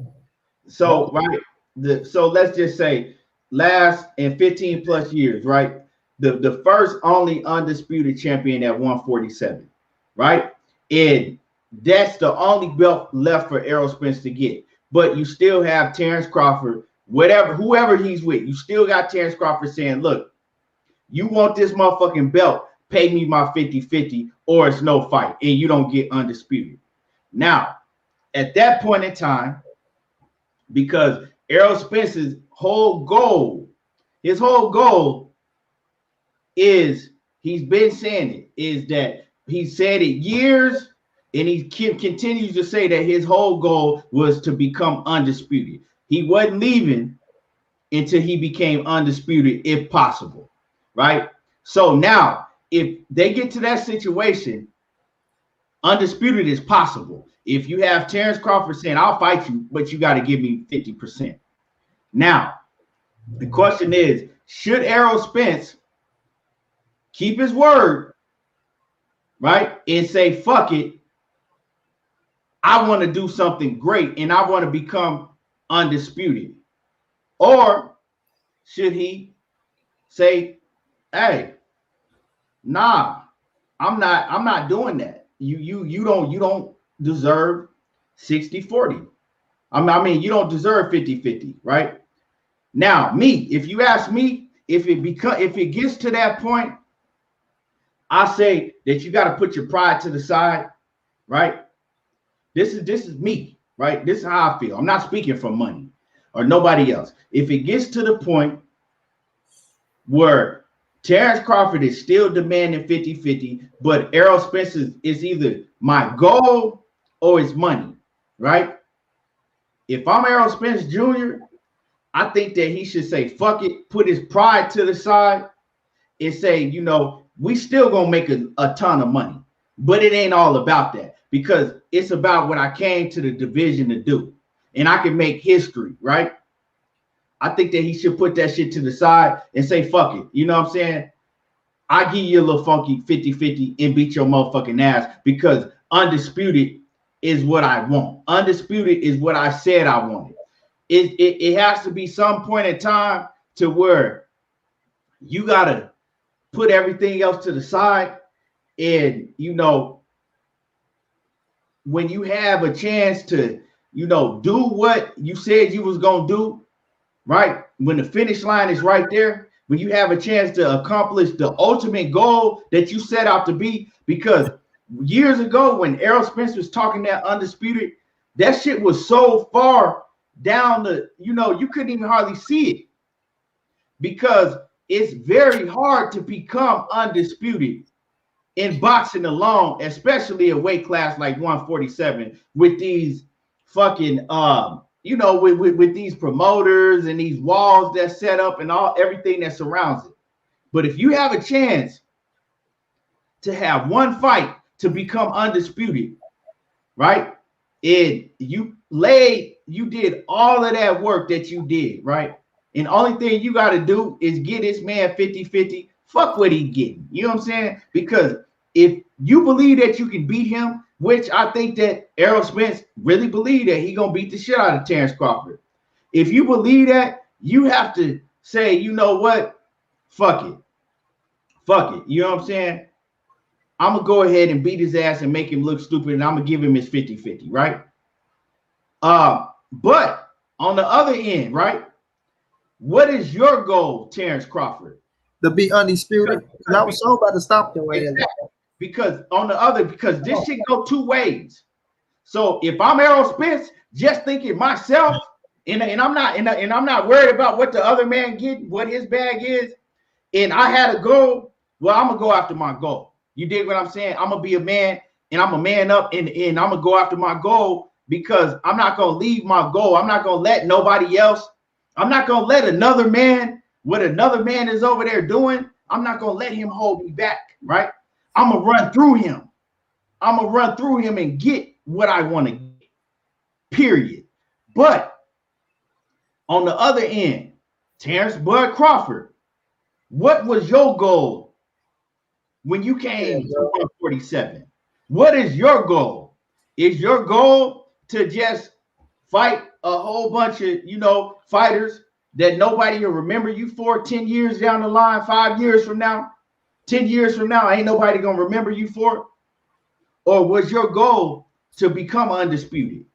So right, so let's just say last in 15 plus years, right? The first only undisputed champion at 147, right? And that's the only belt left for Errol Spence to get. But you still have Terence Crawford, whoever he's with, you still got Terence Crawford saying, look, you want this motherfucking belt, pay me my 50-50 or it's no fight and you don't get undisputed. Now, at that point in time, because Errol Spence's whole goal is, he's been saying it, is that he said it years and he continues to say that his whole goal was to become undisputed. He wasn't leaving until he became undisputed if possible, right? So now, if they get to that situation, undisputed is possible. If you have Terence Crawford saying, I'll fight you, but you got to give me 50%. Now, the question is, should Errol Spence keep his word, right, and say, fuck it, I want to do something great and I want to become undisputed? Or should he say, hey, nah, I'm not doing that. You don't deserve 60-40. I mean, you don't deserve 50-50, right? Now, if you ask me, if it gets to that point, I say that you got to put your pride to the side, right? This is me, right? This is how I feel. I'm not speaking for Money or nobody else. If it gets to the point where Terence Crawford is still demanding 50-50, but Errol Spence is either my goal or it's Money, right? If I'm Errol Spence Jr., I think that he should say, fuck it, put his pride to the side and say, you know, we still gonna make a ton of money, but it ain't all about that because it's about what I came to the division to do. And I can make history, right? I think that he should put that shit to the side and say, fuck it. You know what I'm saying? I give you a little funky 50-50 and beat your motherfucking ass because undisputed is what I want. Undisputed is what I said I wanted. It has to be some point in time to where you got to put everything else to the side. And, you know, when you have a chance to, you know, do what you said you was going to do, right? When the finish line is right there, when you have a chance to accomplish the ultimate goal that you set out to be. Because years ago, when Errol Spence was talking that undisputed, that shit was so far down the, you couldn't even hardly see it, because it's very hard to become undisputed in boxing alone, especially a weight class like 147 with these fucking with these promoters and these walls that set up and everything that surrounds it. But if you have a chance to have one fight to become undisputed, right? And you did all of that work that you did, right? And the only thing you got to do is get this man 50-50. Fuck what he getting. You know what I'm saying? Because if you believe that you can beat him, which I think that Errol Spence really believe that he gonna beat the shit out of Terence Crawford. If you believe that, you have to say, you know what? Fuck it. Fuck it. You know what I'm saying? I'm gonna go ahead and beat his ass and make him look stupid, and I'm gonna give him his 50-50, right? But on the other end, right? What is your goal, Terence Crawford? To be undisputed. Because I was so about to stop the way. Exactly. Because this shit go two ways. So if I'm Errol Spence, just thinking myself, and I'm not worried about what the other man get, what his bag is, and I had a goal, well, I'm gonna go after my goal. You dig what I'm saying? I'm gonna be a man, and I'm a man up, and I'm gonna go after my goal, because I'm not gonna leave my goal. I'm not gonna let nobody else. I'm not gonna let another man, what another man is over there doing, I'm not gonna let him hold me back, right? I'm gonna run through him. I'm gonna run through him and get what I want to get, period. But on the other end, Terence Bud Crawford, what was your goal when you came to 147? What is your goal? Is your goal to just fight a whole bunch of, fighters that nobody will remember you for 10 years down the line, 5 years from now? 10 years from now, ain't nobody gonna remember you for it? Or was your goal to become undisputed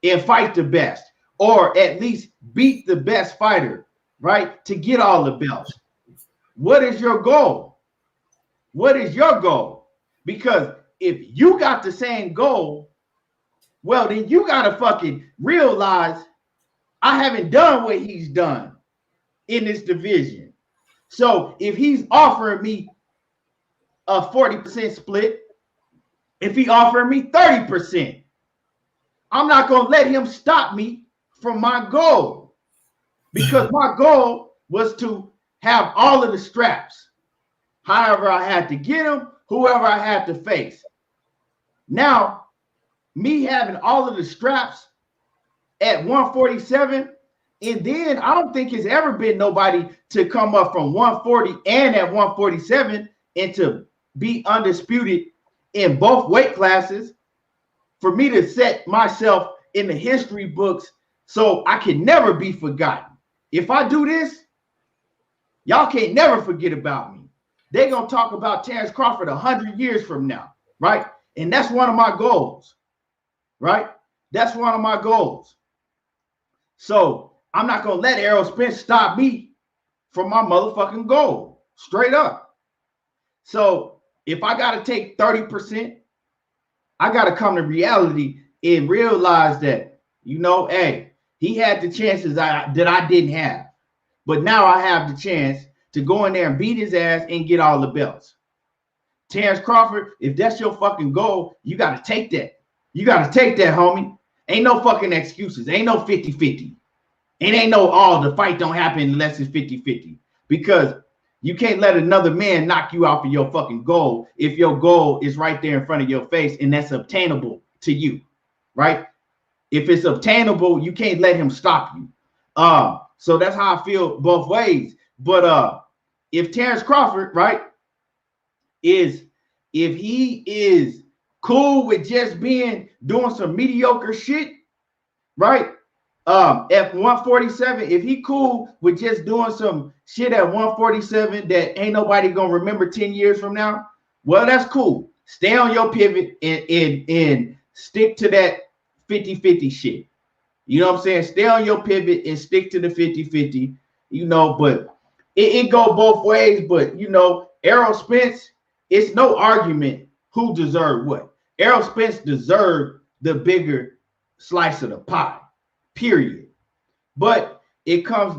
and fight the best, or at least beat the best fighter, right? To get all the belts. What is your goal? What is your goal? Because if you got the same goal, well, then you gotta fucking realize I haven't done what he's done in this division. So if he's offering me a 40% split, if he offered me 30%, I'm not going to let him stop me from my goal, because my goal was to have all of the straps. However I had to get him, whoever I had to face. Now, me having all of the straps at 147, and then I don't think it's ever been nobody to come up from 140 and at 147 and to be undisputed in both weight classes, for me to set myself in the history books so I can never be forgotten. If I do this, y'all can't never forget about me. They're going to talk about Terence Crawford 100 years from now, right? And that's one of my goals, right? That's one of my goals. So I'm not going to let Errol Spence stop me from my motherfucking goal, straight up. So if I got to take 30%, I got to come to reality and realize that, hey, he had the chances that I didn't have. But now I have the chance to go in there and beat his ass and get all the belts. Terence Crawford, if that's your fucking goal, you got to take that. You got to take that, homie. Ain't no fucking excuses. Ain't no 50-50. And ain't no, the fight don't happen unless it's 50-50. Because you can't let another man knock you off of your fucking goal if your goal is right there in front of your face and that's obtainable to you, right? If it's obtainable, you can't let him stop you. So that's how I feel both ways. But if Terence Crawford, right, if he is cool with just doing some mediocre shit, right? At 147, if he cool with just doing some shit at 147 that ain't nobody gonna remember 10 years from now, well, that's cool. Stay on your pivot and stick to that 50-50 shit. You know what I'm saying? Stay on your pivot and stick to the 50-50, but it go both ways, but you know, Errol Spence, it's no argument who deserved what. Errol Spence deserved the bigger slice of the pie, period. But it's gonna come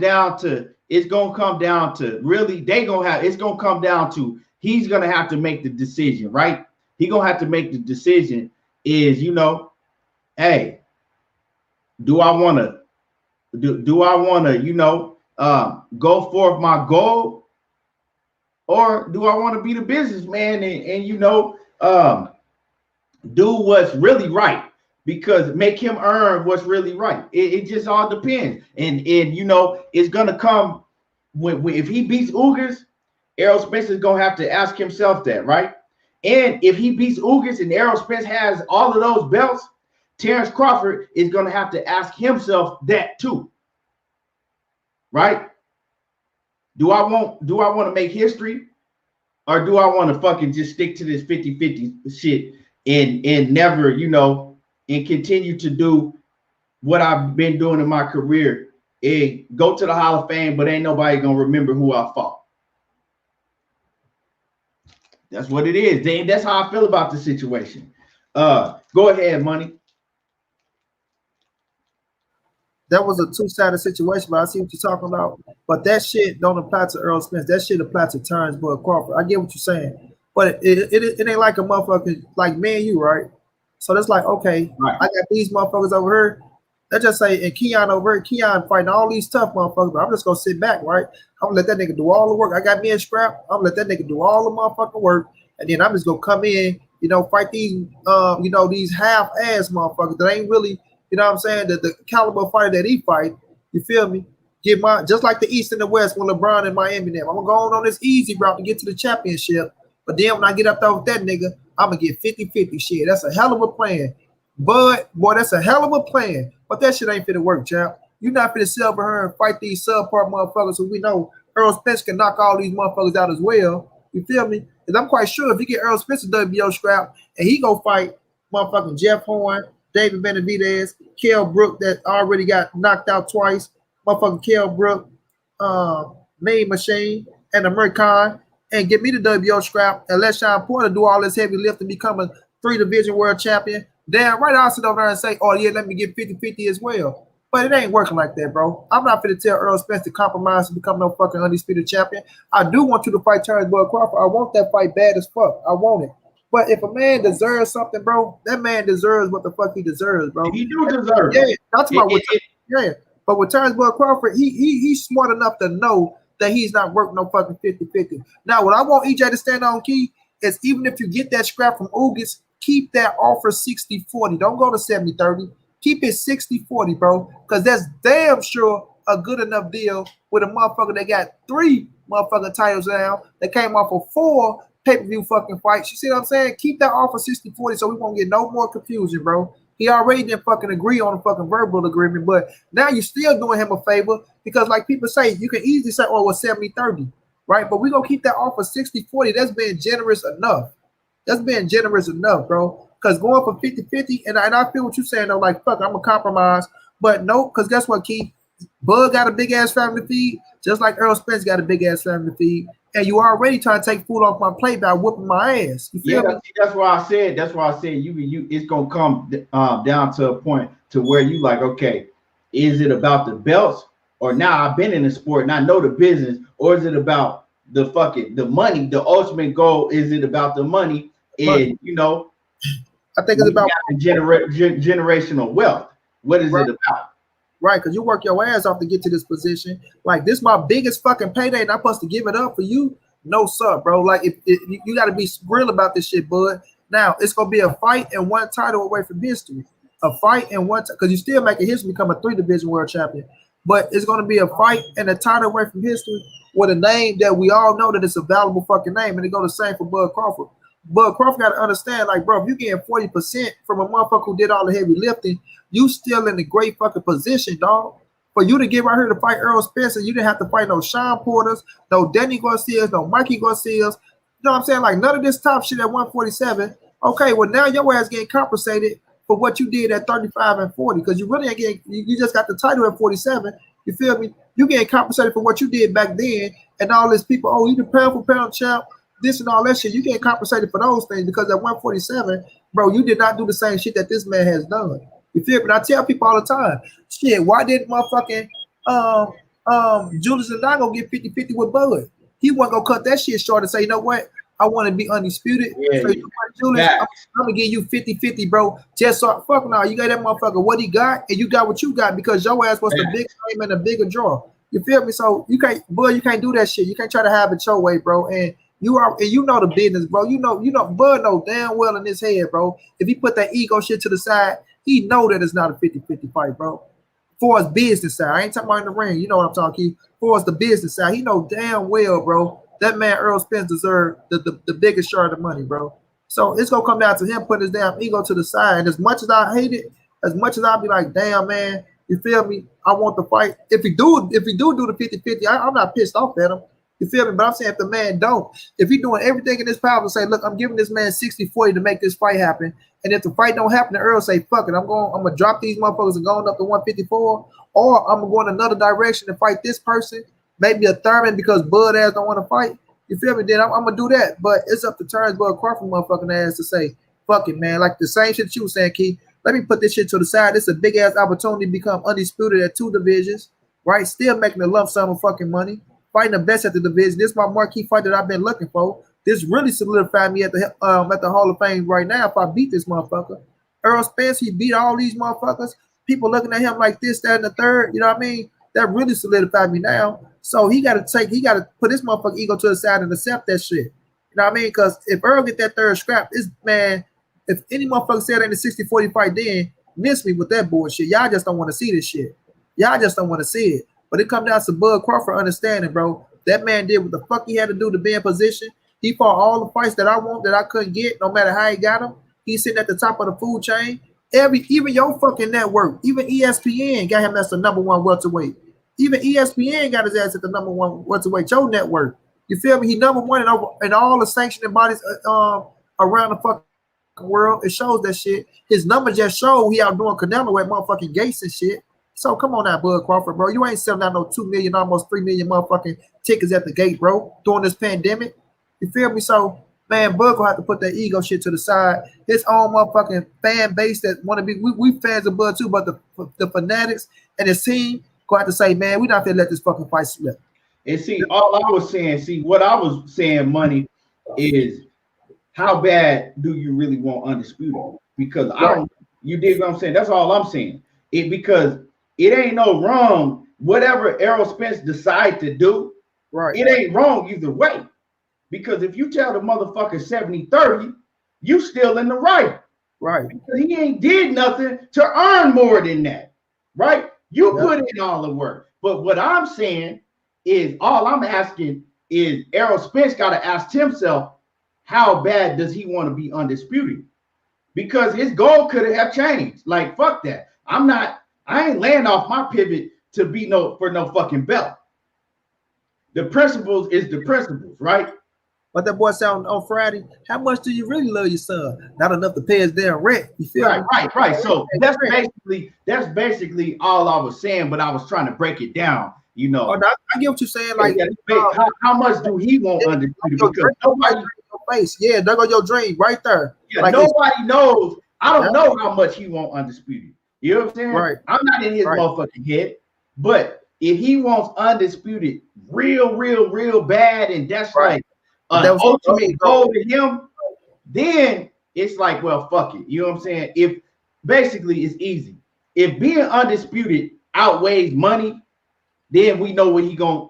down to really, it's gonna come down to he's gonna have to make the decision, right? He's gonna have to make the decision is, you know, hey, do I wanna, you know, go for my goal, or do I want to be the businessman and you know, do what's really right, because make him earn what's really right. It just all depends, and you know, it's gonna come when if he beats Ugas, Errol Spence is gonna have to ask himself that, right? And if he beats Ugas and Errol Spence has all of those belts, Terence Crawford is gonna have to ask himself that too, right? Do I want to make history, or do I want to fucking just stick to this 50-50 shit and never, you know, and continue to do what I've been doing in my career and go to the Hall of Fame, but ain't nobody gonna remember who I fought. That's what it is. That's how I feel about the situation. Go ahead, Money. That was a two-sided situation, but I see what you're talking about. But that shit don't apply to Errol Spence. That shit applies to Terence Crawford. I get what you're saying, but it ain't like a motherfucker like me and you, right? So that's like, okay, right. I got these motherfuckers over here. Let's just say, and Keon over here, Keon fighting all these tough motherfuckers, but I'm just gonna sit back, right? I'm gonna let that nigga do all the work. I got me a scrap. I'm gonna let that nigga do all the motherfucking work, and then I'm just gonna come in, you know, fight these, you know, these half-ass motherfuckers that ain't really, you know what I'm saying, the caliber fighter that he fight. You feel me? Get my, just like the East and the West when LeBron and Miami them. I'm gonna go on this easy route to get to the championship, but then when I get up there with that nigga, I'm gonna get 50-50 shit. That's a hell of a plan. But boy, that's a hell of a plan. But that shit ain't finna work, champ. You're not finna sit over here and fight these subpar motherfuckers who we know Errol Spence can knock all these motherfuckers out as well. You feel me? Because I'm quite sure if you get Errol Spence a WBO scrap and he go fight motherfucking Jeff Horn, David Benavidez, Kell Brook that already got knocked out twice, motherfucking Kell Brook, Main Machine, and American, and get me the WBO scrap and let Shawn Porter do all this heavy lift and become a 3-division world champion. Damn right, I'll sit over there and say, oh yeah, let me get 50-50 as well. But it ain't working like that, bro. I'm not finna tell Errol Spence to compromise and become no fucking undisputed champion. I do want you to fight Terence Crawford. I want that fight bad as fuck. I want it. But if a man deserves something, bro, that man deserves what the fuck he deserves, bro. He do deserve it. Yeah, that's about yeah. But with Terence Crawford, he's smart enough to know that he's not working no fucking 50-50. Now, what I want EJ to stand on, Key, is even if you get that scrap from Ugas, keep that offer 60-40. Don't go to 70-30. Keep it 60-40, bro, because that's damn sure a good enough deal with a motherfucker that got 3 motherfucking titles now that came off of 4 pay-per-view fucking fights. You see what I'm saying? Keep that offer 60-40 so we won't get no more confusion, bro. He already didn't fucking agree on a fucking verbal agreement, but now you're still doing him a favor because, like people say, you can easily say, oh, well, 70-30, right? But we're going to keep that offer 60-40. That's being generous enough. That's being generous enough, bro. Because going for 50-50, and I feel what you're saying, though, like, fuck, I'm going to compromise. But no, because guess what, Keith? Bud got a big-ass family to feed, just like Errol Spence got a big-ass family to feed. And you already trying to take food off my plate by whooping my ass. You feel me? That's why I said. That's why I said you. It's gonna come down to a point to where you like, okay, is it about the belts, or now I've been in the sport and I know the business, or is it about the money? The ultimate goal, is it about the money? And you know, I think it's about generational wealth. What is it about? Right, because you work your ass off to get to this position. Like, this is my biggest fucking payday, and I'm supposed to give it up for you? No, sir, bro. Like, if you got to be real about this shit, bud. Now, it's going to be a fight and 1 title away from history. A fight and 1 because you still making history, become a 3-division world champion. But it's going to be a fight and a title away from history with a name that we all know that it's a valuable fucking name, and it go the same for Bud Crawford. Bud Crawford got to understand, like, bro, if you getting 40% from a motherfucker who did all the heavy lifting, you still in a great fucking position, dog. For you to get right here to fight Errol Spence, you didn't have to fight no Shawn Porters, no Danny Garcias, no Mikey Garcias. You know what I'm saying? Like, none of this top shit at 147. Okay, well, now your ass getting compensated for what you did at 35 and 40, because you really ain't getting, you just got the title at 47, You feel me? You getting compensated for what you did back then, and all these people, oh, you the pound for pound champ, this and all that shit. You getting compensated for those things because at 147, bro, you did not do the same shit that this man has done. You feel me? And I tell people all the time, shit, why did motherfucking Julius and I go get 50-50 with Bud? He wasn't gonna cut that shit short and say, you know what? I want to be undisputed. Yeah, So you know what, Julius, I'm gonna give you 50-50, bro. Just so fuck now. You got that motherfucker what he got, and you got what you got because your ass was the big name and the bigger draw. You feel me? So you can't, Bud, you can't do that shit. You can't try to have it your way, bro. And you are, and you know the business, bro. You know, Bud know damn well in his head, bro. If he put that ego shit to the side, he know that it's not a 50-50 fight, bro. For his business side, I ain't talking about in the ring. You know what I'm talking. For us, the business side, he know damn well, bro. That man Earl Spence deserved the biggest share of the money, bro. So it's gonna come down to him putting his damn ego to the side. And as much as I hate it, as much as I'll be like, damn man, you feel me? I want the fight. If he do the 50-50, I'm not pissed off at him. You feel me? But I'm saying if the man don't, if he doing everything in his power to say, look, I'm giving this man 60-40 to make this fight happen. And if the fight don't happen, the Earl say, fuck it, I'm gonna drop these motherfuckers and going up to 154, or I'm gonna go in another direction and fight this person, maybe a Thurman because Bud ass don't want to fight. You feel me? Then I'm gonna do that. But it's up to Terence Bud Crawford motherfucking ass to say, fuck it, man. Like the same shit that you was saying, Keith. Let me put this shit to the side. This is a big ass opportunity to become undisputed at 2 divisions, right? Still making a lump sum of fucking money, fighting the best at the division. This is my marquee fight that I've been looking for. This really solidified me at the Hall of Fame right now. If I beat this motherfucker, Earl Spence, he beat all these motherfuckers. People looking at him like this, that, and the third. You know what I mean? That really solidified me now. So he got to put his motherfucking ego to the side and accept that shit. You know what I mean? Because if Earl get that third scrap, this man, if any motherfucker said in the 60-40 fight, then miss me with that bullshit. Y'all just don't want to see this shit. Y'all just don't want to see it. But it comes down to Bud Crawford understanding, bro. That man did what the fuck he had to do to be in position. He fought all the fights that I want that I couldn't get, no matter how he got them. He's sitting at the top of the food chain. Even your fucking network, even ESPN got him as the #1 welterweight. Even ESPN got his ass at the #1 welterweight. Your network, you feel me? He #1 in all the sanctioning bodies around the fucking world. It shows that shit. His numbers just show he out doing Canelo at motherfucking Gates and shit. So come on now, Bud Crawford, bro. You ain't selling out no 2 million, almost 3 million motherfucking tickets at the gate, bro, during this pandemic. You feel me? So, man, Bud gonna have to put that ego shit to the side. His own motherfucking fan base that want to be, we fans of Bud too, but the fanatics and his team gonna have to say, man, we not gonna let this fucking fight slip. And see, all I was saying, what I was saying, Money, is how bad do you really want undisputed? Because you dig what I'm saying? That's all I'm saying. Because it ain't no wrong. Whatever Errol Spence decide to do, right? It ain't wrong either way. Because if you tell the motherfucker 70-30, you still in the right. Right. Because he ain't did nothing to earn more than that. Right? You put in all the work. But what I'm saying is, all I'm asking is Errol Spence got to ask himself, how bad does he want to be undisputed? Because his goal could have changed. Like, fuck that. I ain't laying off my pivot to be for no fucking belt. The principles is the principles, right? What that boy said on Friday, how much do you really love your son? Not enough to pay his damn rent. You feel me? Right. So that's basically all I was saying, but I was trying to break it down, you know. Oh, no, I get what you're saying. Like, how much do he want undisputed? Because nobody face. Yeah, there go your dream right there. Yeah, like nobody knows. I don't know how much he want undisputed. You know what I'm saying? Right. I'm not in his motherfucking head, but if he wants undisputed real bad, and that's like an ultimate goal to him, then it's like, well, fuck it. You know what I'm saying? If basically it's easy. If being undisputed outweighs money, then we know what he got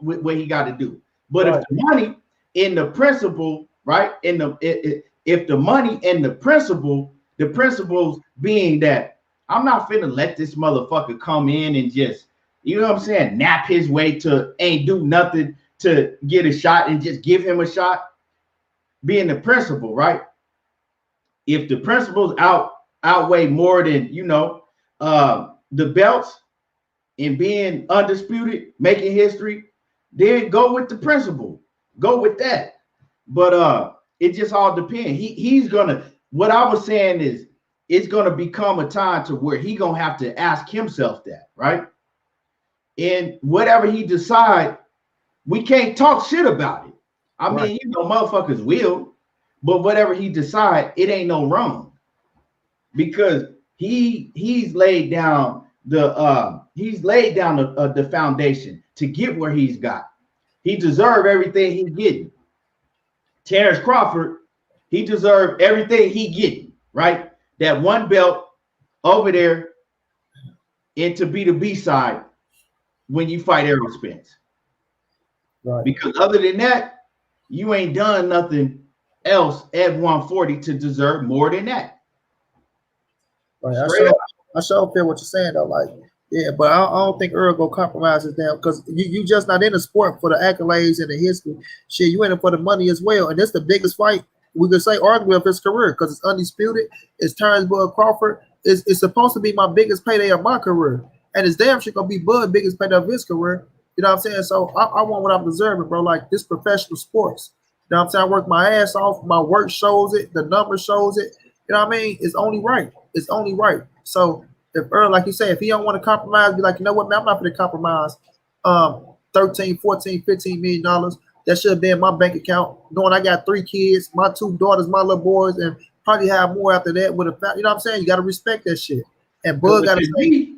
to do. But if the money in the principle, right? If the money and the principles being that I'm not finna let this motherfucker come in and just, you know what I'm saying, nap his way to ain't do nothing to get a shot and just give him a shot. Being the principle, right? If the principles outweigh more than, you know, the belts and being undisputed, making history, then go with the principle. Go with that. But it just all depends. He's gonna, what I was saying is, it's gonna become a time to where he gonna have to ask himself that, right? And whatever he decide, we can't talk shit about it. I Right. mean, motherfuckers will, but whatever he decide, it ain't no wrong. Because he's laid down the foundation to get where he's got. He deserved everything he getting. Terence Crawford, he deserved everything he getting, right? That one belt over there and to be the B-side when you fight Errol Spence. Right. Because other than that, you ain't done nothing else at 140 to deserve more than that. Right. I sure feel what you're saying though. Like, yeah, but I don't think Earl go compromise his damn because you just not in the sport for the accolades and the history. Shit, you in it for the money as well. And that's the biggest fight we could say arguably of his career because it's undisputed. It's Terence Crawford. It's supposed to be my biggest payday of my career. And it's damn shit gonna be Bud biggest payday of his career. You know what I'm saying? So I want what I'm deserving, bro. Like this professional sports. You know what I'm saying? I work my ass off. My work shows it. The number shows it. You know what I mean? It's only right. It's only right. So if Earl, like you say, if he don't want to compromise, be like, you know what, man, I'm not going to compromise 13, 14, $15 million. That should have been my bank account. Knowing I got 3 kids, my 2 daughters, my little boys, and probably have more after that with a family. You know what I'm saying? You got to respect that shit. And Bud got to say,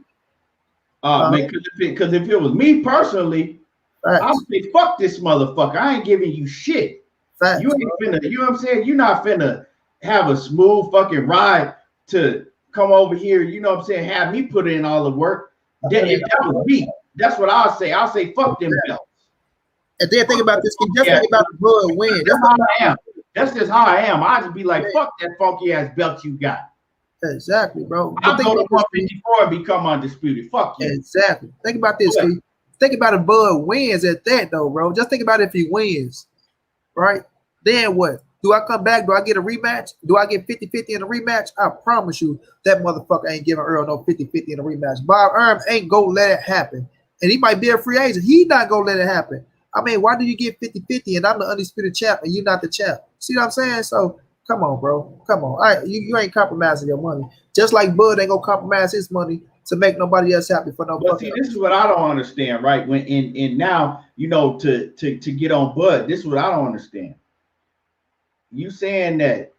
because if it was me personally, I would say, fuck this motherfucker. I ain't giving you shit. Facts, you ain't finna, you know what I'm saying? You're not finna have a smooth fucking ride to come over here, you know what I'm saying, have me put in all the work. If that was me, that's what I'll say. I'll say, fuck them belts. And then think about this. Just think about the Bud win. That's how I am. That's just how I am. I just be like, fuck that funky ass belt you got. Exactly, bro. I'll go to 154 and become undisputed. Fuck you. Exactly. Think about this, Steve. Think about if Bud wins at that, though, bro. Just think about if he wins, right? Then what? Do I come back? Do I get a rematch? Do I get 50-50 in a rematch? I promise you that motherfucker ain't giving Earl no 50-50 in a rematch. Bob Arum ain't gonna let it happen. And he might be a free agent. He not gonna let it happen. I mean, why do you get 50-50 and I'm the undisputed champ and you're not the champ? See what I'm saying? So come on, bro. Come on. All right, you ain't compromising your money. Just like Bud ain't gonna compromise his money to make nobody else happy for no. But see, this is what I don't understand, right? When and now, you know, to get on Bud, this is what I don't understand. You saying that,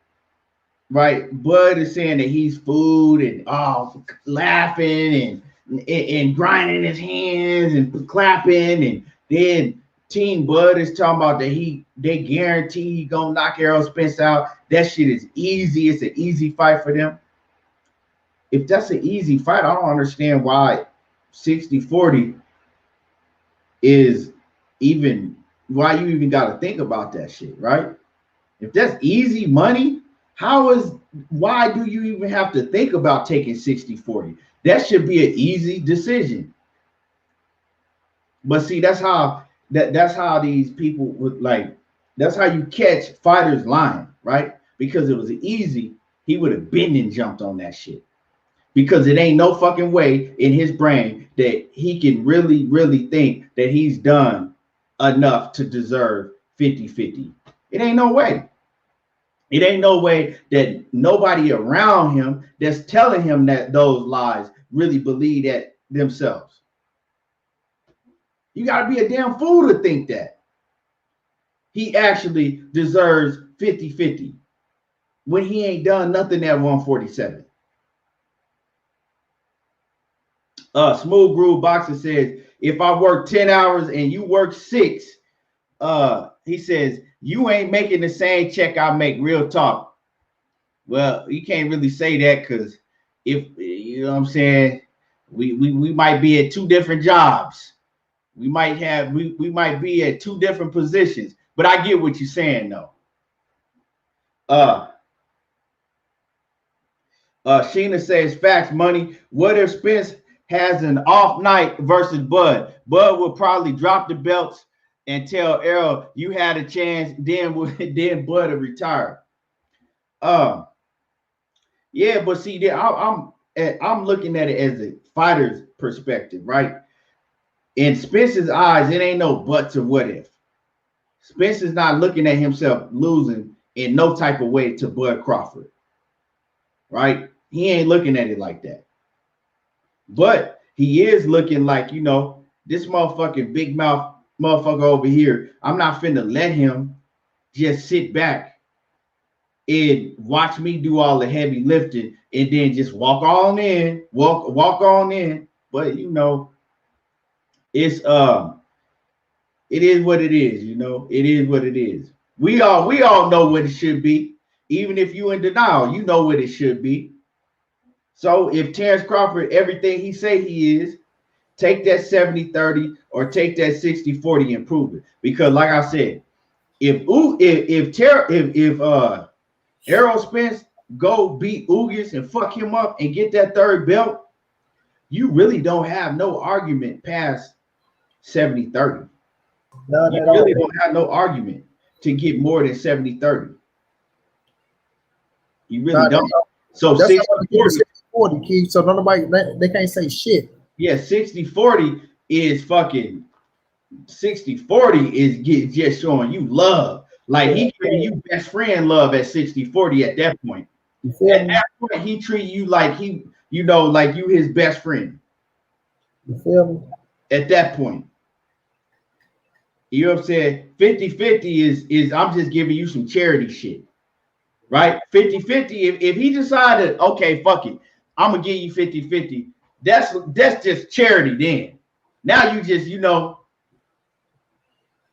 right? Bud is saying that he's food and laughing and grinding his hands and clapping, and then Team Bud is talking about that they guarantee he gonna knock Errol Spence out. That shit is easy. It's an easy fight for them. If that's an easy fight, I don't understand why 60-40 is even why you even got to think about that shit, right? If that's easy money, why do you even have to think about taking 60-40? That should be an easy decision. But see, that's how these people would like. That's how you catch fighters lying, right? Because it was easy, he would have been and jumped on that shit. Because it ain't no fucking way in his brain that he can really, really think that he's done enough to deserve 50-50. It ain't no way. It ain't no way that nobody around him that's telling him that those lies really believe that themselves. You got to be a damn fool to think that he actually deserves 50-50 when he ain't done nothing at 147. Smooth Groove Boxer says, if I work 10 hours and you work 6, he says, you ain't making the same check I make. Real talk. Well, you can't really say that because if, you know what I'm saying, we might be at 2 different jobs. We might be at 2 different positions. But I get what you're saying, though. Sheena says, facts, money. What if Spence has an off night versus Bud? Bud will probably drop the belts and tell Errol you had a chance. Then Bud will retire. Yeah, but see, I'm looking at it as a fighter's perspective, right? In Spence's eyes, it ain't no buts or what if. Spence's not looking at himself losing in no type of way to Bud Crawford, right? He ain't looking at it like that. But he is looking like, you know, this motherfucking big mouth motherfucker over here, I'm not finna let him just sit back and watch me do all the heavy lifting and then just walk on in. But you know, it's it is what it is, you know. It is what it is. We all know what it should be. Even if you in denial, you know what it should be. So if Terence Crawford, everything he say he is, take that 70-30 or take that 60-40 and prove it. Because like I said, if Errol Spence go beat Ugas and fuck him up and get that third belt, you really don't have no argument past 70-30. None You at really all. don't have no argument to get more than 70-30. You really None don't. So That's 60-40. 60-40, Keith. So nobody they can't say shit. Yeah, 60-40 is fucking 60-40 is just showing you love. Like he giving you best friend love at 60-40 at that point. You feel At me? that point, he treat you like he, you know, like you his best friend. You feel me? At that point. You know what I'm saying? 50-50 is I'm just giving you some charity shit. Right? 50-50. If he decided, okay, fuck it, I'm gonna give you 50-50. That's just charity then. Now you just, you know.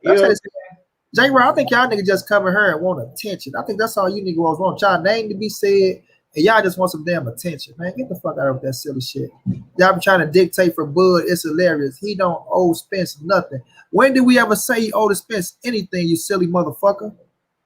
J-Roy, I think y'all niggas just come in here and want attention. I think that's all you niggas want. Y'all name to be said, and y'all just want some damn attention, man. Get the fuck out of that silly shit. Y'all be trying to dictate for Bud. It's hilarious. He don't owe Spence nothing. When did we ever say he owed Spence anything, you silly motherfucker?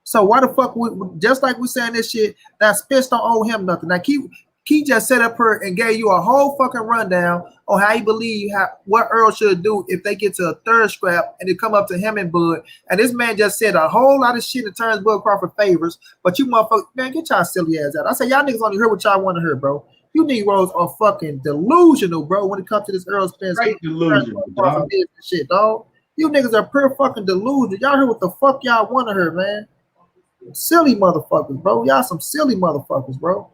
So why the fuck, just like we saying this shit, that Spence don't owe him nothing. Now, Keith just set up her and gave you a whole fucking rundown on how he believe what Earl should do if they get to a third scrap and it come up to him and Bud. And this man just said a whole lot of shit that turns Bud Crawford favors. But you motherfuckers, man, get y'all silly ass out. I say y'all niggas only heard what y'all want to hear, bro. You Negroes are fucking delusional, bro, when it comes to this Earl Spence delusional, dog. Shit, dog. You niggas are pure fucking delusional. Y'all heard what the fuck y'all want to hear, man. Silly motherfuckers, bro. Y'all some silly motherfuckers, bro.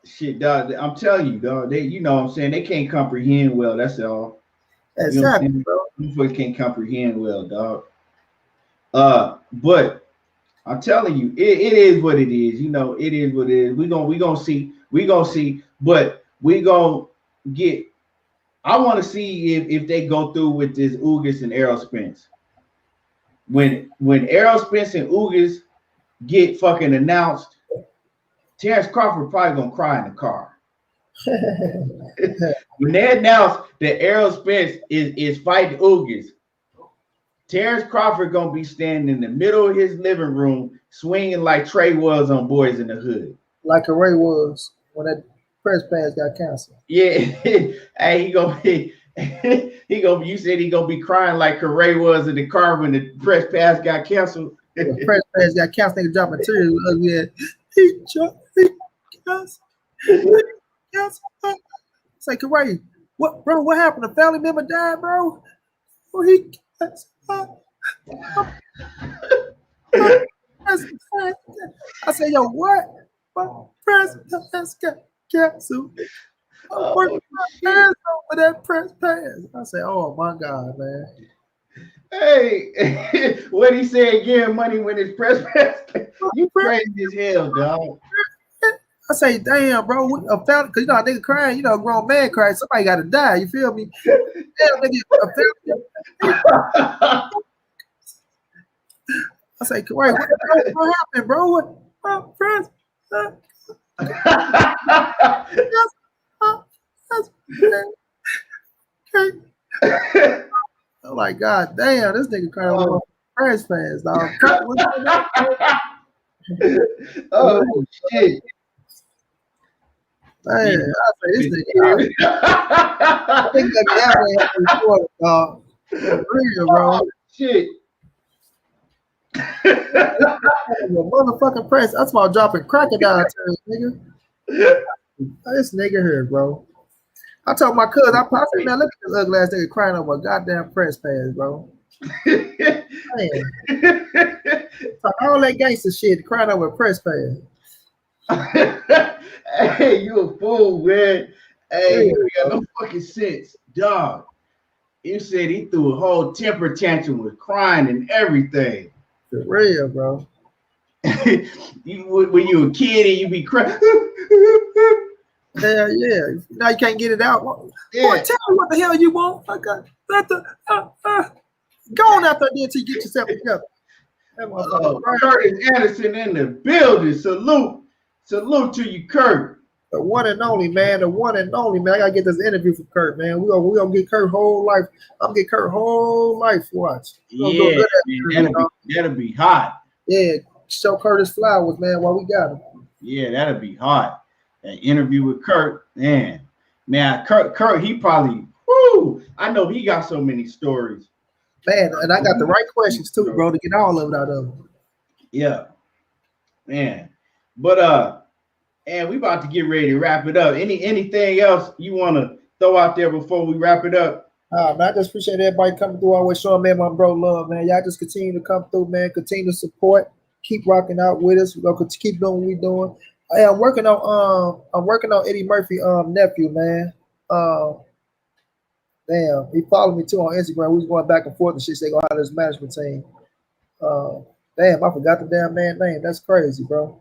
Shit, dog. I'm telling you, dog. They, you know what I'm saying, they can't comprehend well. That's all. Exactly, you know bro. People can't comprehend well, dog. But I'm telling you, it is what it is. You know, it is what it is. We gonna see. But we gonna get. I want to see if they go through with this Ugas and Errol Spence. When Errol Spence and Ugas get fucking announced, Terence Crawford probably gonna cry in the car. When they announce that Errol Spence is fighting Ugas, Terence Crawford gonna be standing in the middle of his living room, swinging like Trey was on Boys in the Hood, like a Ray was when that press pass got canceled. Yeah, hey, he gonna be. You said he gonna be crying like Ray was in the car when the press pass got canceled. The press pass got canceled. Nigga dropped material. Yeah, he canceled. It's like, Ray, what, bro? What happened? A family member died, bro. Oh, he canceled. I said, yo, what? Press pass got canceled. Oh, hands over that press pass. I say, oh my God, man. Hey, what he say again? Money when his press pass. You crazy as hell, dog. I say, damn, bro. Because you know, a nigga crying, you know, a grown man crying. Somebody got to die. You feel me? Damn, nigga. I say, wait, what happened, bro? What press? I'm like, God damn, this nigga crying over press fans, dog. Oh shit. Man, I say this nigga. I think that dog. Real, bro. Oh, shit. Motherfucking press. That's why I'm dropping crocodile tears, nigga. This nigga here, bro. I told my cousin, I said, man, look at this ugly ass nigga crying over a goddamn press pass, bro. Man. All that gangster shit crying over a press pass. Hey, you a fool, man. Hey, you got no fucking sense. dog. You said he threw a whole temper tantrum with crying and everything. For real, bro. When you were a kid and you be crying. Hell yeah. Now you can't get it out. Yeah. Boy, tell me what the hell you want. Go on out there then till you get yourself together. Curtis Anderson in the building. Salute to you, Kurt. The one and only, man. The one and only, man. I gotta get this interview for Kurt, man. We gonna get Kurt whole life. I'm gonna get Kurt whole life watch. Yeah, that'll be hot. Yeah, show Curtis flowers, man, while we got him. Yeah, that'll be hot. An interview with Kurt, man. Kurt, he probably, I know he got so many stories. Man, and I got the right questions too, bro, to get all of it out of him. Yeah, man. But and we about to get ready to wrap it up. Anything else you want to throw out there before we wrap it up? Man, I just appreciate everybody coming through, always showing man my bro love, man. Y'all just continue to come through, man. Continue to support. Keep rocking out with us. We're gonna keep doing what we're doing. Hey, I'm working on Eddie Murphy nephew, man. Damn, he followed me too on Instagram. We was going back and forth and shit. They go out of his management team. Damn, I forgot the damn man's name. That's crazy, bro.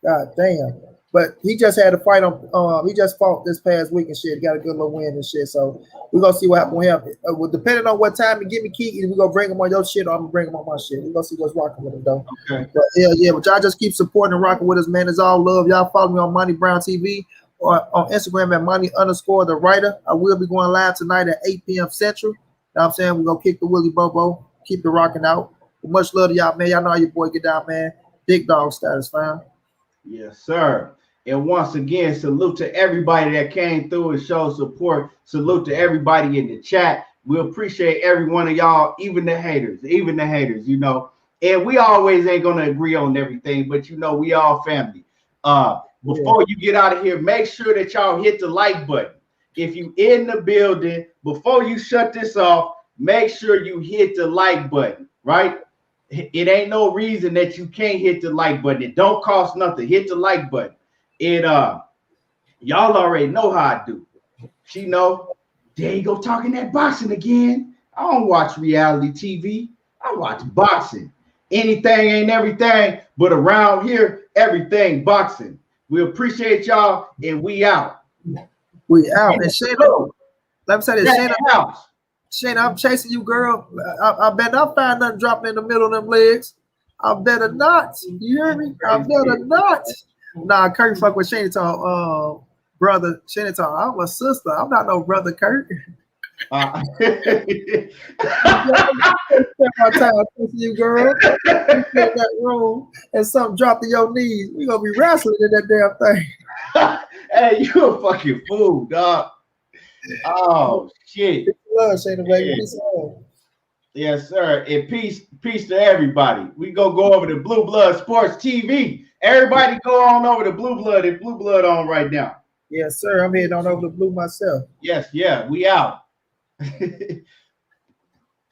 God damn. But he just had a fight on. He just fought this past week and shit. He got a good little win and shit. So we're gonna see what happens with him. Well, depending on what time you give me key, we're gonna bring him on your shit or I'm gonna bring him on my shit. We're gonna see what's rocking with him though. Okay. But yeah. But y'all just keep supporting and rocking with us, man. It's all love. Y'all follow me on Monnie Brown TV or on Instagram at Monnie_the writer. I will be going live tonight at 8 p.m. Central. You know what I'm saying? We're gonna kick the Willie Bobo, keep it rocking out. Much love to y'all, man. Y'all know how your boy get down, man. Big dog status, fam. Yes, sir. And once again, salute to everybody that came through and showed support. Salute to everybody in the chat. We appreciate every one of y'all, even the haters, you know. And we always ain't going to agree on everything, but, you know, we all family. Before you get out of here, make sure that y'all hit the like button. If you in the building, before you shut this off, make sure you hit the like button, right? It ain't no reason that you can't hit the like button. It don't cost nothing. Hit the like button. Y'all already know how I do. She know, there you go talking that boxing again. I don't watch reality TV. I watch boxing. Anything ain't everything, but around here, everything boxing. We appreciate y'all, and we out. We out. And Shayna, let me say this, Shayna, I'm chasing you, girl. I bet I'll find nothing dropping in the middle of them legs. I better not. You hear me? I better not. Nah, Kurt fuck with Shayna talk, brother. Shayna talk, I'm a sister. I'm not no brother, Kurt. My time chasing you, girl. You get in that room and something dropped to your knees. We gonna be wrestling in that damn thing. Hey, you a fucking fool, dog. Oh shit. Love, Shayna, baby. Peace love. Yes, sir. And peace to everybody. We go over to Blue Blood Sports TV. Everybody go on over to Blue Blood and Blue Blood on right now. Yes, sir. I'm heading on over to Blue myself. Yes, yeah, we out.